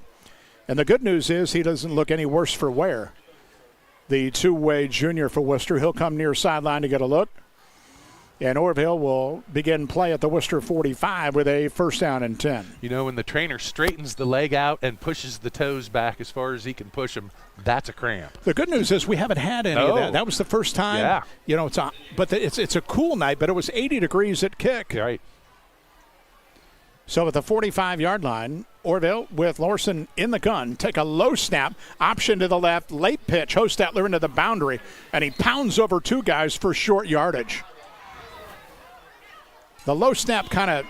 And the good news is he doesn't look any worse for wear. The two-way junior for Wooster. He'll come near sideline to get a look. And Orrville will begin play at the Wooster 45 with a first down and 10. You know, when the trainer straightens the leg out and pushes the toes back as far as he can push them, that's a cramp. The good news is we haven't had any of that. That was the first time. Yeah. You know, it's a cool night, but it was 80 degrees at kick. Right. So at the 45-yard line, Orrville with Larson in the gun. Take a low snap, option to the left, late pitch. Hostetler into the boundary, and he pounds over two guys for short yardage. The low snap kind of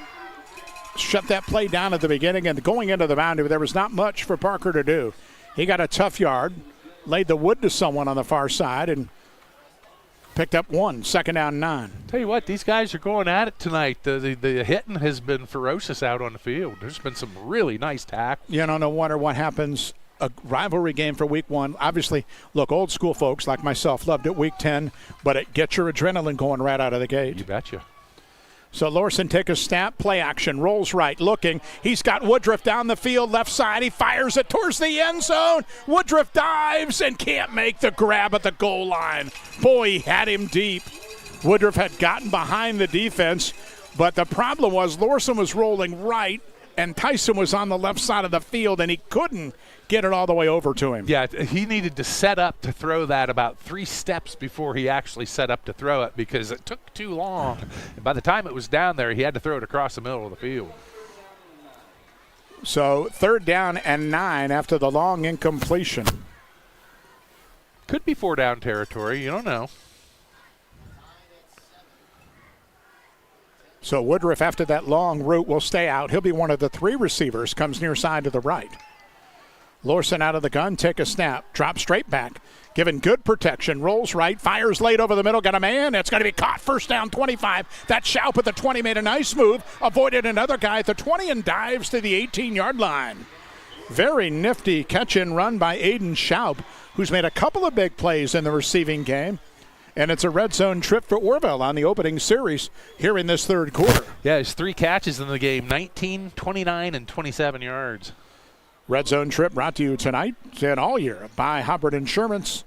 shut that play down at the beginning, and going into the boundary, there was not much for Parker to do. He got a tough yard, laid the wood to someone on the far side, and picked up one, second down and 9. Tell you what, these guys are going at it tonight. The hitting has been ferocious out on the field. There's been some really nice tackles. You know, no wonder what happens. A rivalry game for week 1. Obviously, look, old school folks like myself loved it week 10, but it gets your adrenaline going right out of the gate. You betcha. So Larson take a snap, play action, rolls right, looking. He's got Woodruff down the field, left side. He fires it towards the end zone. Woodruff dives and can't make the grab at the goal line. Boy, he had him deep. Woodruff had gotten behind the defense, but the problem was Larson was rolling right, and Tyson was on the left side of the field, and he couldn't get it all the way over to him. Yeah, he needed to set up to throw that about 3 steps before he actually set up to throw it because it took too long. And by the time it was down there, he had to throw it across the middle of the field. So 3rd down and 9 after the long incompletion. Could be 4-down territory. You don't know. So Woodruff, after that long route, will stay out. He'll be one of the 3 receivers, comes near side to the right. Larson out of the gun, take a snap, drop straight back, given good protection, rolls right, fires late over the middle, got a man, it's going to be caught, first down, 25. That Schaup at the 20 made a nice move, avoided another guy at the 20 and dives to the 18-yard line. Very nifty catch and run by Aiden Schaup, who's made a couple of big plays in the receiving game. And it's a red zone trip for Orrville on the opening series here in this 3rd quarter. Yeah, his 3 catches in the game, 19, 29, and 27 yards. Red Zone Trip brought to you tonight and all year by Hubbard Insurance.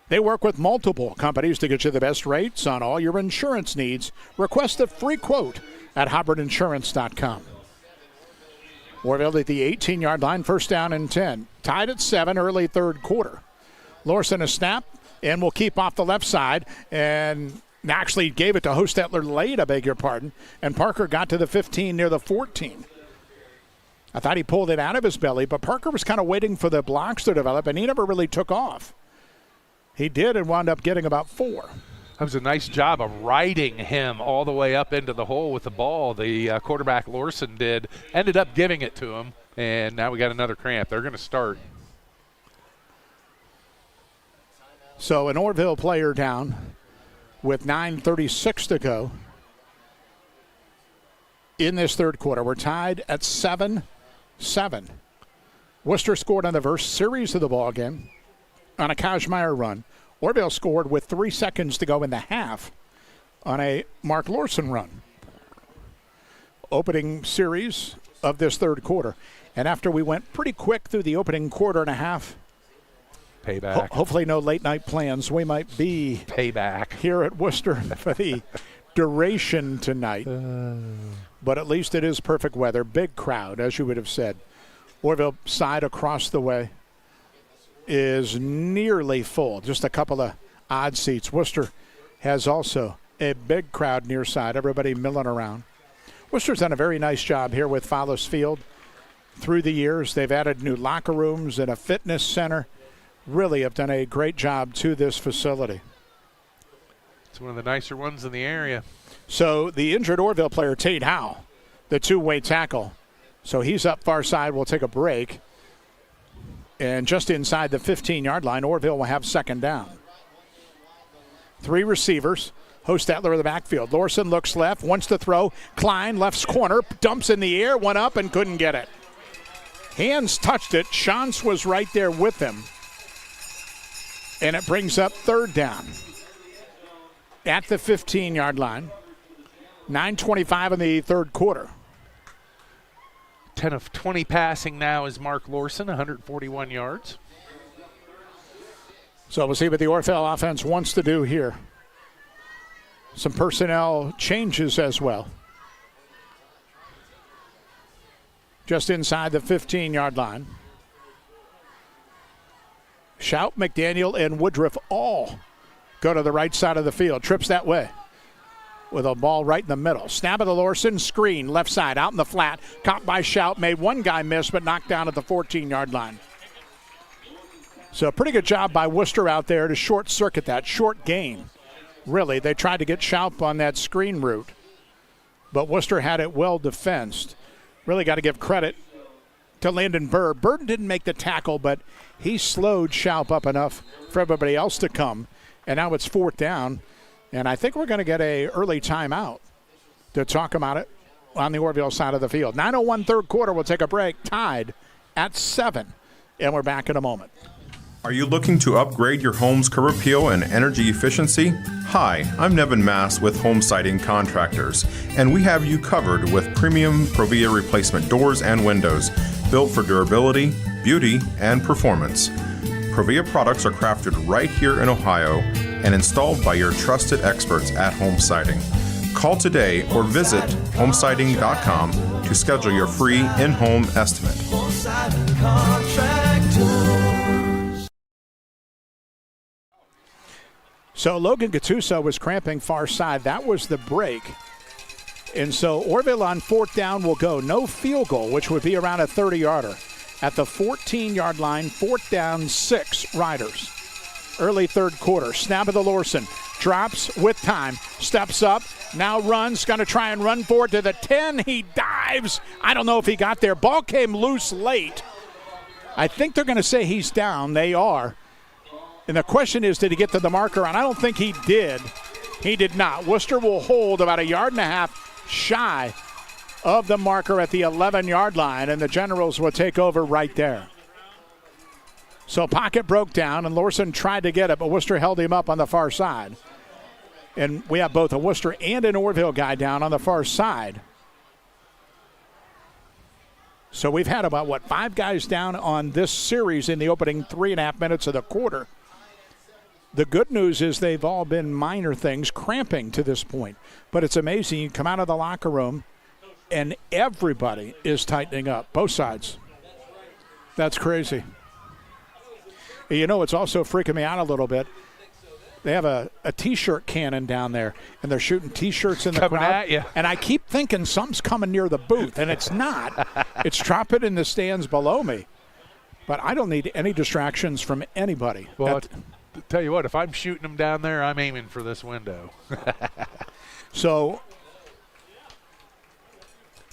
They work with multiple companies to get you the best rates on all your insurance needs. Request a free quote at hubbardinsurance.com. Orrville at the 18-yard line, first down and 10. Tied at 7, early 3rd quarter. Larson a snap and will keep off the left side and actually gave it to Hostetler late, I beg your pardon, and Parker got to the 15 near the 14. I thought he pulled it out of his belly, but Parker was kind of waiting for the blocks to develop, and he never really took off. He did and wound up getting about 4. That was a nice job of riding him all the way up into the hole with the ball. The quarterback, Larson, ended up giving it to him, and now we got another cramp. They're going to start. So an Orrville player down. with 9:36 to go in this third quarter. We're tied at 7-7. Wooster scored on the first series of the ball game on a Kajmeyer run. Orrville scored with 3 seconds to go in the half on a Mark Lorson run. Opening series of this third quarter. And after we went pretty quick through the opening quarter and a half, payback. Hopefully no late night plans. We might be payback here at Wooster for the duration tonight. But at least it is perfect weather. Big crowd, as you would have said. Orrville side across the way is nearly full. Just a couple of odd seats. Wooster has also a big crowd near side. Everybody milling around. Worcester's done a very nice job here with Follis Field through the years. They've added new locker rooms and a fitness center. Really have done a great job to this facility. It's one of the nicer ones in the area. So the injured Orrville player, Tate Howe, the two-way tackle. So he's up far side. We'll take a break. And just inside the 15-yard line, Orrville will have second down. 3 receivers. Hostetler in the backfield. Lorson looks left, wants to throw. Klein, left corner, dumps in the air, went up and couldn't get it. Hands touched it. Shantz was right there with him. And it brings up third down at the 15-yard line. 9:25 in the third quarter. 10 of 20 passing now is Mark Lorson, 141 yards. So we'll see what the Orrville offense wants to do here. Some personnel changes as well. Just inside the 15-yard line. Shout, McDaniel, and Woodruff all go to the right side of the field. Trips that way with a ball right in the middle. Snap of the Lorson, screen, left side, out in the flat. Caught by Shout, made one guy miss, but knocked down at the 14-yard line. So a pretty good job by Wooster out there to short circuit that, short gain. Really, they tried to get Shout on that screen route, but Wooster had it well defensed. Really got to give credit to Landon Burr. Burr didn't make the tackle, but he slowed Shout up enough for everybody else to come. And now it's fourth down, and I think we're going to get a early timeout to talk about it on the Orrville side of the field. 9:01 third quarter, we'll take a break, tied at 7, and we're back in a moment. Are you looking to upgrade your home's curb appeal and energy efficiency? Hi, I'm Nevin Mass with Home Siding Contractors, and we have you covered with premium Provia replacement doors and windows, built for durability, beauty, and performance. Provia products are crafted right here in Ohio and installed by your trusted experts at Home Siding. Call today or visit homesiding.com to schedule your free in-home estimate. Home Siding Contractors. So Logan Gattuso was cramping far side. That was the break. And so Orrville on fourth down will go. No field goal, which would be around a 30-yarder. At the 14-yard line, fourth down, 6 Riders. Early third quarter. Snap of the Lorson. Drops with time. Steps up. Now runs. Going to try and run forward to the 10. He dives. I don't know if he got there. Ball came loose late. I think they're going to say he's down. They are. And the question is, did he get to the marker? And I don't think he did. He did not. Wooster will hold about 1.5 yards shy of the marker at the 11-yard line, and the Generals will take over right there. So pocket broke down, and Lorson tried to get it, but Wooster held him up on the far side. And we have both a Wooster and an Orrville guy down on the far side. So we've had about, 5 guys down on this series in the opening 3.5 minutes of the quarter. The good news is they've all been minor things, cramping to this point. But it's amazing. You come out of the locker room, and everybody is tightening up, both sides. That's crazy. You know, it's also freaking me out a little bit. They have a T-shirt cannon down there, and they're shooting T-shirts in the coming crowd. at you. And I keep thinking something's coming near the booth, and it's not. It's dropping in the stands below me. But I don't need any distractions from anybody. Well, tell you what, if I'm shooting them down there, I'm aiming for this window. So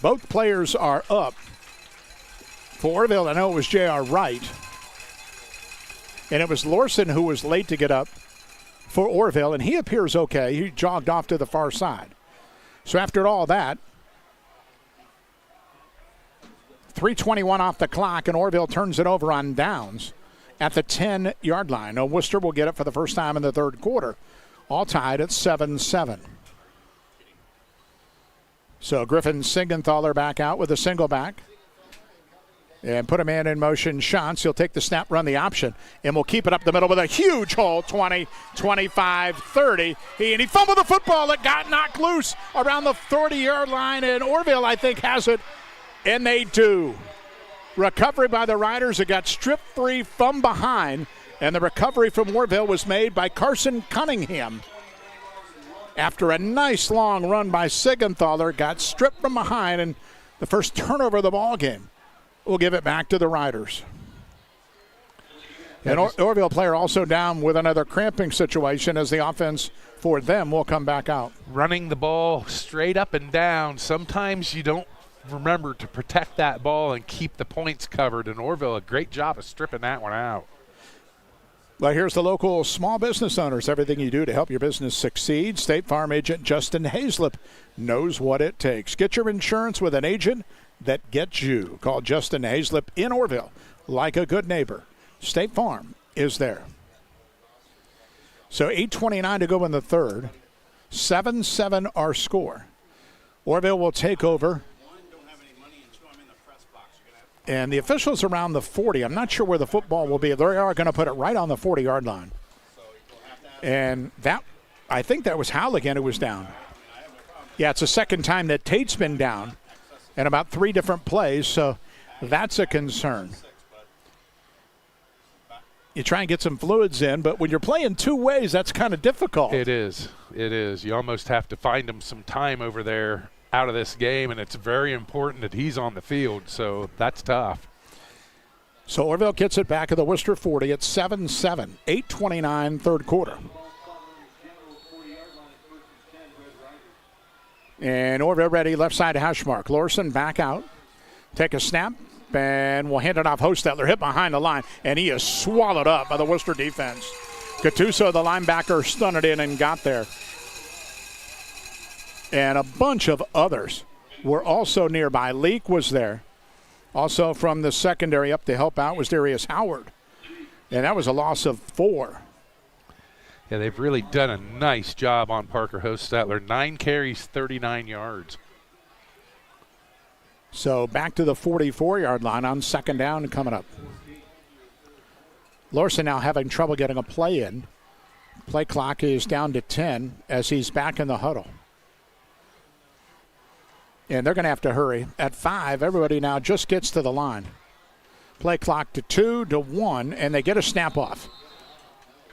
both players are up. For Orrville, I know it was J.R. Wright. And it was Lorson who was late to get up for Orrville, and he appears okay. He jogged off to the far side. So after all that, 3:21 off the clock, and Orrville turns it over on downs at the 10-yard line. Now, Wooster will get it for the first time in the third quarter, all tied at 7-7. So Griffin Siegenthaler back out with a single back. And put a man in motion, Shantz. He'll take the snap, run the option, and we'll keep it up the middle with a huge hole, 20, 25, 30. And he fumbled the football. It got knocked loose around the 30-yard line, and Orrville, I think, has it, and they do. Recovery by the Riders. It got stripped free from behind, and the recovery from Orrville was made by Carson Cunningham. After a nice long run by Siegenthaler, got stripped from behind, and the first turnover of the ball game. We'll give it back to the Riders. And Orrville player also down with another cramping situation as the offense for them will come back out. Running the ball straight up and down. Sometimes you don't remember to protect that ball and keep the points covered. And Orrville, a great job of stripping that one out. Well, here's the local small business owners. Everything you do to help your business succeed. State Farm agent Justin Hazlip knows what it takes. Get your insurance with an agent that gets you. Call Justin Hazlip in Orrville like a good neighbor. State Farm is there. So 8:29 to go in the third. 7-7 our score. Orrville will take over. And the officials around the 40. I'm not sure where the football will be. They are going to put it right on the 40-yard line. And that, I think that was Halligan who was down. Yeah, it's the second time that Tate's been down in about 3 different plays, so that's a concern. You try and get some fluids in, but when you're playing 2 ways, that's kind of difficult. It is. It is. You almost have to find him some time over there out of this game, and it's very important that he's on the field, so that's tough. So Orrville gets it back at the Wooster 40 at 7-7, 8:29 third quarter. And Orrville ready, left side hash mark. Lorson back out. Take a snap, and we'll hand it off. Hostetler hit behind the line, and he is swallowed up by the Wooster defense. Gattuso, the linebacker, stunned it in and got there. And a bunch of others were also nearby. Leak was there. Also from the secondary up to help out was Darius Howard. And that was a loss of 4. Yeah, they've really done a nice job on Parker Hostetler. 9 carries, 39 yards. So back to the 44-yard line on second down coming up. Lorson now having trouble getting a play in. Play clock is down to 10 as he's back in the huddle. And they're going to have to hurry. At 5, everybody now just gets to the line. Play clock to 2 to 1, and they get a snap off.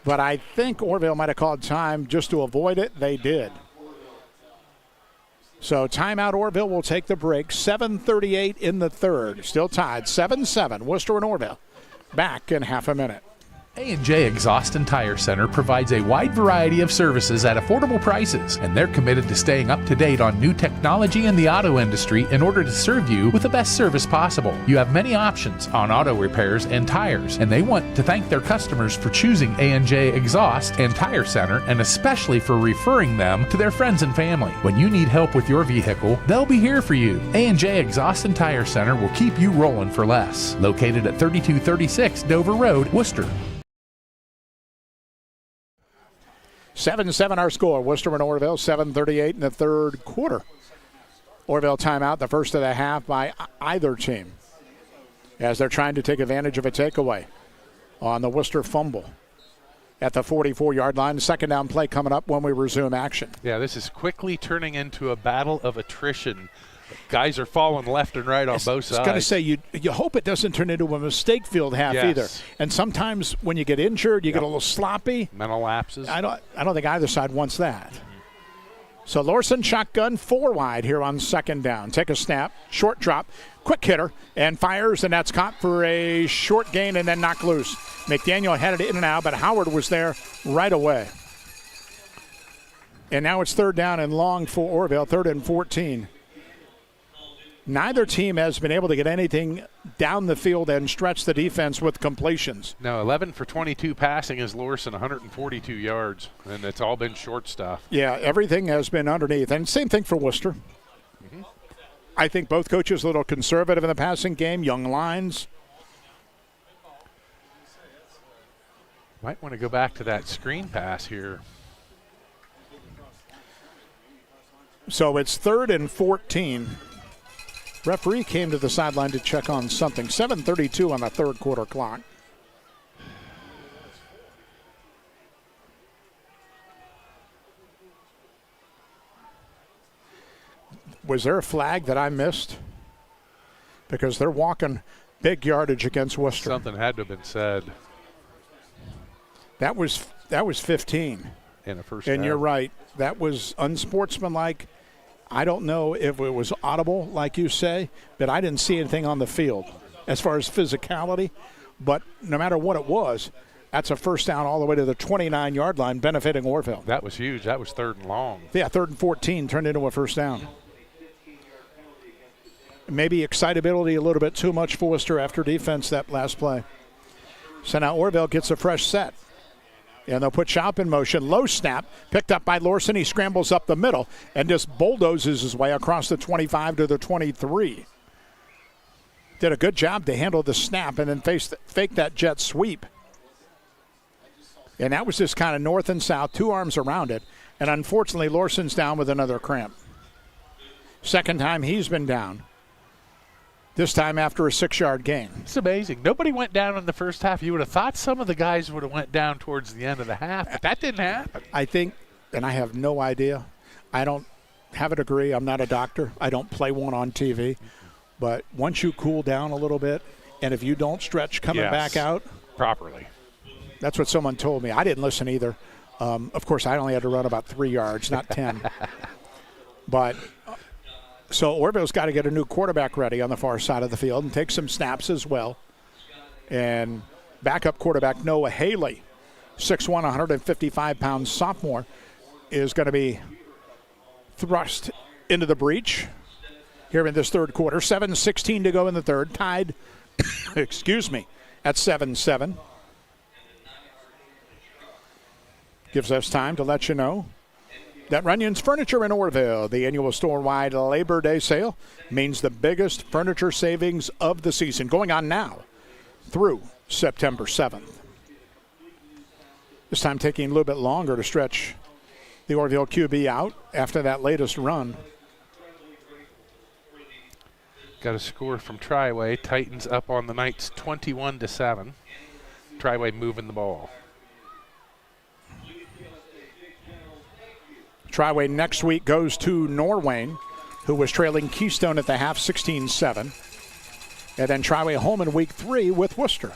But I think Orrville might have called time just to avoid it. They did. So timeout, Orrville will take the break. 7:38 in the third. Still tied, 7-7. Wooster and Orrville back in half a minute. A&J Exhaust and Tire Center provides a wide variety of services at affordable prices, and they're committed to staying up to date on new technology in the auto industry in order to serve you with the best service possible. You have many options on auto repairs and tires, and they want to thank their customers for choosing A&J Exhaust and Tire Center, and especially for referring them to their friends and family. When you need help with your vehicle, they'll be here for you. A&J Exhaust and Tire Center will keep you rolling for less. Located at 3236 Dover Road, Wooster. 7-7 our score. Wooster and Orrville, 7:38 in the third quarter. Orrville timeout, the first of the half by either team, as they're trying to take advantage of a takeaway on the Wooster fumble at the 44-yard line. Second down play coming up when we resume action. Yeah, this is quickly turning into a battle of attrition. Guys are falling left and right on both sides. I was going to say, you hope it doesn't turn into a mistake-filled half either. And sometimes when you get injured, you get a little sloppy. Mental lapses. I don't think either side wants that. So Lorson shotgun 4 wide here on second down. Take a snap, short drop, quick hitter, and fires, and that's caught for a short gain and then knocked loose. McDaniel had it in and out, but Howard was there right away. And now it's third down and long for Orrville, 3rd and 14. Neither team has been able to get anything down the field and stretch the defense with completions. No, 11 for 22 passing is Lorson, 142 yards, and it's all been short stuff. Yeah, everything has been underneath. And same thing for Wooster. I think both coaches a little conservative in the passing game, young lines. Might want to go back to that screen pass here. So it's 3rd and 14. Referee came to the sideline to check on something. 7:32 on the third quarter clock. Was there a flag that I missed? Because they're walking big yardage against Wooster. Something had to have been said. That was 15. In a first And down. you're right. That was unsportsmanlike. I don't know if it was audible, like you say, but I didn't see anything on the field as far as physicality. But no matter what it was, that's a first down all the way to the 29-yard line, benefiting Orrville. That was huge. That was 3rd and long. Yeah, 3rd and 14 turned into a first down. Maybe excitability a little bit too much for Wooster after defense that last play. So now Orrville gets a fresh set. And they'll put Schaub in motion. Low snap, picked up by Lorson. He scrambles up the middle and just bulldozes his way across the 25 to the 23. Did a good job to handle the snap and then fake that jet sweep. And that was just kind of north and south, 2 arms around it. And unfortunately, Lorson's down with another cramp. Second time he's been down. This time after a 6-yard gain. It's amazing. Nobody went down in the first half. You would have thought some of the guys would have went down towards the end of the half, but that didn't happen. I think, and I have no idea, I don't have a degree. I'm not a doctor. I don't play one on TV. But once you cool down a little bit, and if you don't stretch coming back out properly, that's what someone told me. I didn't listen either. Of course, I only had to run about 3 yards, not 10. But so Orrville's got to get a new quarterback ready on the far side of the field and take some snaps as well. And backup quarterback Noah Haley, 6'1", 155-pound sophomore, is going to be thrust into the breach here in this third quarter. 7:16 to go in the third. Tied, excuse me, at 7-7. Gives us time to let you know that Runyon's Furniture in Orrville, the annual store-wide Labor Day sale, means the biggest furniture savings of the season, going on now through September 7th. This time taking a little bit longer to stretch the Orrville QB out after that latest run. Got a score from Triway. Titans up on the Knights 21-7. Triway moving the ball. Triway next week goes to Norwayne, who was trailing Keystone at the half 16-7. And then Triway home in week 3 with Wooster.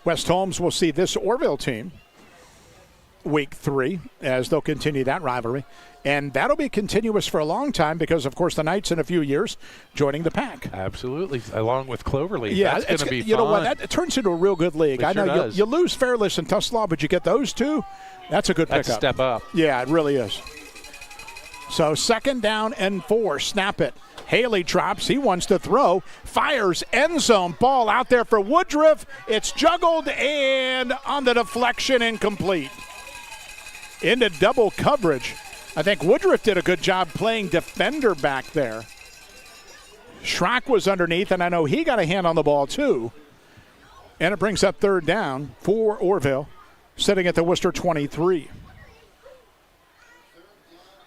West Holmes will see this Orrville team week 3 as they'll continue that rivalry. And that'll be continuous for a long time because, of course, the Knights in a few years joining the pack. Absolutely, along with Cloverleaf. Yeah, that's going to be fun. You know what? That turns into a real good league. It I know sure does. you lose Fairless and Tuslaw, but you get those two. That's a good pickup. That's a step up. Yeah, it really is. So 2nd down and 4. Snap it. Haley drops. He wants to throw. Fires end zone. Ball out there for Woodruff. It's juggled and on the deflection, incomplete. Into double coverage. I think Woodruff did a good job playing defender back there. Schrock was underneath, and I know he got a hand on the ball too. And it brings up 3rd down for Orrville, sitting at the Wooster 23.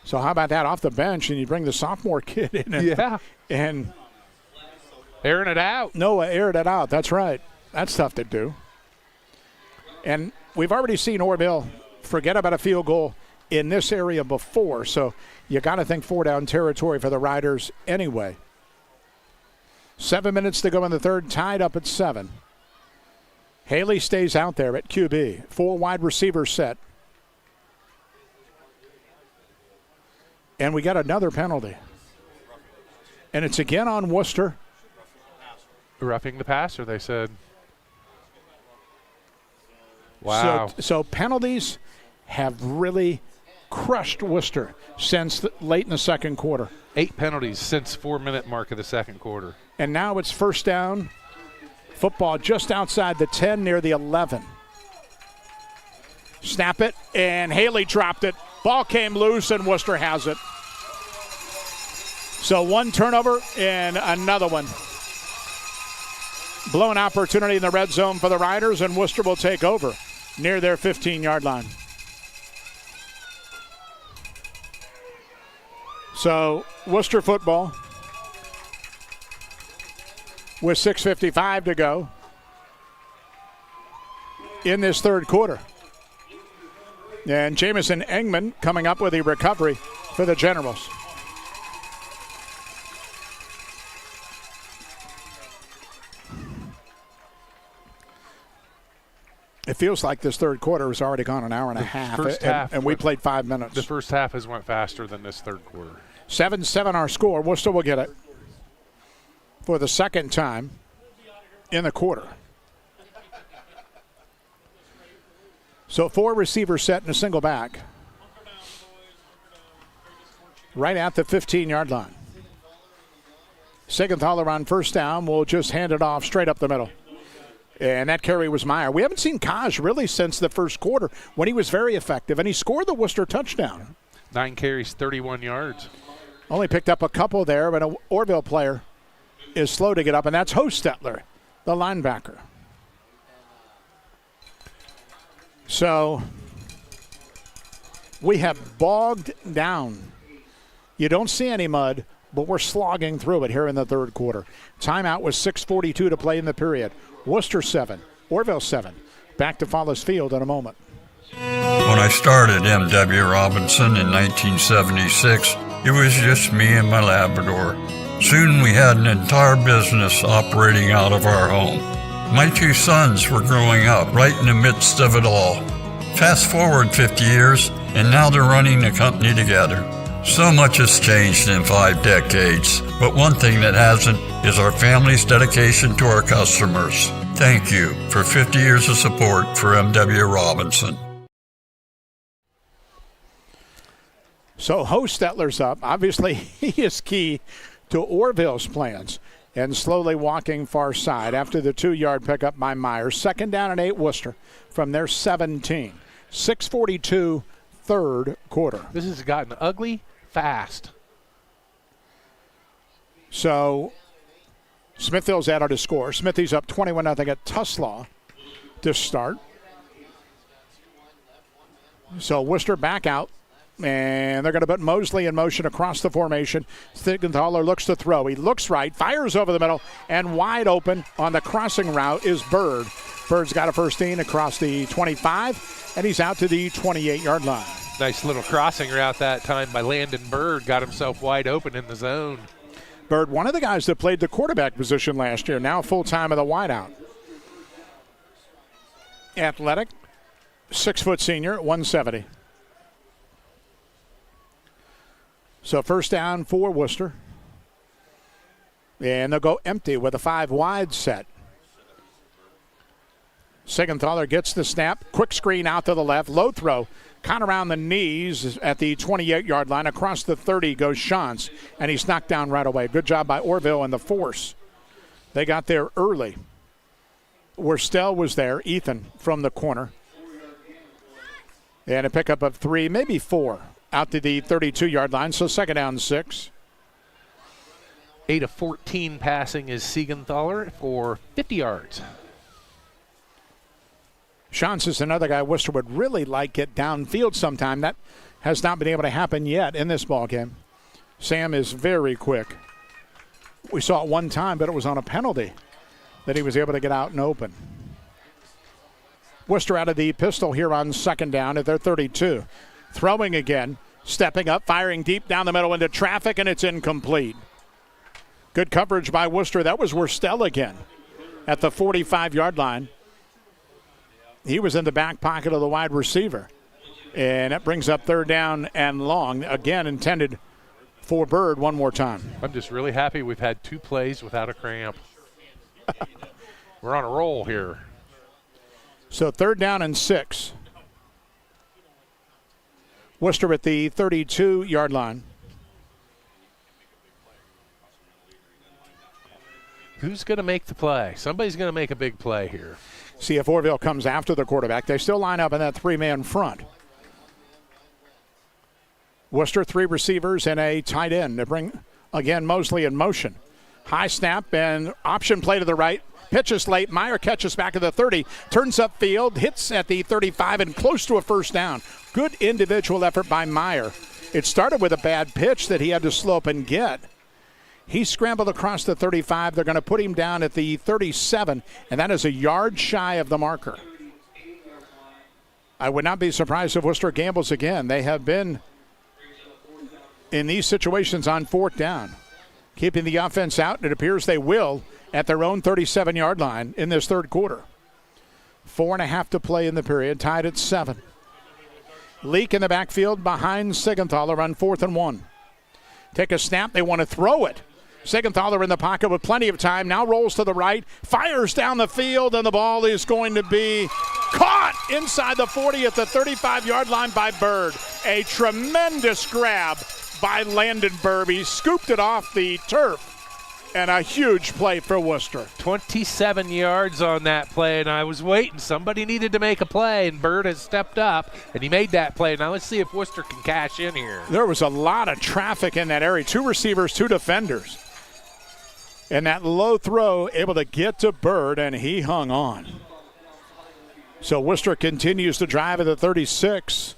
So how about that off the bench, and you bring the sophomore kid in and airing it out. Noah aired it out. That's right. That's tough to do. And we've already seen Orrville forget about a field goal in this area before, so you got to think 4-down territory for the Riders anyway. 7 minutes to go in the third, tied up at 7. Haley stays out there at QB. 4 wide receivers set. And we got another penalty. And it's again on Wooster. Roughing the passer, they said. Wow. So penalties have really crushed Wooster since late in the second quarter. 8 penalties since 4-minute mark of the second quarter. And now it's first down. Football just outside the 10 near the 11. Snap it, and Haley dropped it. Ball came loose, and Wooster has it. So one turnover and another one. Blown opportunity in the red zone for the Riders, and Wooster will take over near their 15-yard line. So Worcester football with 6:55 to go in this third quarter. And Jamison Engman coming up with a recovery for the Generals. It feels like this third quarter has already gone an hour and a half, and we played 5 minutes. The first half has went faster than this third quarter. 7-7 our score. Worcester will get it for the second time in the quarter. So 4 receivers set in a single back. Right at the 15-yard line. Siegenthaler on first down will just hand it off straight up the middle. And that carry was Meyer. We haven't seen Kaj really since the first quarter when he was very effective, and he scored the Worcester touchdown. 9 carries, 31 yards. Only picked up a couple there, but an Orrville player is slow to get up, and that's Hostetler, the linebacker. So we have bogged down. You don't see any mud, but we're slogging through it here in the third quarter. Timeout was 6:42 to play in the period. Worcester 7, Orrville 7. Back to Follis Field in a moment. When I started M.W. Robinson in 1976, it was just me and my Labrador. Soon we had an entire business operating out of our home. My 2 sons were growing up right in the midst of it all. Fast forward 50 years, and now they're running the company together. So much has changed in 5 decades, but one thing that hasn't is our family's dedication to our customers. Thank you for 50 years of support for M.W. Robinson. So Hostetler's up. Obviously, he is key to Orrville's plans. And slowly walking far side after the 2-yard pickup by Myers. Second down and 8 Worcester from their 17. 6:42 third quarter. This has gotten ugly fast. So Smithville's added a score. Smithy's up 21-0 at Tuslaw to start. So Worcester back out. And they're going to put Mosley in motion across the formation. Siegenthaler looks to throw. He looks right, fires over the middle, and wide open on the crossing route is Bird. Bird's got a first in across the 25, and he's out to the 28-yard line. Nice little crossing route that time by Landon Bird. Got himself wide open in the zone. Bird, one of the guys that played the quarterback position last year, now full-time of the wideout. Athletic, 6-foot senior, 170. So first down for Worcester. And they'll go empty with a 5 wide set. Siegenthaler gets the snap. Quick screen out to the left. Low throw. Kind of around the knees at the 28-yard line. Across the 30 goes Shantz. And he's knocked down right away. Good job by Orrville and the force. They got there early. Worstel was there. Ethan from the corner. And a pickup of 3, maybe 4. Out to the 32-yard line, so second down 6. 8 of 14 passing is Siegenthaler for 50 yards. Shantz is another guy Worcester would really like it downfield sometime. That has not been able to happen yet in this ball game. Sam is very quick. We saw it one time, but it was on a penalty that he was able to get out and open. Worcester out of the pistol here on second down at their 32. Throwing again, stepping up, firing deep down the middle into traffic, and it's incomplete. Good coverage by Worcester. That was Worstel again at the 45-yard line. He was in the back pocket of the wide receiver. And that brings up third down and long. Again, intended for Bird one more time. I'm just really happy we've had 2 plays without a cramp. We're on a roll here. So third down and 6. Wooster at the 32-yard line. Who's going to make the play? Somebody's going to make a big play here. See if Orrville comes after the quarterback. They still line up in that three-man front. Wooster, 3 receivers and a tight end to bring, again, Mosley in motion. High snap and option play to the right. Pitches late. Meyer catches back at the 30. Turns upfield, hits at the 35 and close to a first down. Good individual effort by Meyer. It started with a bad pitch that he had to slow up and get. He scrambled across the 35. They're going to put him down at the 37, and that is a yard shy of the marker. I would not be surprised if Wooster gambles again. They have been in these situations on 4th down, keeping the offense out, and it appears they will at their own 37-yard line in this third quarter. 4.5 to play in the period, tied at 7. Leak in the backfield behind Sigenthaler on 4th and 1. Take a snap. They want to throw it. Sigenthaler in the pocket with plenty of time. Now rolls to the right, fires down the field, and the ball is going to be caught inside the 40 at the 35-yard line by Bird. A tremendous grab by Landon Bird. He scooped it off the turf. And a huge play for Wooster. 27 yards on that play, and I was waiting. Somebody needed to make a play, and Bird has stepped up, and he made that play. Now let's see if Wooster can cash in here. There was a lot of traffic in that area. 2 receivers, 2 defenders. And that low throw able to get to Bird, and he hung on. So Wooster continues to drive at the 36.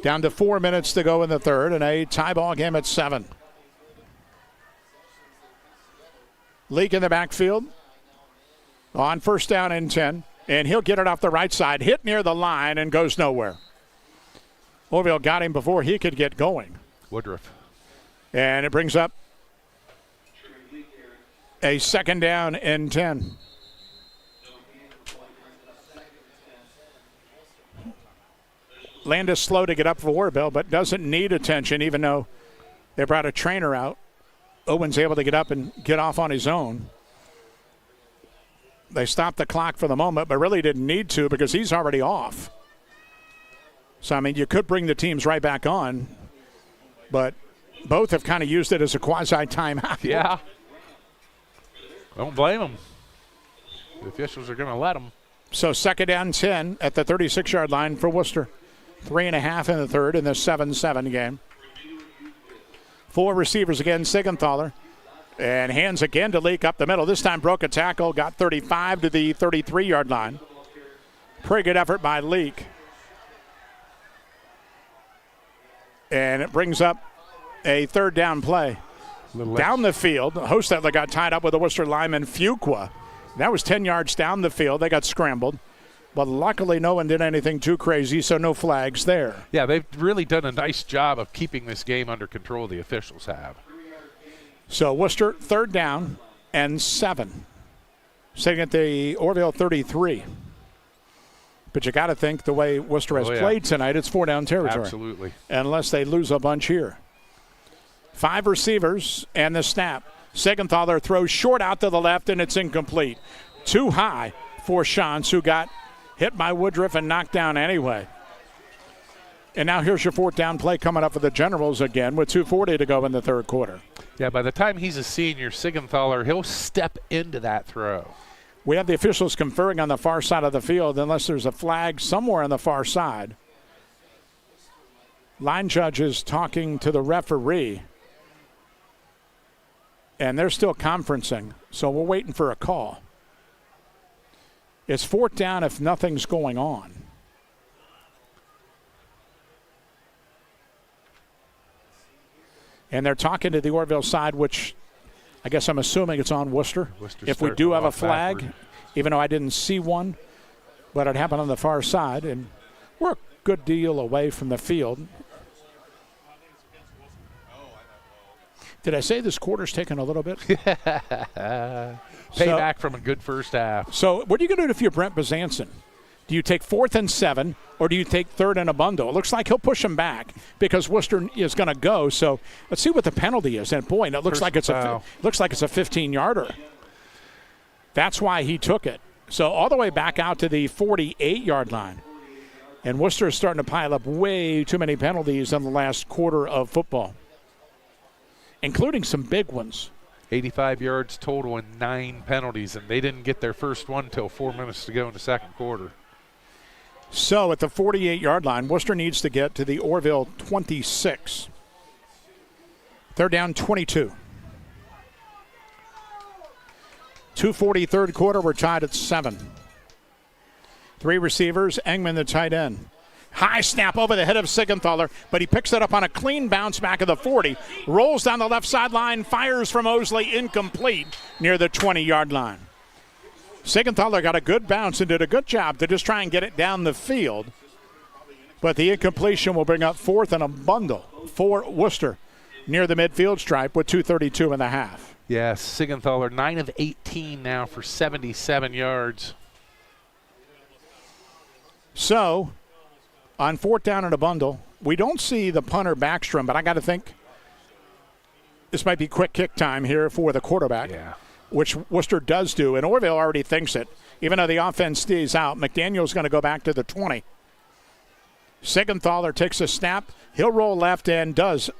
Down to 4 minutes to go in the third, and a tie ball game at 7. Leak in the backfield on 1st down and 10, and he'll get it off the right side, hit near the line, and goes nowhere. Orrville got him before he could get going. Woodruff. And it brings up a 2nd down and 10. Landis slow to get up for Orrville, but doesn't need attention, even though they brought a trainer out. Owen's able to get up and get off on his own. They stopped the clock for the moment, but really didn't need to because he's already off. So, I mean, you could bring the teams right back on, but both have kind of used it as a quasi-timeout. Yeah. Don't blame them. The officials are going to let them. So 2nd down 10 at the 36-yard line for Wooster. 3.5 in the third in the 7-7 game. 4 receivers again, Sigenthaler. And hands again to Leak up the middle. This time broke a tackle, got 35 to the 33-yard line. Pretty good effort by Leak. And it brings up a 3rd down play. Down the field, Hostetler got tied up with a Worcester lineman, Fuqua. That was 10 yards down the field. They got scrambled. But luckily no one did anything too crazy, so no flags there. Yeah, they've really done a nice job of keeping this game under control, the officials have. So Worcester, 3rd down and 7. Sitting at the Orrville 33. But you got to think the way Worcester has played tonight, it's 4-down territory. Absolutely. Unless they lose a bunch here. 5 receivers and the snap. Sigenthaler throws short out to the left, and it's incomplete. Too high for Shantz, who got hit by Woodruff and knocked down anyway. And now here's your 4th down play coming up for the Generals again with 2:40 to go in the third quarter. Yeah, by the time he's a senior, Sigenthaler, he'll step into that throw. We have the officials conferring on the far side of the field unless there's a flag somewhere on the far side. Line judge is talking to the referee. And they're still conferencing, so we're waiting for a call. It's 4th down if nothing's going on. And they're talking to the Orrville side, which I guess I'm assuming it's on Wooster. If we do have a flag, backward. Even though I didn't see one, but it happened on the far side, and we're a good deal away from the field. Did I say this quarter's taken a little bit? Payback from a good first half. So what are you going to do if you're Brent Bezanson? Do you take 4th and 7, or do you take 3rd and a bundle? It looks like he'll push him back because Worcester is going to go. So let's see what the penalty is. And boy, it looks like it's a 15-yarder. That's why he took it. So all the way back out to the 48-yard line. And Wooster is starting to pile up way too many penalties in the last quarter of football, including some big ones. 85 yards total and 9 penalties, and they didn't get their first one until 4 minutes to go in the second quarter. So at the 48-yard line, Wooster needs to get to the Orrville 26. They're down 22. 2:40 third quarter, we're tied at 7. 3 receivers, Engman the tight end. High snap over the head of Sigenthaler, but he picks it up on a clean bounce back of the 40. Rolls down the left sideline, fires from Osley, incomplete near the 20-yard line. Sigenthaler got a good bounce and did a good job to just try and get it down the field. But the incompletion will bring up 4th and a bundle for Wooster near the midfield stripe with 2:32 and a half. Yes, Sigenthaler 9 of 18 now for 77 yards. So, on 4th down and a bundle, we don't see the punter Backstrom, but I got to think this might be quick kick time here for the quarterback, which Wooster does do, and Orrville already thinks it. Even though the offense stays out, McDaniel's going to go back to the 20. Sigenthaler takes a snap. He'll roll left and does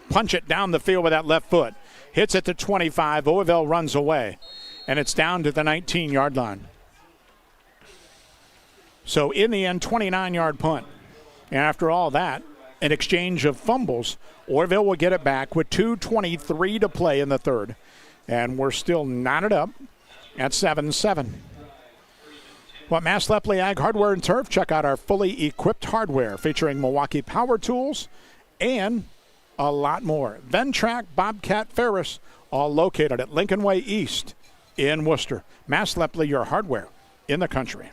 punch it down the field with that left foot. Hits at the 25. Orrville runs away, and it's down to the 19-yard line. So in the end, 29-yard punt. And after all that, an exchange of fumbles, Orrville will get it back with 2:23 to play in the third. And we're still knotted up at 7-7. Well, Mass Lepley Ag Hardware and Turf, check out our fully equipped hardware featuring Milwaukee Power Tools and a lot more. Ventrac, Bobcat, Ferris, all located at Lincoln Way East in Wooster. Mass Lepley, your hardware in the country.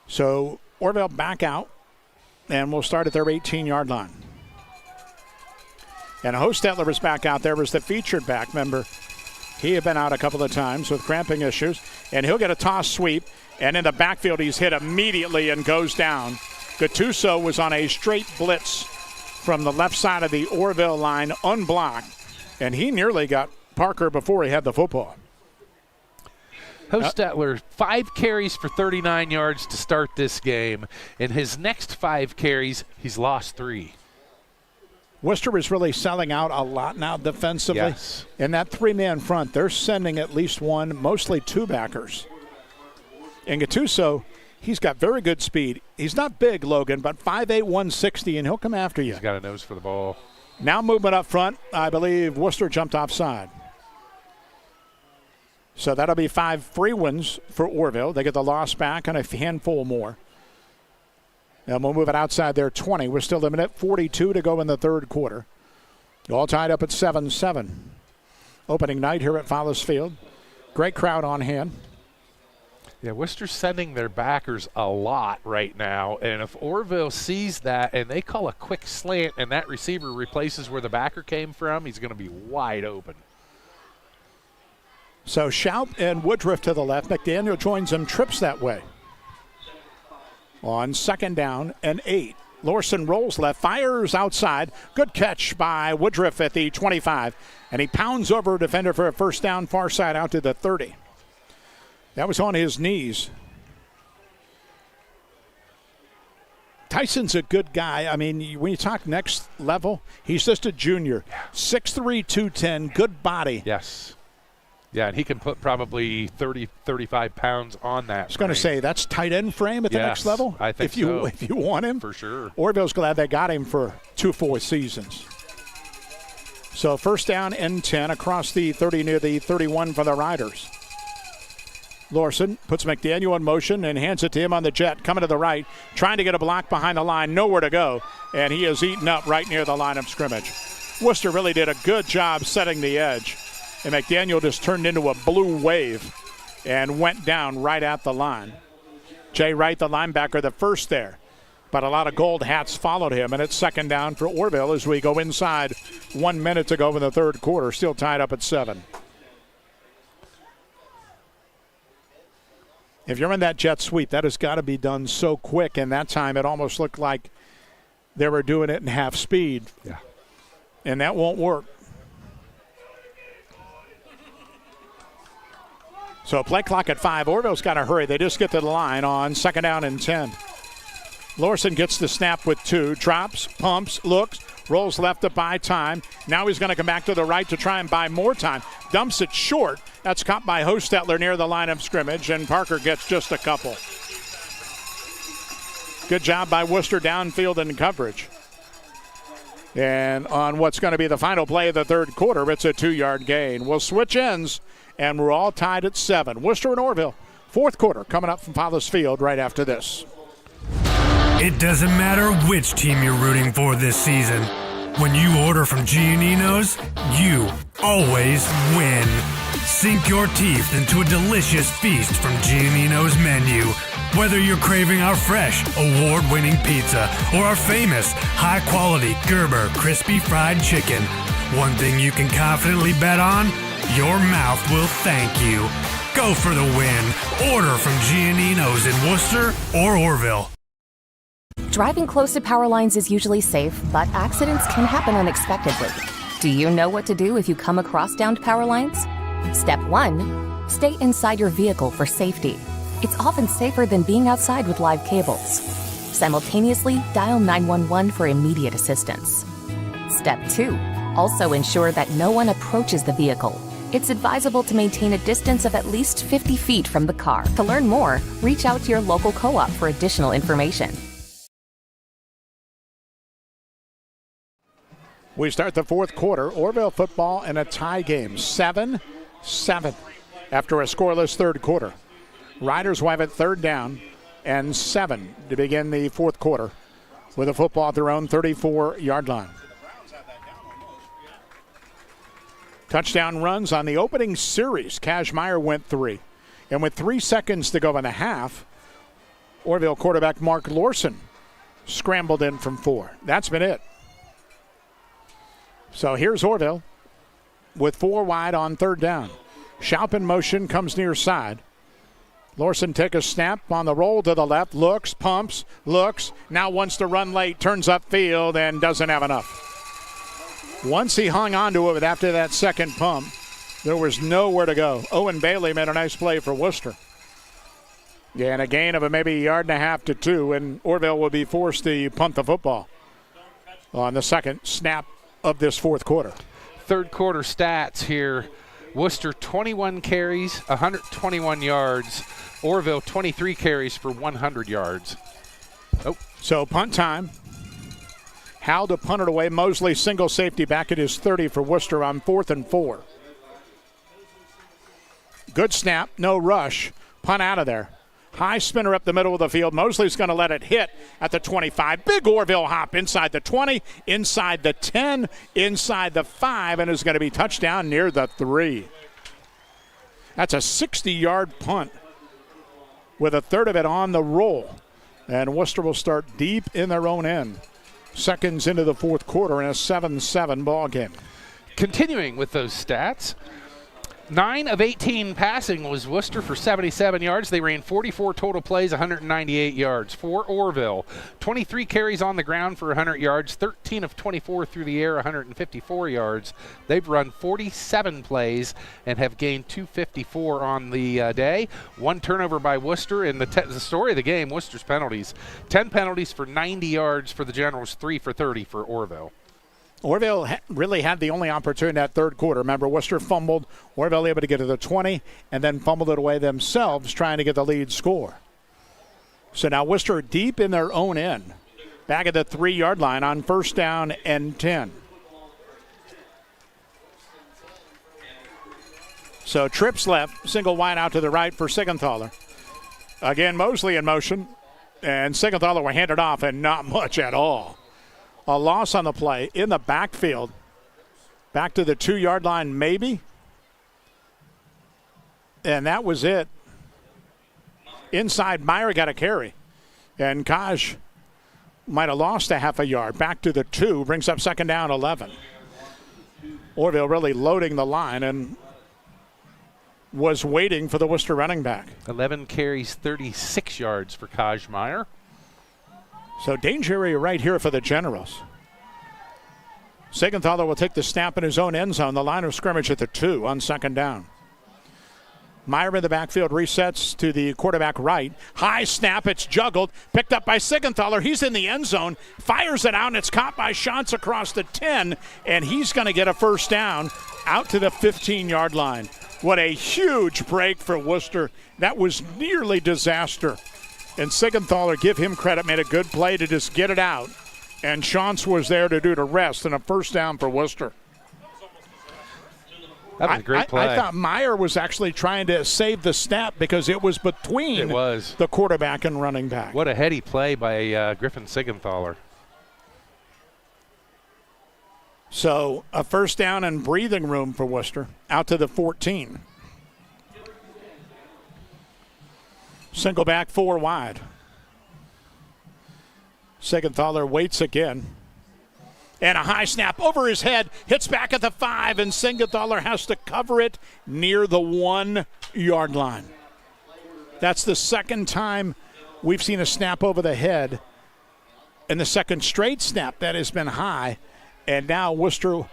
So Orrville back out, and we'll start at their 18-yard line. And Hostetler is back out there as the featured back member. He had been out a couple of times with cramping issues, and he'll get a toss sweep, and in the backfield he's hit immediately and goes down. Gattuso was on a straight blitz from the left side of the Orrville line, unblocked, and he nearly got Parker before he had the football. Hostetler, 5 carries for 39 yards to start this game. In his next 5 carries, he's lost 3. Wooster is really selling out a lot now defensively. Yes. In that 3-man front, they're sending at least 1, mostly 2 backers. And Gattuso, he's got very good speed. He's not big, Logan, but 5'8", 160, and he'll come after you. He's got a nose for the ball. Now movement up front. I believe Wooster jumped offside. So that'll be 5 free ones for Orrville. They get the loss back and a handful more. And we'll move it outside their 20. We're still a minute 42 to go in the third quarter. All tied up at 7-7. Opening night here at Fowles Field. Great crowd on hand. Yeah, Worcester's sending their backers a lot right now, and if Orrville sees that and they call a quick slant and that receiver replaces where the backer came from, he's going to be wide open. So Schaup and Woodruff to the left. McDaniel joins them, trips that way. On 2nd down and 8. Lorson rolls left, fires outside. Good catch by Woodruff at the 25. And he pounds over a defender for a first down, far side out to the 30. That was on his knees. Tyson's a good guy. I mean, when you talk next level, he's just a junior. 6'3", 210, good body. Yes. Yeah, and he can put probably 30, 35 pounds on that. I was going to say, that's tight end frame at the next level? I think If you want him. For sure. Orrville's glad they got him for 2 full seasons. So first down and 10 across the 30 near the 31 for the Riders. Lorson puts McDaniel in motion and hands it to him on the jet, coming to the right, trying to get a block behind the line, nowhere to go, and he is eaten up right near the line of scrimmage. Worcester really did a good job setting the edge, and McDaniel just turned into a blue wave and went down right at the line. Jay Wright, the linebacker, the first there, but a lot of gold hats followed him, and it's 2nd down for Orrville as we go inside 1 minute to go in the third quarter, still tied up at 7. If you're in that jet sweep, that has got to be done so quick, and that time it almost looked like they were doing it in half speed. Yeah. And that won't work. So play clock at 5. Orrville's got to hurry. They just get to the line on 2nd down and 10. Lorson gets the snap with 2. Drops, pumps, looks, rolls left to buy time. Now he's going to come back to the right to try and buy more time. Dumps it short. That's caught by Hostetler near the line of scrimmage, and Parker gets just a couple. Good job by Wooster downfield in coverage. And on what's going to be the final play of the third quarter, it's a 2-yard gain. We'll switch ends, and we're all tied at 7. Wooster and Orrville, fourth quarter, coming up from Fowler's Field right after this. It doesn't matter which team you're rooting for this season. When you order from Giannino's, you always win. Sink your teeth into a delicious feast from Giannino's menu. Whether you're craving our fresh, award-winning pizza or our famous, high-quality Gerber crispy fried chicken, one thing you can confidently bet on, your mouth will thank you. Go for the win. Order from Giannino's in Wooster or Orrville. Driving close to power lines is usually safe, but accidents can happen unexpectedly. Do you know what to do if you come across downed power lines? Step 1, stay inside your vehicle for safety. It's often safer than being outside with live cables. Simultaneously, dial 911 for immediate assistance. Step 2, also ensure that no one approaches the vehicle. It's advisable to maintain a distance of at least 50 feet from the car. To learn more, reach out to your local co-op for additional information. We start the fourth quarter. Orrville football in a tie game, 7-7 after a scoreless third quarter. Riders will have it 3rd down and 7 to begin the fourth quarter with a football at their own 34-yard line. Touchdown runs on the opening series. Kazmaier went 3. And with 3 seconds to go in the half, Orrville quarterback Mark Lorson scrambled in from 4. That's been it. So here's Orrville with 4 wide on 3rd down. Schaup in motion, comes near side. Lorson take a snap on the roll to the left, looks, pumps, looks, now wants to run late, turns upfield and doesn't have enough. Once he hung on to it after that second pump, there was nowhere to go. Owen Bailey made a nice play for Wooster. Yeah, and a gain of maybe 1.5 to 2, and Orrville will be forced to punt the football on the second snap of this fourth quarter. Third quarter stats here. Wooster 21 carries, 121 yards. Orrville 23 carries for 100 yards. Oh, so punt time. Howell to punt it away. Mosley single safety back at his 30 for Wooster on 4th and 4. Good snap, no rush. Punt out of there. High spinner up the middle of the field. Mosley's going to let it hit at the 25. Big Orrville hop inside the 20, inside the 10, inside the 5, and is going to be touchdown near the 3. That's a 60-yard punt with a third of it on the roll. And Wooster will start deep in their own end. Seconds into the fourth quarter in a 7-7 ball game. Continuing with those stats, 9 of 18 passing was Wooster for 77 yards. They ran 44 total plays, 198 yards. For Orrville, 23 carries on the ground for 100 yards, 13 of 24 through the air, 154 yards. They've run 47 plays and have gained 254 on the day. 1 turnover by Wooster, and the story of the game, Wooster's penalties. 10 penalties for 90 yards for the Generals, 3 for 30 for Orrville. Orrville really had the only opportunity in that third quarter. Remember, Wooster fumbled. Orrville able to get to the 20 and then fumbled it away themselves trying to get the lead score. So now Wooster deep in their own end. Back at the 3-yard line on 1st down and 10. So trips left, single wide out to the right for Siegenthaler. Again, Mosley in motion, and Siegenthaler will hand it off, and not much at all. A loss on the play in the backfield. Back to the 2-yard line, maybe. And that was it. Inside, Meyer got a carry. And Kaj might have lost a half a yard. Back to the 2, brings up 2nd down, 11. Orrville really loading the line and was waiting for the Wooster running back. 11 carries, 36 yards for Kazmaier. So danger area right here for the Generals. Siegenthaler will take the snap in his own end zone, the line of scrimmage at the 2 on 2nd down. Meyer in the backfield resets to the quarterback right. High snap, it's juggled, picked up by Siegenthaler. He's in the end zone, fires it out, and it's caught by Shantz across the 10, and he's going to get a first down out to the 15-yard line. What a huge break for Wooster. That was nearly disaster. And Siegenthaler, give him credit, made a good play to just get it out. And Shantz was there to do the rest, and a first down for Wooster. That was a great play. I thought Meyer was actually trying to save the snap because it was between the quarterback and running back. What a heady play by Griffin Siegenthaler. So a first down and breathing room for Wooster out to the 14. Single back, 4 wide. Siegenthaler waits again. And a high snap over his head, hits back at the 5, and Siegenthaler has to cover it near the 1-yard line. That's the second time we've seen a snap over the head, and the second straight snap that has been high. And now Wooster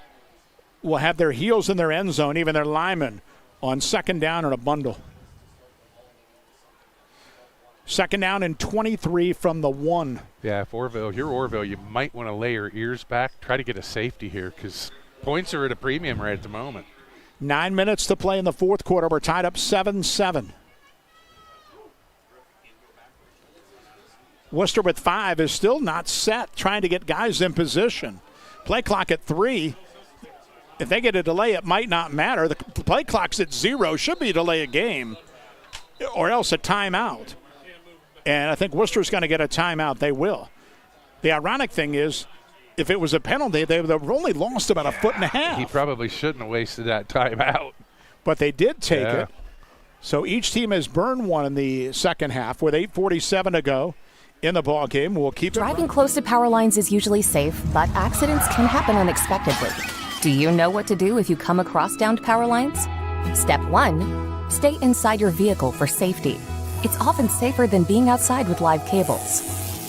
will have their heels in their end zone, even their linemen, on second down and a bundle. Second down and 23 from the 1. Yeah, if you're Orrville, you might want to lay your ears back, try to get a safety here because points are at a premium right at the moment. 9 minutes to play in the fourth quarter. We're tied up 7-7. Wooster with 5 is still not set, trying to get guys in position. Play clock at 3. If they get a delay, it might not matter. The play clock's at 0. Should be a delay a game or else a timeout. And I think Worcester's going to get a timeout. They will. The ironic thing is, if it was a penalty, they would have only lost about a foot and a half. He probably shouldn't have wasted that timeout. But they did take it. So each team has burned one in the second half with 8:47 to go in the ball game. We'll keep Driving close to power lines is usually safe, but accidents can happen unexpectedly. Do you know what to do if you come across downed power lines? Step 1, stay inside your vehicle for safety. It's often safer than being outside with live cables.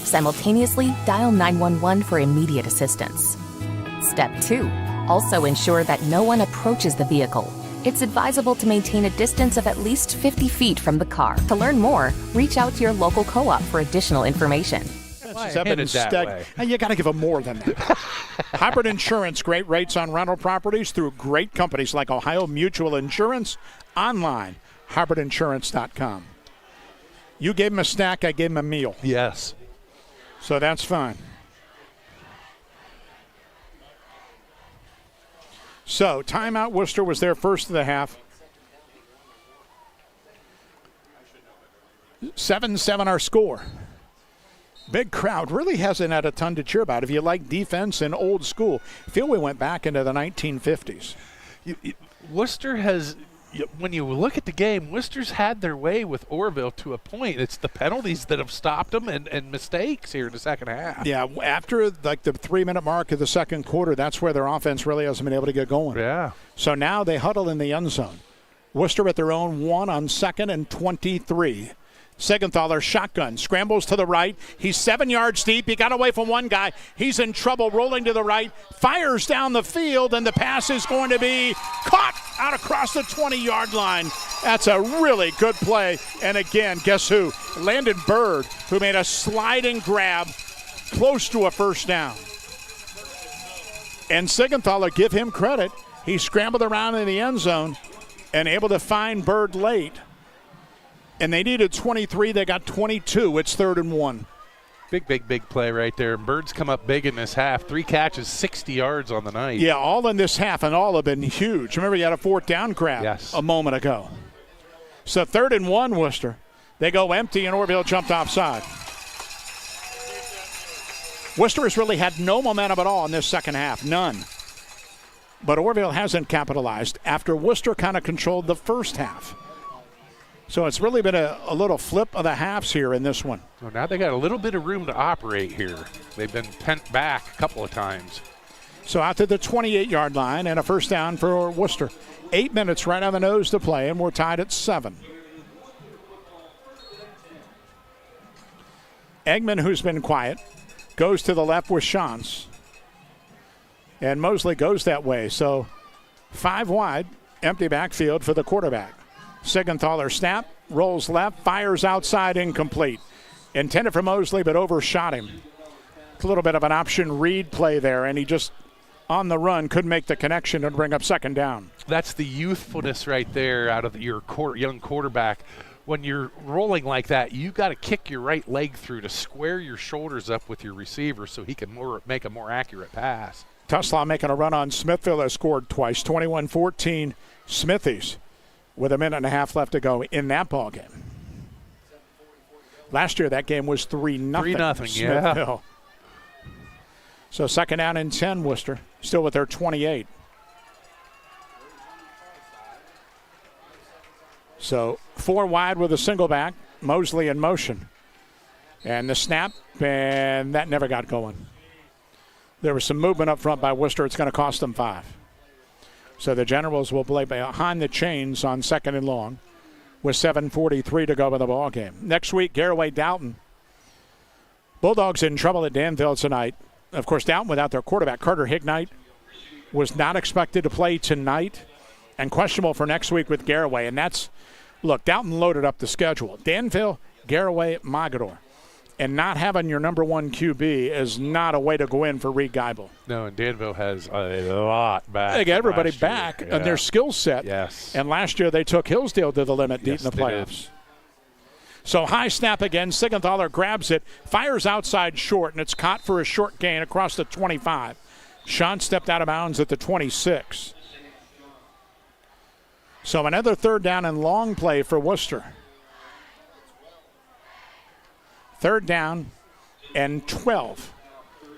Simultaneously, dial 911 for immediate assistance. Step 2, also ensure that no one approaches the vehicle. It's advisable to maintain a distance of at least 50 feet from the car. To learn more, reach out to your local co-op for additional information. You got to give them more than that. Hybrid Insurance, great rates on rental properties through great companies like Ohio Mutual Insurance. Online, hybridinsurance.com. You gave him a snack, I gave him a meal. Yes. So that's fine. So, timeout. Wooster was there first of the half. 7-7 our score. Big crowd. Really hasn't had a ton to cheer about. If you like defense and old school, I feel we went back into the 1950s. Worcester has... When you look at the game, Worcester's had their way with Orrville to a point. It's the penalties that have stopped them and mistakes here in the second half. Yeah, after like the 3-minute mark of the second quarter, that's where their offense really hasn't been able to get going. Yeah. So now they huddle in the end zone. Wooster at their own 1 on 2nd and 23. Siegenthaler shotgun, scrambles to the right. He's 7 yards deep. He got away from one guy. He's in trouble, rolling to the right, fires down the field, and the pass is going to be caught out across the 20-yard line. That's a really good play. And again, guess who? Landon Bird, who made a sliding grab close to a first down. And Siegenthaler, give him credit. He scrambled around in the end zone and able to find Bird late. And they needed 23. They got 22. It's 3rd and 1. Big play right there. Birds come up big in this half. 3 catches, 60 yards on the night. Yeah, all in this half, and all have been huge. Remember, you had a 4th down grab a moment ago. So 3rd and 1, Wooster. They go empty, and Orrville jumped offside. Wooster has really had no momentum at all in this second half. None. But Orrville hasn't capitalized after Wooster kind of controlled the first half. So it's really been a little flip of the halves here in this one. So now they got a little bit of room to operate here. They've been pent back a couple of times. So out to the 28-yard line and a first down for Wooster. 8 minutes right on the nose to play, and we're tied at 7. Eggman, who's been quiet, goes to the left with Shantz. And Mosley goes that way. So 5 wide, empty backfield for the quarterback. Siegenthaler snap, rolls left, fires outside, incomplete. Intended for Mosley, but overshot him. A little bit of an option read play there, and he just, on the run, couldn't make the connection and bring up second down. That's the youthfulness right there out of your young quarterback. When you're rolling like that, you got to kick your right leg through to square your shoulders up with your receiver so he can make a more accurate pass. Tuslaw making a run on Smithville, has scored twice. 21-14 Smithies with a minute and a half left to go in that ball game. Last year that game was 3-0. 3-0, Smithville. Yeah. So second down and 10, Wooster, still with their 28. So 4 wide with a single back, Mosley in motion. And the snap, and that never got going. There was some movement up front by Wooster. It's going to cost them 5. So the Generals will play behind the chains on second and long with 7:43 to go in the ball game. Next week, Garraway Dalton. Bulldogs in trouble at Danville tonight. Of course, Dalton without their quarterback, Carter Hignite, was not expected to play tonight and questionable for next week with Garraway. And that's, look, Dalton loaded up the schedule. Danville, Garraway, Mogador. And not having your number 1 QB is not a way to go in for Reed Geibel. No, and Danville has a lot back. They got everybody back on their skill set. Yes. And last year they took Hillsdale to the limit deep in the playoffs. So high snap again. Siegenthaler grabs it, fires outside short, and it's caught for a short gain across the 25. Sean stepped out of bounds at the 26. So another third down and long play for Wooster. Third down and 12.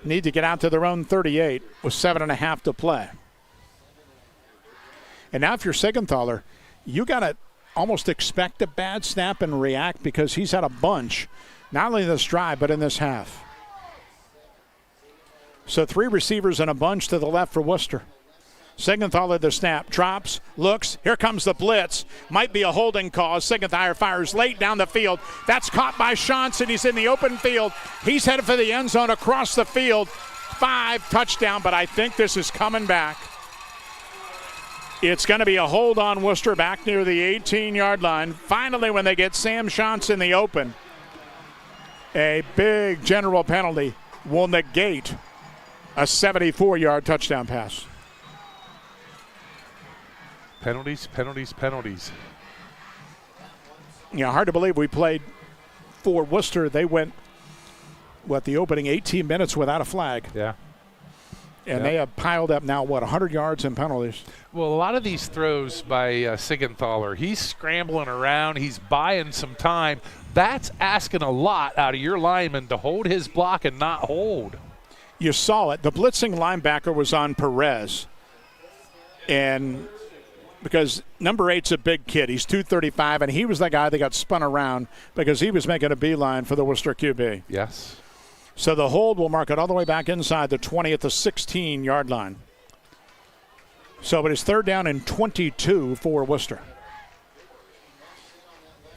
Need to get out to their own 38 with 7.5 to play. And now if you're Siegenthaler, you got to almost expect a bad snap and react because he's had a bunch, not only in this drive, but in this half. So 3 receivers and a bunch to the left for Wooster. Siegenthaler the snap, drops, looks, here comes the blitz. Might be a holding call. Siegenthaler fires late down the field. That's caught by Johnson. He's in the open field. He's headed for the end zone across the field. 5, touchdown, but I think this is coming back. It's going to be a hold on Wooster back near the 18-yard line. Finally, when they get Sam Shantz in the open, a big general penalty will negate a 74-yard touchdown pass. Penalties, penalties, penalties. You know, hard to believe we played for Wooster. They went, the opening 18 minutes without a flag. Yeah. And they have piled up now, 100 yards in penalties. Well, a lot of these throws by Siegenthaler, he's scrambling around. He's buying some time. That's asking a lot out of your lineman to hold his block and not hold. You saw it. The blitzing linebacker was on Perez. And because number 8's a big kid. He's 235, and he was the guy that got spun around because he was making a beeline for the Wooster QB. Yes. So the hold will mark it all the way back inside the 20 at the 16-yard line. So it is third down and 22 for Wooster.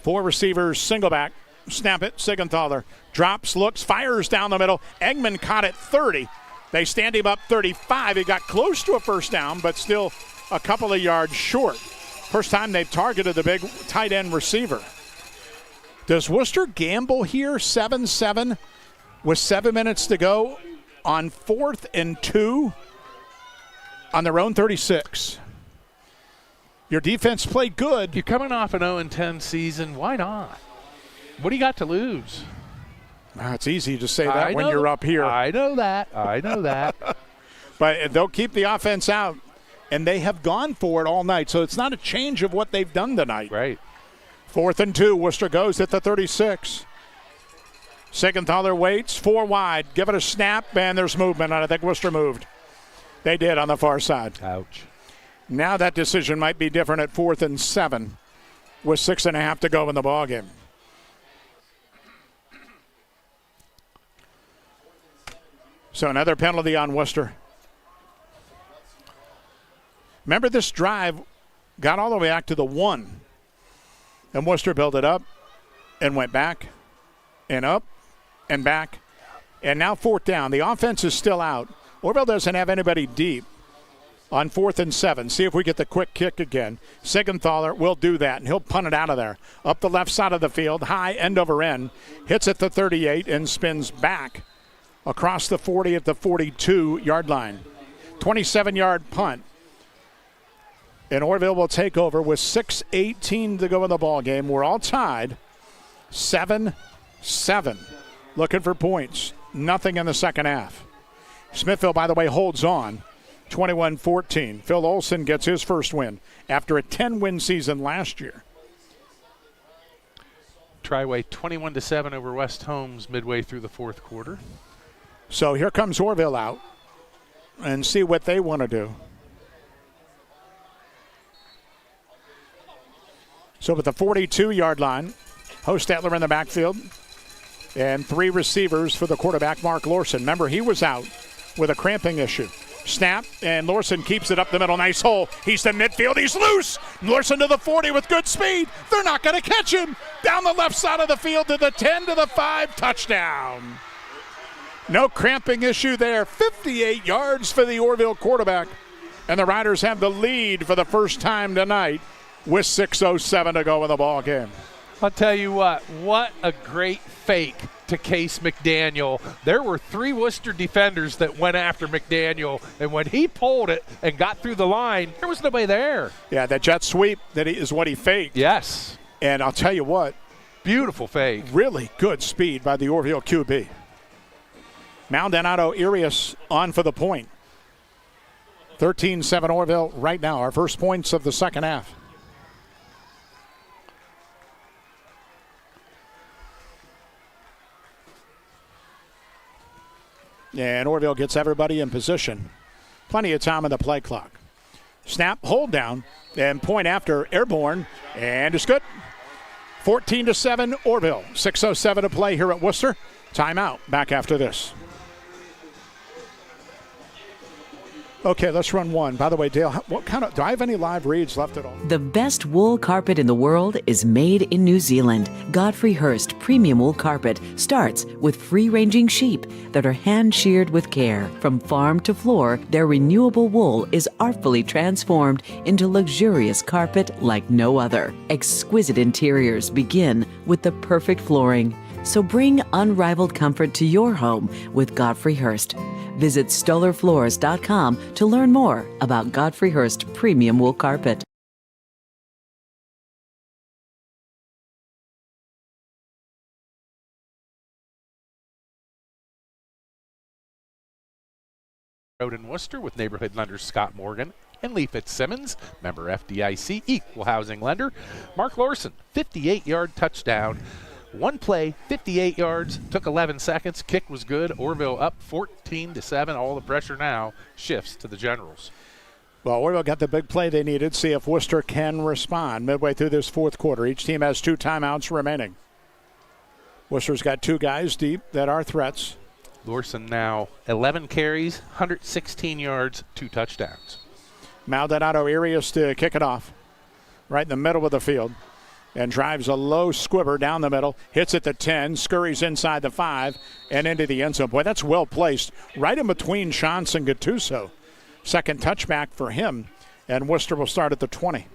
4 receivers, single back, snap it, Siegenthaler drops, looks, fires down the middle. Eggman caught it 30. They stand him up 35. He got close to a first down, but still a couple of yards short. First time they've targeted the big tight end receiver. Does Wooster gamble here, 7-7, with 7 minutes to go on 4th and 2 on their own 36? Your defense played good. You're coming off an 0-10 season. Why not? What do you got to lose? It's easy to say that when you're up here. I know that. But they'll keep the offense out, and they have gone for it all night. So it's not a change of what they've done tonight. Right. 4th and 2. Wooster goes at the 36. Siegenthaler waits, 4 wide. Give it a snap, and there's movement. I think Wooster moved. They did on the far side. Ouch. Now that decision might be different at 4th and 7 with 6.5 to go in the ballgame. So another penalty on Wooster. Remember, this drive got all the way back to the 1. And Wooster built it up and went back and up and back. And now 4th down. The offense is still out. Orrville doesn't have anybody deep on 4th and 7. See if we get the quick kick again. Siegenthaler will do that, and he'll punt it out of there. Up the left side of the field, high end over end. Hits at the 38 and spins back across the 40 at the 42-yard line. 27-yard punt. And Orrville will take over with 6:18 to go in the ball game. We're all tied. 7-7. Looking for points. Nothing in the second half. Smithville, by the way, holds on. 21-14. Phil Olson gets his first win after a 10-win season last year. Triway 21-7 over West Holmes midway through the fourth quarter. So here comes Orrville out and see what they want to do. So with the 42-yard line, Hostetler in the backfield and 3 receivers for the quarterback, Mark Lorson. Remember, he was out with a cramping issue. Snap, and Lorson keeps it up the middle. Nice hole. He's to midfield. He's loose. Lorson to the 40 with good speed. They're not going to catch him. Down the left side of the field to the 10, to the 5. Touchdown. No cramping issue there. 58 yards for the Orrville quarterback. And the Riders have the lead for the first time tonight with 6:07 to go in the ball game. I'll tell you what a great fake to Case McDaniel. There were 3 Wooster defenders that went after McDaniel, and when he pulled it and got through the line, there was nobody there. Yeah, that jet sweep is what he faked. Yes. And I'll tell you what. Beautiful fake. Really good speed by the Orrville QB. Maldonado Arias on for the point. 13-7 Orrville right now. Our first points of the second half. And Orrville gets everybody in position. Plenty of time on the play clock. Snap, hold down, and point after airborne, and it's good. 14-7 Orrville. 6:07 to play here at Wooster. Timeout. Back after this. Okay, let's run one. By the way, Dale, do I have any live reads left at all? The best wool carpet in the world is made in New Zealand. Godfrey Hirst Premium Wool Carpet starts with free-ranging sheep that are hand-sheared with care. From farm to floor, their renewable wool is artfully transformed into luxurious carpet like no other. Exquisite interiors begin with the perfect flooring. So bring unrivaled comfort to your home with Godfrey Hirst. Visit StollerFloors.com to learn more about Godfrey Hirst Premium Wool Carpet. Road in Worcester with neighborhood lenders Scott Morgan and Lee Fitzsimmons, member FDIC, equal housing lender. Mark Lorson, 58-yard touchdown. One play, 58 yards, took 11 seconds. Kick was good. Orrville up 14-7. All the pressure now shifts to the Generals. Well, Orrville got the big play they needed. See if Wooster can respond midway through this fourth quarter. Each team has 2 timeouts remaining. Worcester's got 2 guys deep that are threats. Lorson now 11 carries, 116 yards, 2 touchdowns. Maldonado Arias to kick it off. Right in the middle of the field. And drives a low squibber down the middle, hits at the 10, scurries inside the 5, and into the end zone. Boy, that's well placed, right in between Shantz and Gattuso. Second touchback for him, and Wooster will start at the 20.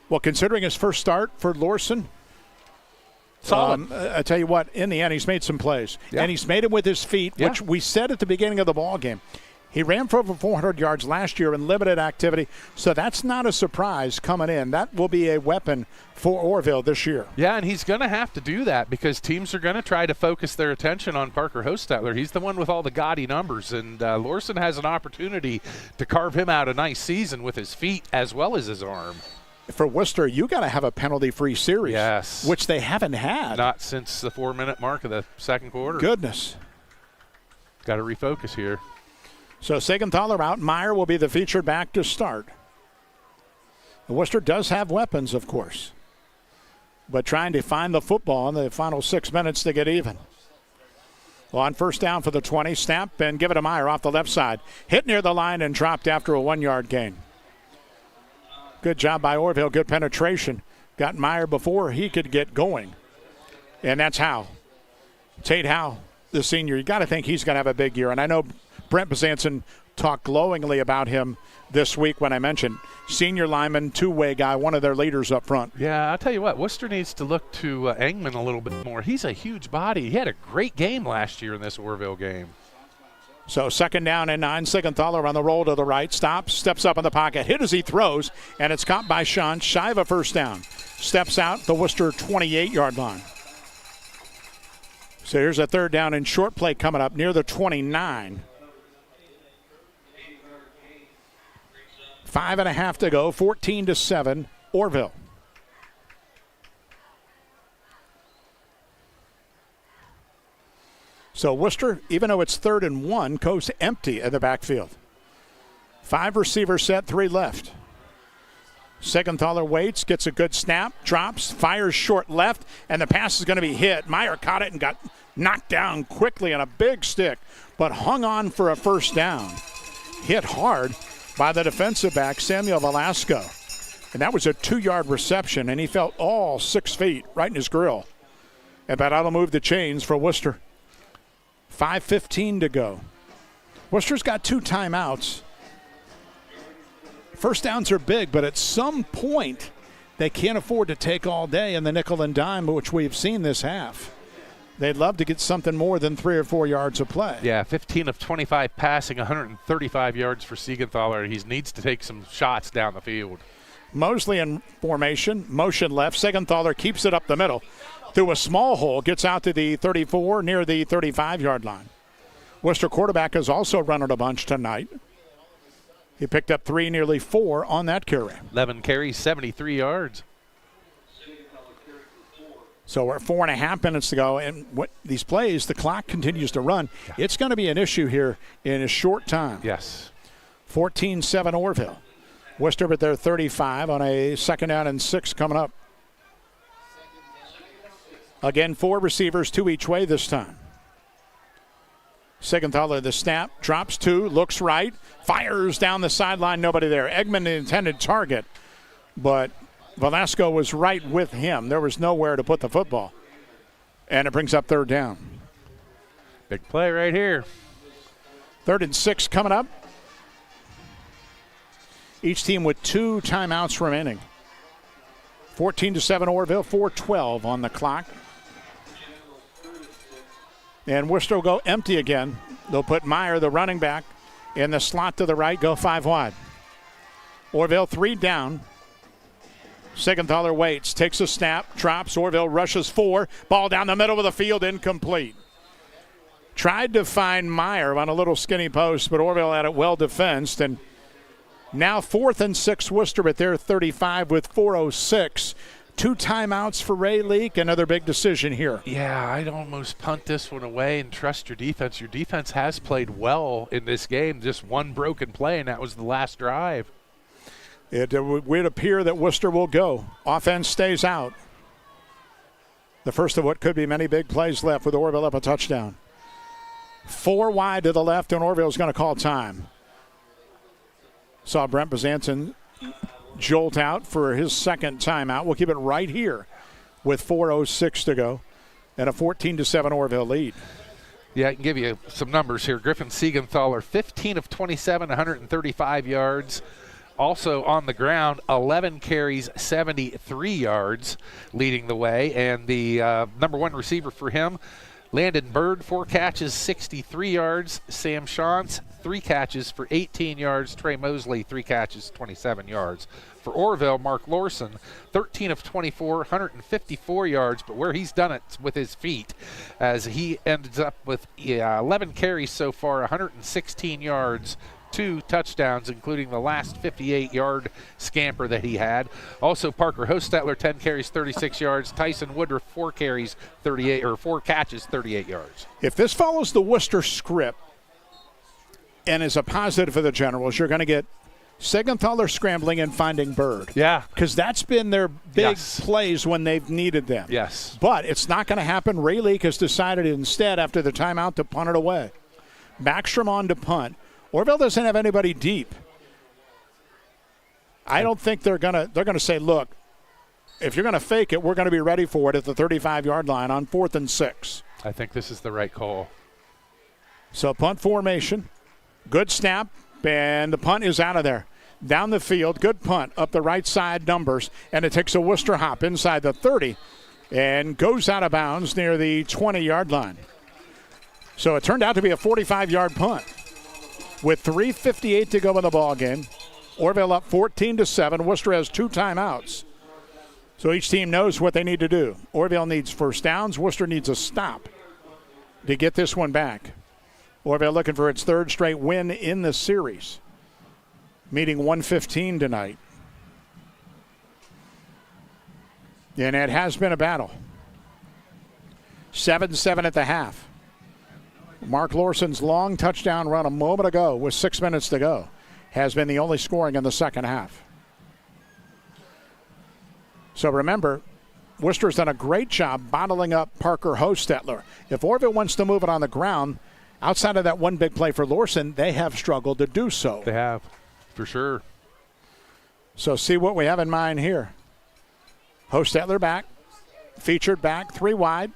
Well, considering his first start for Lorson, solid. I tell you what, in the end, he's made some plays. Yeah. And he's made them with his feet, which we said at the beginning of the ball game. He ran for over 400 yards last year in limited activity, so that's not a surprise coming in. That will be a weapon for Orrville this year. Yeah, and he's going to have to do that because teams are going to try to focus their attention on Parker Hostetler. He's the one with all the gaudy numbers, and Lorson has an opportunity to carve him out a nice season with his feet as well as his arm. For Wooster, you got to have a penalty-free series. Yes. Which they haven't had. Not since the 4-minute mark of the second quarter. Goodness. Got to refocus here. So Siegenthaler out. Meyer will be the featured back to start. Worcester does have weapons, of course, but trying to find the football in the final 6 minutes to get even. Well, on first down for the 20, snap and give it to Meyer off the left side. Hit near the line and dropped after a 1-yard gain. Good job by Orrville. Good penetration. Got Meyer before he could get going. And that's Howe. Tate Howe, the senior. You got to think he's going to have a big year. And I know Brent Bezanson talked glowingly about him this week when I mentioned senior lineman, two-way guy, one of their leaders up front. Yeah, I'll tell you what, Wooster needs to look to Engman a little bit more. He's a huge body. He had a great game last year in this Orrville game. So 2nd down and 9. Siegenthaler on the roll to the right. Stops, steps up in the pocket, hit as he throws, and it's caught by Sean, shy of a first down. Steps out the Wooster 28-yard line. So here's a 3rd down and short play coming up near the 29. 5.5 to go, 14-7, Orrville. So Wooster, even though it's 3rd and 1, goes empty in the backfield. 5 receivers set, 3 left. Siegenthaler waits, gets a good snap, drops, fires short left, and the pass is going to be hit. Meyer caught it and got knocked down quickly on a big stick, but hung on for a first down. Hit hard by the defensive back, Samuel Velasco. And that was a 2-yard reception, and he felt all 6 feet right in his grill. And that'll move the chains for Wooster. 5:15 to go. Worcester's got 2 timeouts. First downs are big, but at some point, they can't afford to take all day in the nickel and dime, which we've seen this half. They'd love to get something more than 3 or 4 yards of play. Yeah, 15 of 25 passing, 135 yards for Siegenthaler. He needs to take some shots down the field. Mosley in formation, motion left. Siegenthaler keeps it up the middle. Through a small hole, gets out to the 34, near the 35-yard line. Worcester quarterback has also run it a bunch tonight. He picked up 3, nearly 4 on that carry. 11 carries, 73 yards. So we're at 4.5 minutes to go, and what these plays, the clock continues to run. It's going to be an issue here in a short time. Yes. 14-7 Orrville. Worcester at their 35 on a 2nd down and 6 coming up. Again, 4 receivers, 2 each way this time. Siegenthaler, the snap, drops 2, looks right, fires down the sideline, nobody there. Eggman, the intended target, but Velasco was right with him. There was nowhere to put the football. And it brings up 3rd down. Big play right here. 3rd and 6 coming up. Each team with 2 timeouts remaining. 14-7 Orrville, 4:12 on the clock. And Worcester will go empty again. They'll put Meyer, the running back, in the slot to the right, go 5 wide. Orrville 3 down. Siegenthaler waits, takes a snap, drops. Orrville rushes 4. Ball down the middle of the field, incomplete. Tried to find Meyer on a little skinny post, but Orrville had it well defensed. And now 4th and 6 Worcester at their 35 with 4:06. 2 timeouts for Ray Leak. Another big decision here. Yeah, I'd almost punt this one away and trust your defense. Your defense has played well in this game. Just 1 broken play, and that was the last drive. It would appear that Worcester will go. Offense stays out. The first of what could be many big plays left with Orrville up a touchdown. 4 wide to the left, and Orrville's going to call time. Saw Brent Bazanson jolt out for his 2nd timeout. We'll keep it right here with 4:06 to go and a 14-7 Orrville lead. Yeah, I can give you some numbers here. Griffin Siegenthaler, 15 of 27, 135 yards. Also on the ground, 11 carries, 73 yards, leading the way. And the number 1 receiver for him, Landon Bird, 4 catches, 63 yards. Sam Shantz, 3 catches for 18 yards. Trey Mosley, 3 catches, 27 yards. For Orrville, Mark Lorson, 13 of 24, 154 yards, but where he's done it with his feet, as he ends up with 11 carries so far, 116 yards, 2 touchdowns, including the last 58-yard scamper that he had. Also, Parker Hostetler, 10 carries, 36 yards. Tyson Woodruff, 4 catches, 38 yards. If this follows the Worcester script and is a positive for the Generals, you're going to get Siegenthaler scrambling and finding Bird. Yeah. Because that's been their big plays when they've needed them. Yes. But it's not going to happen. Ray Leak has decided instead after the timeout to punt it away. Backstrom on to punt. Orrville doesn't have anybody deep. I don't think they're gonna say, look, if you're going to fake it, we're going to be ready for it at the 35-yard line on 4th and 6. I think this is the right call. So punt formation. Good snap. and the punt is out of there. Down the field, good punt up the right side numbers, and it takes a Wooster hop inside the 30 and goes out of bounds near the 20-yard line. So it turned out to be a 45-yard punt. With 3:58 to go in the ball game, Orrville up 14-7. Wooster has 2 timeouts. So each team knows what they need to do. Orrville needs first downs. Wooster needs a stop to get this one back. Orrville looking for its 3rd straight win in the series. Meeting 115 tonight. And it has been a battle. 7-7 at the half. Mark Lawson's long touchdown run a moment ago with 6 minutes to go has been the only scoring in the second half. So remember, Wooster's done a great job bottling up Parker Hostetler. If Orrville wants to move it on the ground, outside of that one big play for Lawson, they have struggled to do so. They have, for sure. So see what we have in mind here. Hostetler back, featured back, 3 wide.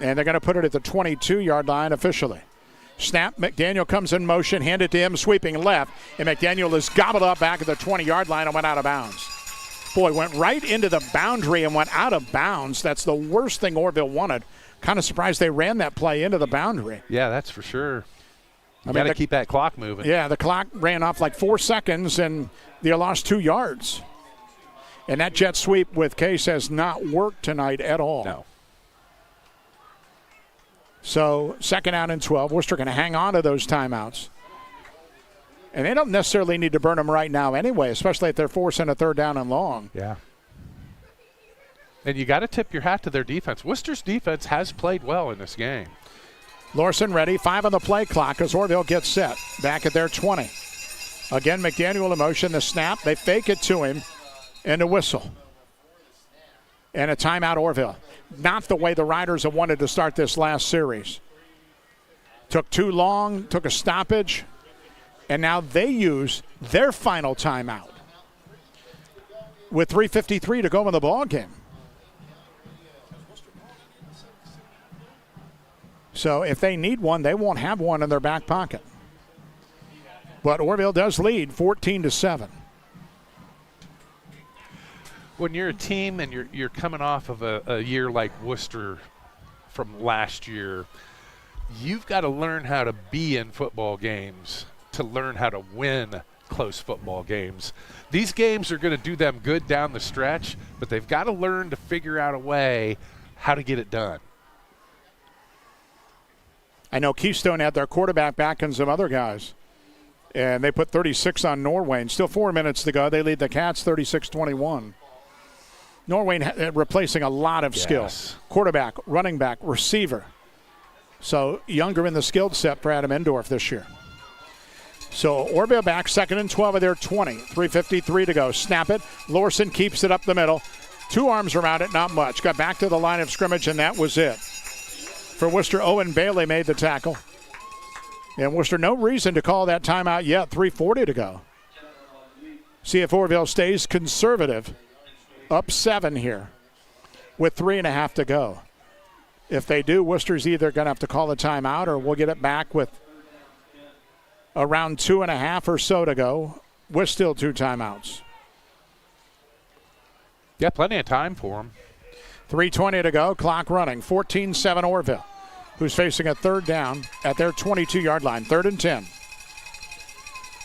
And they're going to put it at the 22-yard line officially. Snap, McDaniel comes in motion, hand it to him, sweeping left. And McDaniel is gobbled up back at the 20-yard line and went out of bounds. Boy, went right into the boundary and went out of bounds. That's the worst thing Orrville wanted. Kind of surprised they ran that play into the boundary. Yeah, that's for sure. You got to keep that clock moving. Yeah, the clock ran off like 4 seconds, and they lost 2 yards. And that jet sweep with Case has not worked tonight at all. No. So 2nd out and 12. Wooster going to hang on to those timeouts. And they don't necessarily need to burn them right now anyway, especially if they're forcing a 3rd down and long. Yeah. And you got to tip your hat to their defense. Worcester's defense has played well in this game. Lawson ready, 5 on the play clock as Orrville gets set. Back at their 20. Again, McDaniel in motion, the snap. They fake it to him, and a whistle. And a timeout, Orrville. Not the way the Riders have wanted to start this last series. Took too long, took a stoppage, and now they use their final timeout with 3:53 to go in the ball game. So if they need one, they won't have one in their back pocket. But Orrville does lead 14-7. When you're a team and you're coming off of a year like Wooster from last year, you've got to learn how to be in football games to learn how to win close football games. These games are going to do them good down the stretch, but they've got to learn to figure out a way how to get it done. I know Keystone had their quarterback back and some other guys, and they put 36 on Norway. And still 4 minutes to go. They lead the Cats 36-21. Norway replacing a lot of skills. Quarterback, running back, receiver. So younger in the skilled set for Adam Endorf this year. So Orrville back, 2nd and 12 of their 20. 3:53 to go. Snap it. Lawson keeps it up the middle. 2 arms around it, not much. Got back to the line of scrimmage, and that was it. For Wooster, Owen Bailey made the tackle. And Wooster, no reason to call that timeout yet. 3:40 to go. See if Orrville stays conservative. Up 7 here with 3.5 to go. If they do, Worcester's either going to have to call a timeout or we'll get it back with around 2.5 or so to go with still 2 timeouts. Yeah, plenty of time for them. 3:20 to go, clock running. 14-7 Orrville, who's facing a 3rd down at their 22-yard line, 3rd and 10.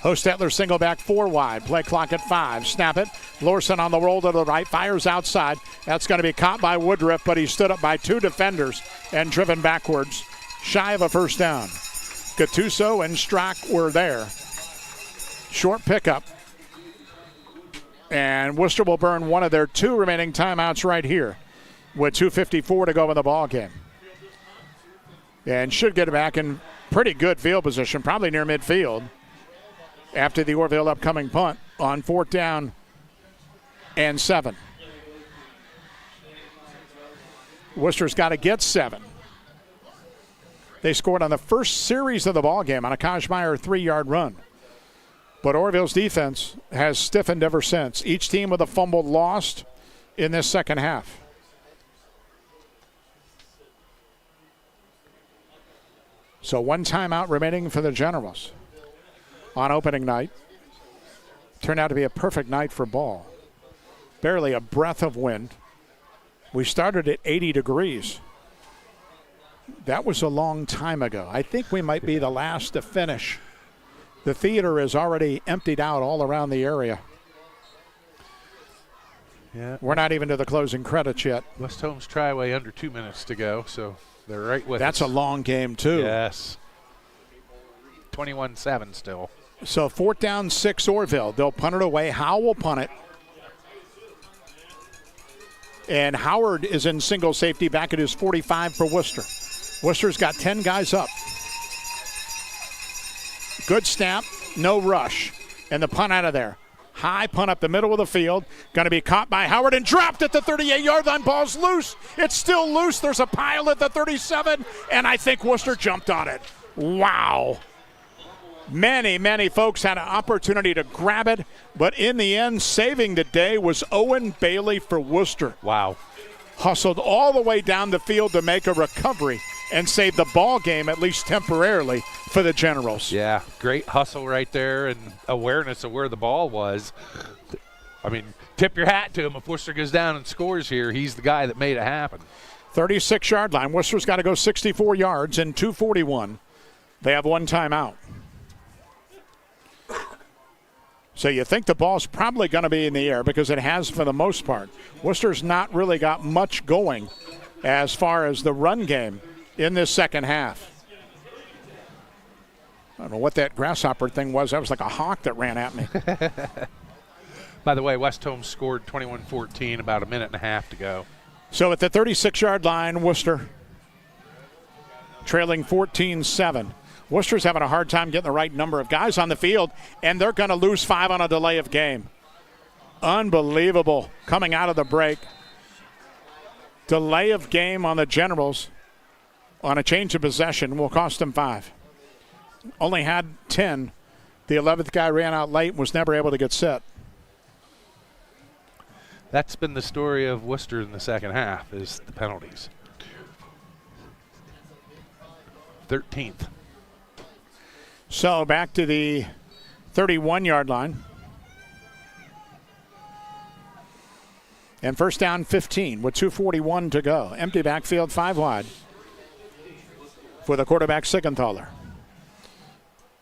Hostetler single back 4 wide. Play clock at 5. Snap it. Lawson on the roll to the right. Fires outside. That's going to be caught by Woodruff, but he stood up by 2 defenders and driven backwards. Shy of a 1st down. Gattuso and Strzok were there. Short pickup. And Wooster will burn one of their 2 remaining timeouts right here with 2:54 to go in the ball game. And should get it back in pretty good field position, probably near midfield, after the Orrville upcoming punt on 4th down and 7. Worcester's got to get 7. They scored on the first series of the ball game on a Kajmeyer 3-yard run. But Orrville's defense has stiffened ever since. Each team with a fumble lost in this second half. So 1 timeout remaining for the Generals. on opening night. Turned out to be a perfect night for ball. Barely a breath of wind. We started at 80 degrees. That was a long time ago. I think we might be the last to finish. The theater is already emptied out all around the area. Yeah. We're not even to the closing credits yet. West Holmes Triway under 2 minutes to go, so they're right with That's us. a long game, too. Yes. 21-7 still. So 4th down, 6 Orrville. They'll punt it away. Howe will punt it. And Howard is in single safety back at his 45 for Wooster. Worcester's got 10 guys up. Good snap, no rush. And the punt out of there. High punt up the middle of the field. Going to be caught by Howard and dropped at the 38-yard line. Ball's loose. It's still loose. There's a pile at the 37, and I think Wooster jumped on it. Wow. Many folks had an opportunity to grab it, but in the end, saving the day was Owen Bailey for Wooster. Wow. Hustled all the way down the field to make a recovery and save the ball game, at least temporarily, for the Generals. Yeah, great hustle right there and awareness of where the ball was. I mean, tip your hat to him. If Wooster goes down and scores here, he's the guy that made it happen. 36-yard line. Worcester's got to go 64 yards in 2:41. They have one timeout. So you think the ball's probably going to be in the air because it has for the most part. Worcester's not really got much going as far as the run game in this second half. I don't know what that grasshopper thing was. That was like a hawk that ran at me. By the way, West Holmes scored 21-14, about a minute and a half to go. So at the 36-yard line, Wooster trailing 14-7. Worcester's having a hard time getting the right number of guys on the field, and they're going to lose 5 on a delay of game. Unbelievable coming out of the break. Delay of game on the Generals on a change of possession will cost them 5. Only had 10. The 11th guy ran out late and was never able to get set. That's been the story of Wooster in the second half, is the penalties. 13th. So back to the 31-yard line. And first down 15 with 2:41 to go. Empty backfield, 5 wide for the quarterback Siegenthaler.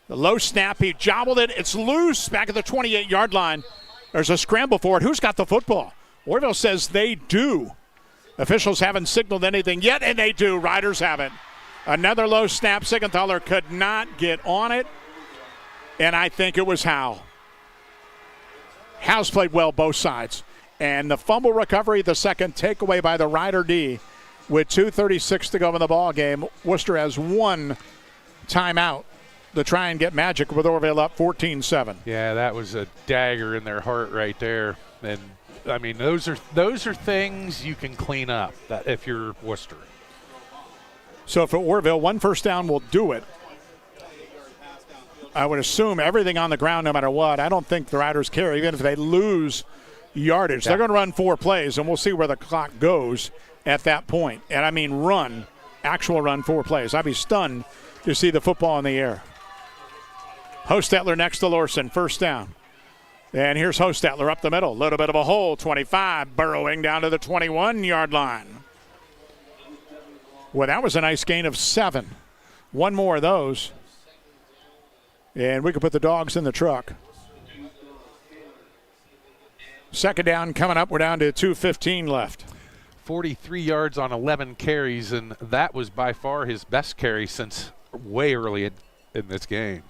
The low snap, he jobbled it. It's loose back at the 28-yard line. There's a scramble for it. Who's got the football? Orrville says they do. Officials haven't signaled anything yet, and they do. Riders have it. Another low snap. Siegenthaler could not get on it, and I think it was Howe. Howe's played well both sides. And the fumble recovery, the second takeaway by the Rider D with 2:36 to go in the ball game. Wooster has one timeout to try and get magic with Orrville up 14-7. Yeah, that was a dagger in their heart right there. And, I mean, those are things you can clean up that if you're Wooster. So for Orrville, 1 first down will do it. I would assume everything on the ground no matter what. I don't think the Riders care, even if they lose yardage. Yeah. They're going to run 4 plays, and we'll see where the clock goes at that point. And I mean actual run 4 plays. I'd be stunned to see the football in the air. Hostetler next to Lorson, first down. And here's Hostetler up the middle. A little bit of a hole, 25, burrowing down to the 21-yard line. Well, that was a nice gain of 7. 1 more of those. And we could put the dogs in the truck. Second down coming up. We're down to 2:15 left. 43 yards on 11 carries, and that was by far his best carry since way early in this game.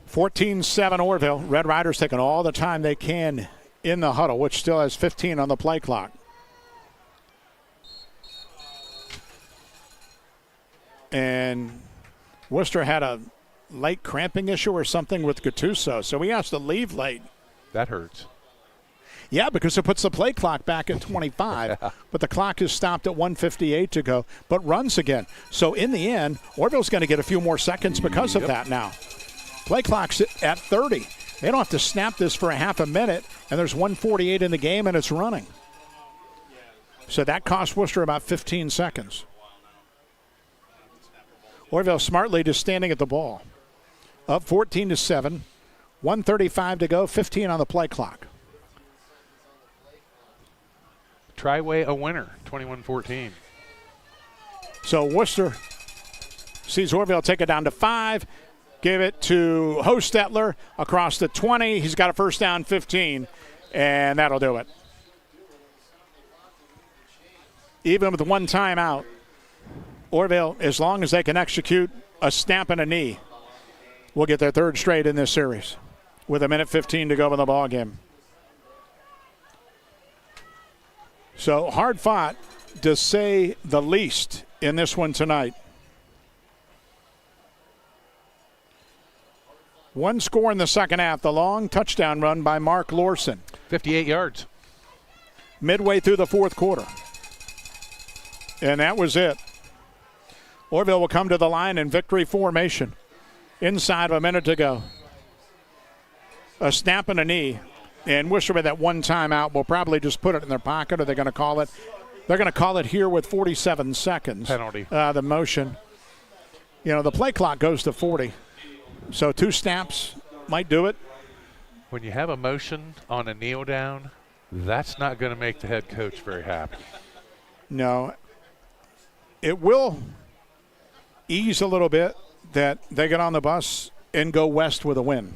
14-7 Orrville. Red Riders taking all the time they can in the huddle, which still has 15 on the play clock. And Wooster had a light cramping issue or something with Gattuso, so he has to leave late. That hurts. Yeah, because it puts the play clock back at 25, but the clock is stopped at 1:58 to go, but runs again. So in the end, Orrville's going to get a few more seconds because of that now. Play clock's at 30. They don't have to snap this for a half a minute, and there's 1:48 in the game, and it's running. So that cost Wooster about 15 seconds. Orrville smartly just standing at the ball. up 14-7. 1:35 to go, 15 on the play clock. Triway a winner, 21-14. So Wooster sees Orrville take it down to 5. Give it to Hostetler across the 20. He's got a first down, 15, and that'll do it. Even with one timeout, Orrville, as long as they can execute a snap and a knee, will get their third straight in this series with 1:15 to go in the ball game. So hard fought, to say the least, in this one tonight. One score in the second half, the long touchdown run by Mark Lorson. 58 yards. Midway through the fourth quarter. And that was it. Orrville will come to the line in victory formation. Inside of a minute to go. A snap and a knee. And Wooster with that one timeout will probably just put it in their pocket. Are they going to call it? They're going to call it here with 47 seconds. Penalty. The motion. You know, the play clock goes to 40. So 2 snaps might do it. When you have a motion on a kneel down, that's not going to make the head coach very happy. No. It will ease a little bit that they get on the bus and go west with a win.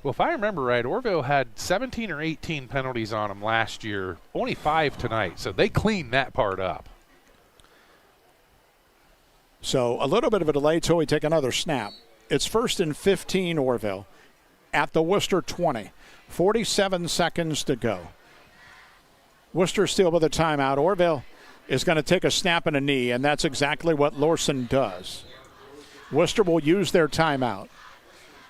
Well, if I remember right, Orrville had 17 or 18 penalties on them last year, only 5 tonight, so they cleaned that part up. So a little bit of a delay till we take another snap. It's 1st and 15, Orrville, at the Wooster 20. 47 seconds to go. Wooster still with a timeout. Orrville is going to take a snap and a knee, and that's exactly what Lorson does. Wooster will use their timeout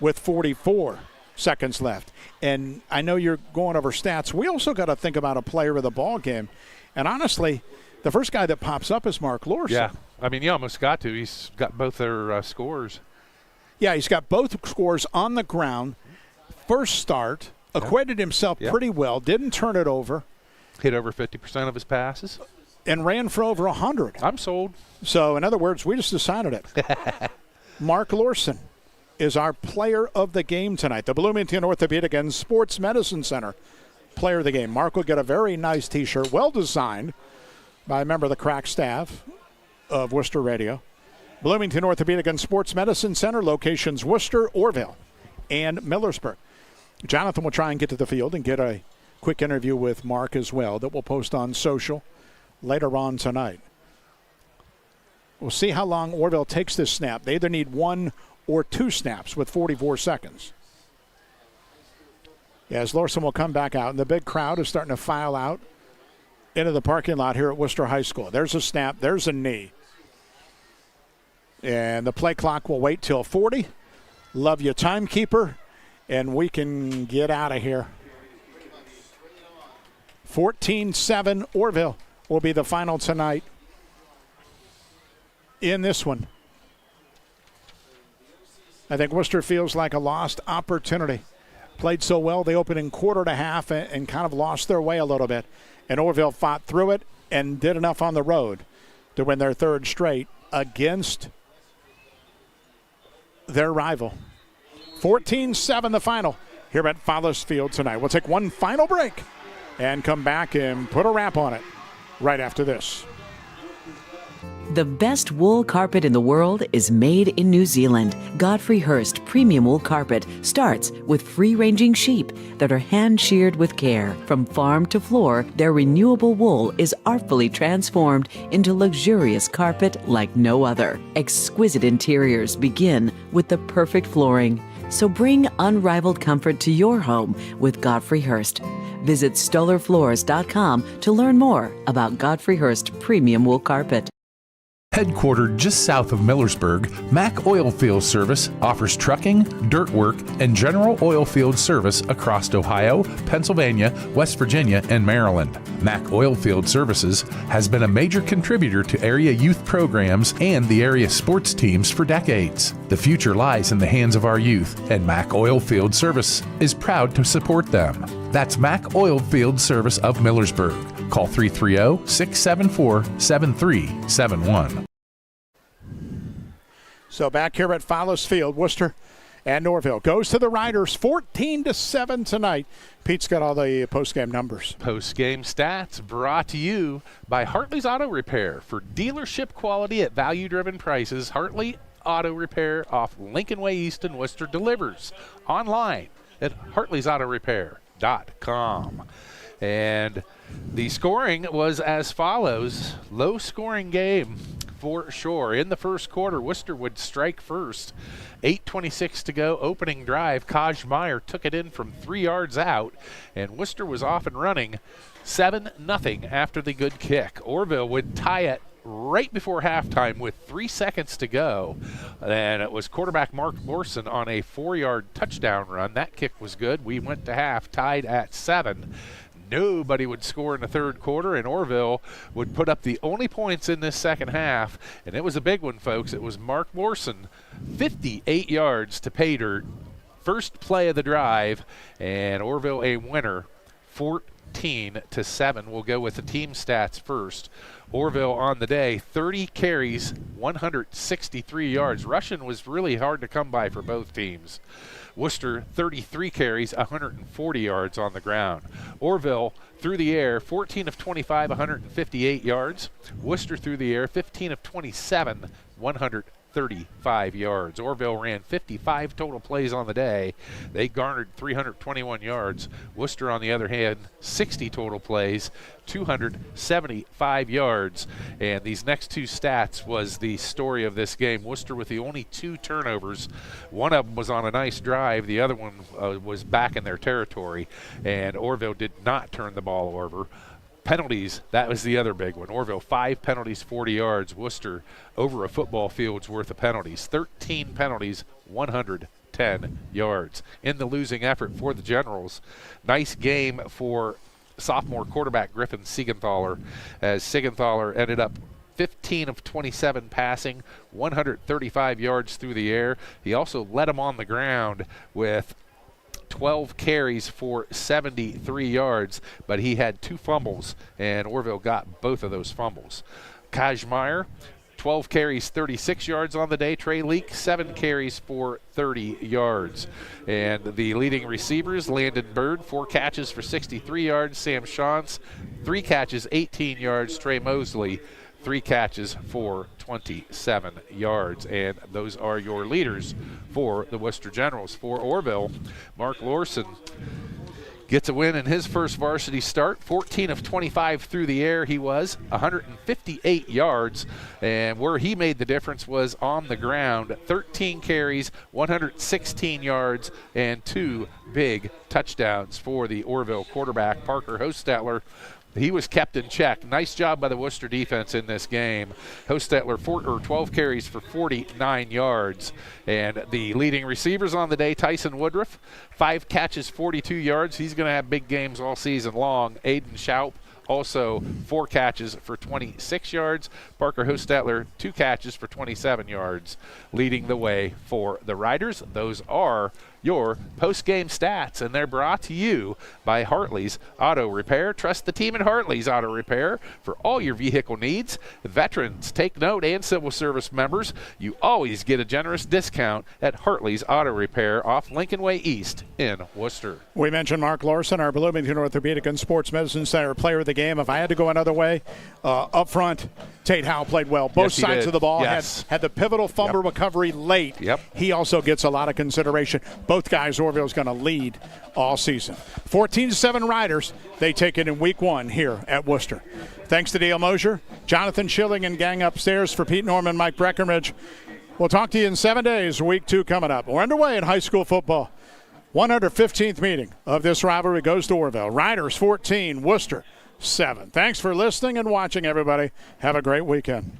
with 44 seconds left. And I know you're going over stats. We also got to think about a player of the ball game. And honestly, the first guy that pops up is Mark Lorson. Yeah, I mean, you almost got to. He's got both their scores. Yeah, he's got both scores on the ground. First start, acquitted himself pretty well, didn't turn it over. Hit over 50% of his passes. And ran for over 100. I'm sold. So, in other words, we just decided it. Mark Lorson is our player of the game tonight. The Bloomington Orthopedic and Sports Medicine Center player of the game. Mark will get a very nice T-shirt, well designed by a member of the crack staff of Wooster Radio. Bloomington Orthopedic and Sports Medicine Center, locations Wooster, Orrville, and Millersburg. Jonathan will try and get to the field and get a quick interview with Mark as well that we'll post on social later on tonight. We'll see how long Orrville takes this snap. They either need 1 or 2 snaps with 44 seconds. As Lorson will come back out, and the big crowd is starting to file out into the parking lot here at Wooster High School. There's a snap. There's a knee. And the play clock will wait till 40. Love you, timekeeper. And we can get out of here. 14-7, Orrville will be the final tonight in this one. I think Wooster feels like a lost opportunity. Played so well the opening quarter to half and kind of lost their way a little bit. And Orrville fought through it and did enough on the road to win their third straight against their rival. 14-7 the final here at Fowler's Field tonight. We'll take one final break and come back and put a wrap on it right after this. The best wool carpet in the world is made in New Zealand. Godfrey Hirst Premium Wool Carpet starts with free-ranging sheep that are hand-sheared with care. From farm to floor, their renewable wool is artfully transformed into luxurious carpet like no other. Exquisite interiors begin with the perfect flooring. So bring unrivaled comfort to your home with Godfrey Hirst. Visit StollerFloors.com to learn more about Godfrey Hirst Premium Wool Carpet. Headquartered just south of Millersburg, Mac Oilfield Service offers trucking, dirt work, and general oilfield service across Ohio, Pennsylvania, West Virginia, and Maryland. Mac Oilfield Services has been a major contributor to area youth programs and the area sports teams for decades. The future lies in the hands of our youth, and Mac Oilfield Service is proud to support them. That's Mac Oilfield Service of Millersburg. Call 330-674-7371. So back here at Fowler's Field, Wooster and Orrville. Goes to the Riders 14-7 tonight. Pete's got all the post-game numbers. Post-game stats brought to you by Hartley's Auto Repair. For dealership quality at value-driven prices, Hartley Auto Repair off Lincoln Way East in Wooster delivers online at hartleysautorepair.com. And the scoring was as follows. Low-scoring game for sure. In the first quarter, Wooster would strike first. 8:26 to go, opening drive. Kaj Meyer took it in from 3 yards out, and Wooster was off and running 7-0 after the good kick. Orrville would tie it right before halftime with 3 seconds to go. And it was quarterback Mark Morrison on a 4-yard touchdown run. That kick was good. We went to half tied at 7. Nobody would score in the third quarter, and Orrville would put up the only points in this second half, and it was a big one, folks. It was Mark Morrison, 58 yards to pay dirt. First play of the drive, and Orrville a winner, 14-7. We'll go with the team stats first. Orrville on the day, 30 carries, 163 yards. Rushing was really hard to come by for both teams. Wooster, 33 carries, 140 yards on the ground. Orrville through the air, 14 of 25, 158 yards. Wooster through the air, 15 of 27, 135 yards. Orrville ran 55 total plays on the day. They garnered 321 yards. Wooster, on the other hand, 60 total plays, 275 yards. And these next two stats was the story of this game. Wooster with the only 2 turnovers. One of them was on a nice drive. The other one was back in their territory. And Orrville did not turn the ball over. Penalties, that was the other big one. Orrville, 5 penalties, 40 yards. Worcester, over a football field's worth of penalties. 13 penalties, 110 yards. In the losing effort for the Generals, nice game for sophomore quarterback Griffin Siegenthaler, as Siegenthaler ended up 15 of 27 passing, 135 yards through the air. He also led them on the ground with 12 carries for 73 yards, but he had 2 fumbles, and Orrville got both of those fumbles. Kaj Meyer, 12 carries, 36 yards on the day. Trey Leak, 7 carries for 30 yards. And the leading receivers, Landon Bird, 4 catches for 63 yards. Sam Shantz, 3 catches, 18 yards. Trey Mosley, 3 catches for 27 yards. And those are your leaders for the Wooster Generals. For Orrville, Mark Lorson gets a win in his first varsity start. 14 of 25 through the air he was, 158 yards. And where he made the difference was on the ground. 13 carries, 116 yards, and 2 big touchdowns for the Orrville quarterback, Parker Hostetler. He was kept in check. Nice job by the Wooster defense in this game. Hostetler, 12 carries for 49 yards. And the leading receivers on the day, Tyson Woodruff, 5 catches, 42 yards. He's going to have big games all season long. Aiden Schaup, also 4 catches for 26 yards. Parker Hostetler, 2 catches for 27 yards, leading the way for the Riders. Those are your post-game stats, and they're brought to you by Hartley's Auto Repair. Trust the team at Hartley's Auto Repair for all your vehicle needs. Veterans, take note, and civil service members, you always get a generous discount at Hartley's Auto Repair off Lincoln Way East in Wooster. We mentioned Mark Larson, our Bloomington Orthopedic and Sports Medicine Center player of the game. If I had to go another way, up front, Tate Howe played well. Both sides of the ball. Yes. Had the pivotal fumble recovery late. Yep. He also gets a lot of consideration. Both guys, Orrville is going to lead all season. 14-7 Riders. They take it in week 1 here at Wooster. Thanks to Dale Mosier, Jonathan Schilling, and gang upstairs. For Pete Norman, Mike Breckenridge. We'll talk to you in 7 days. Week 2 coming up. We're underway in high school football. 115th meeting of this rivalry goes to Orrville. Riders 14, Wooster 7. Thanks for listening and watching, everybody. Have a great weekend.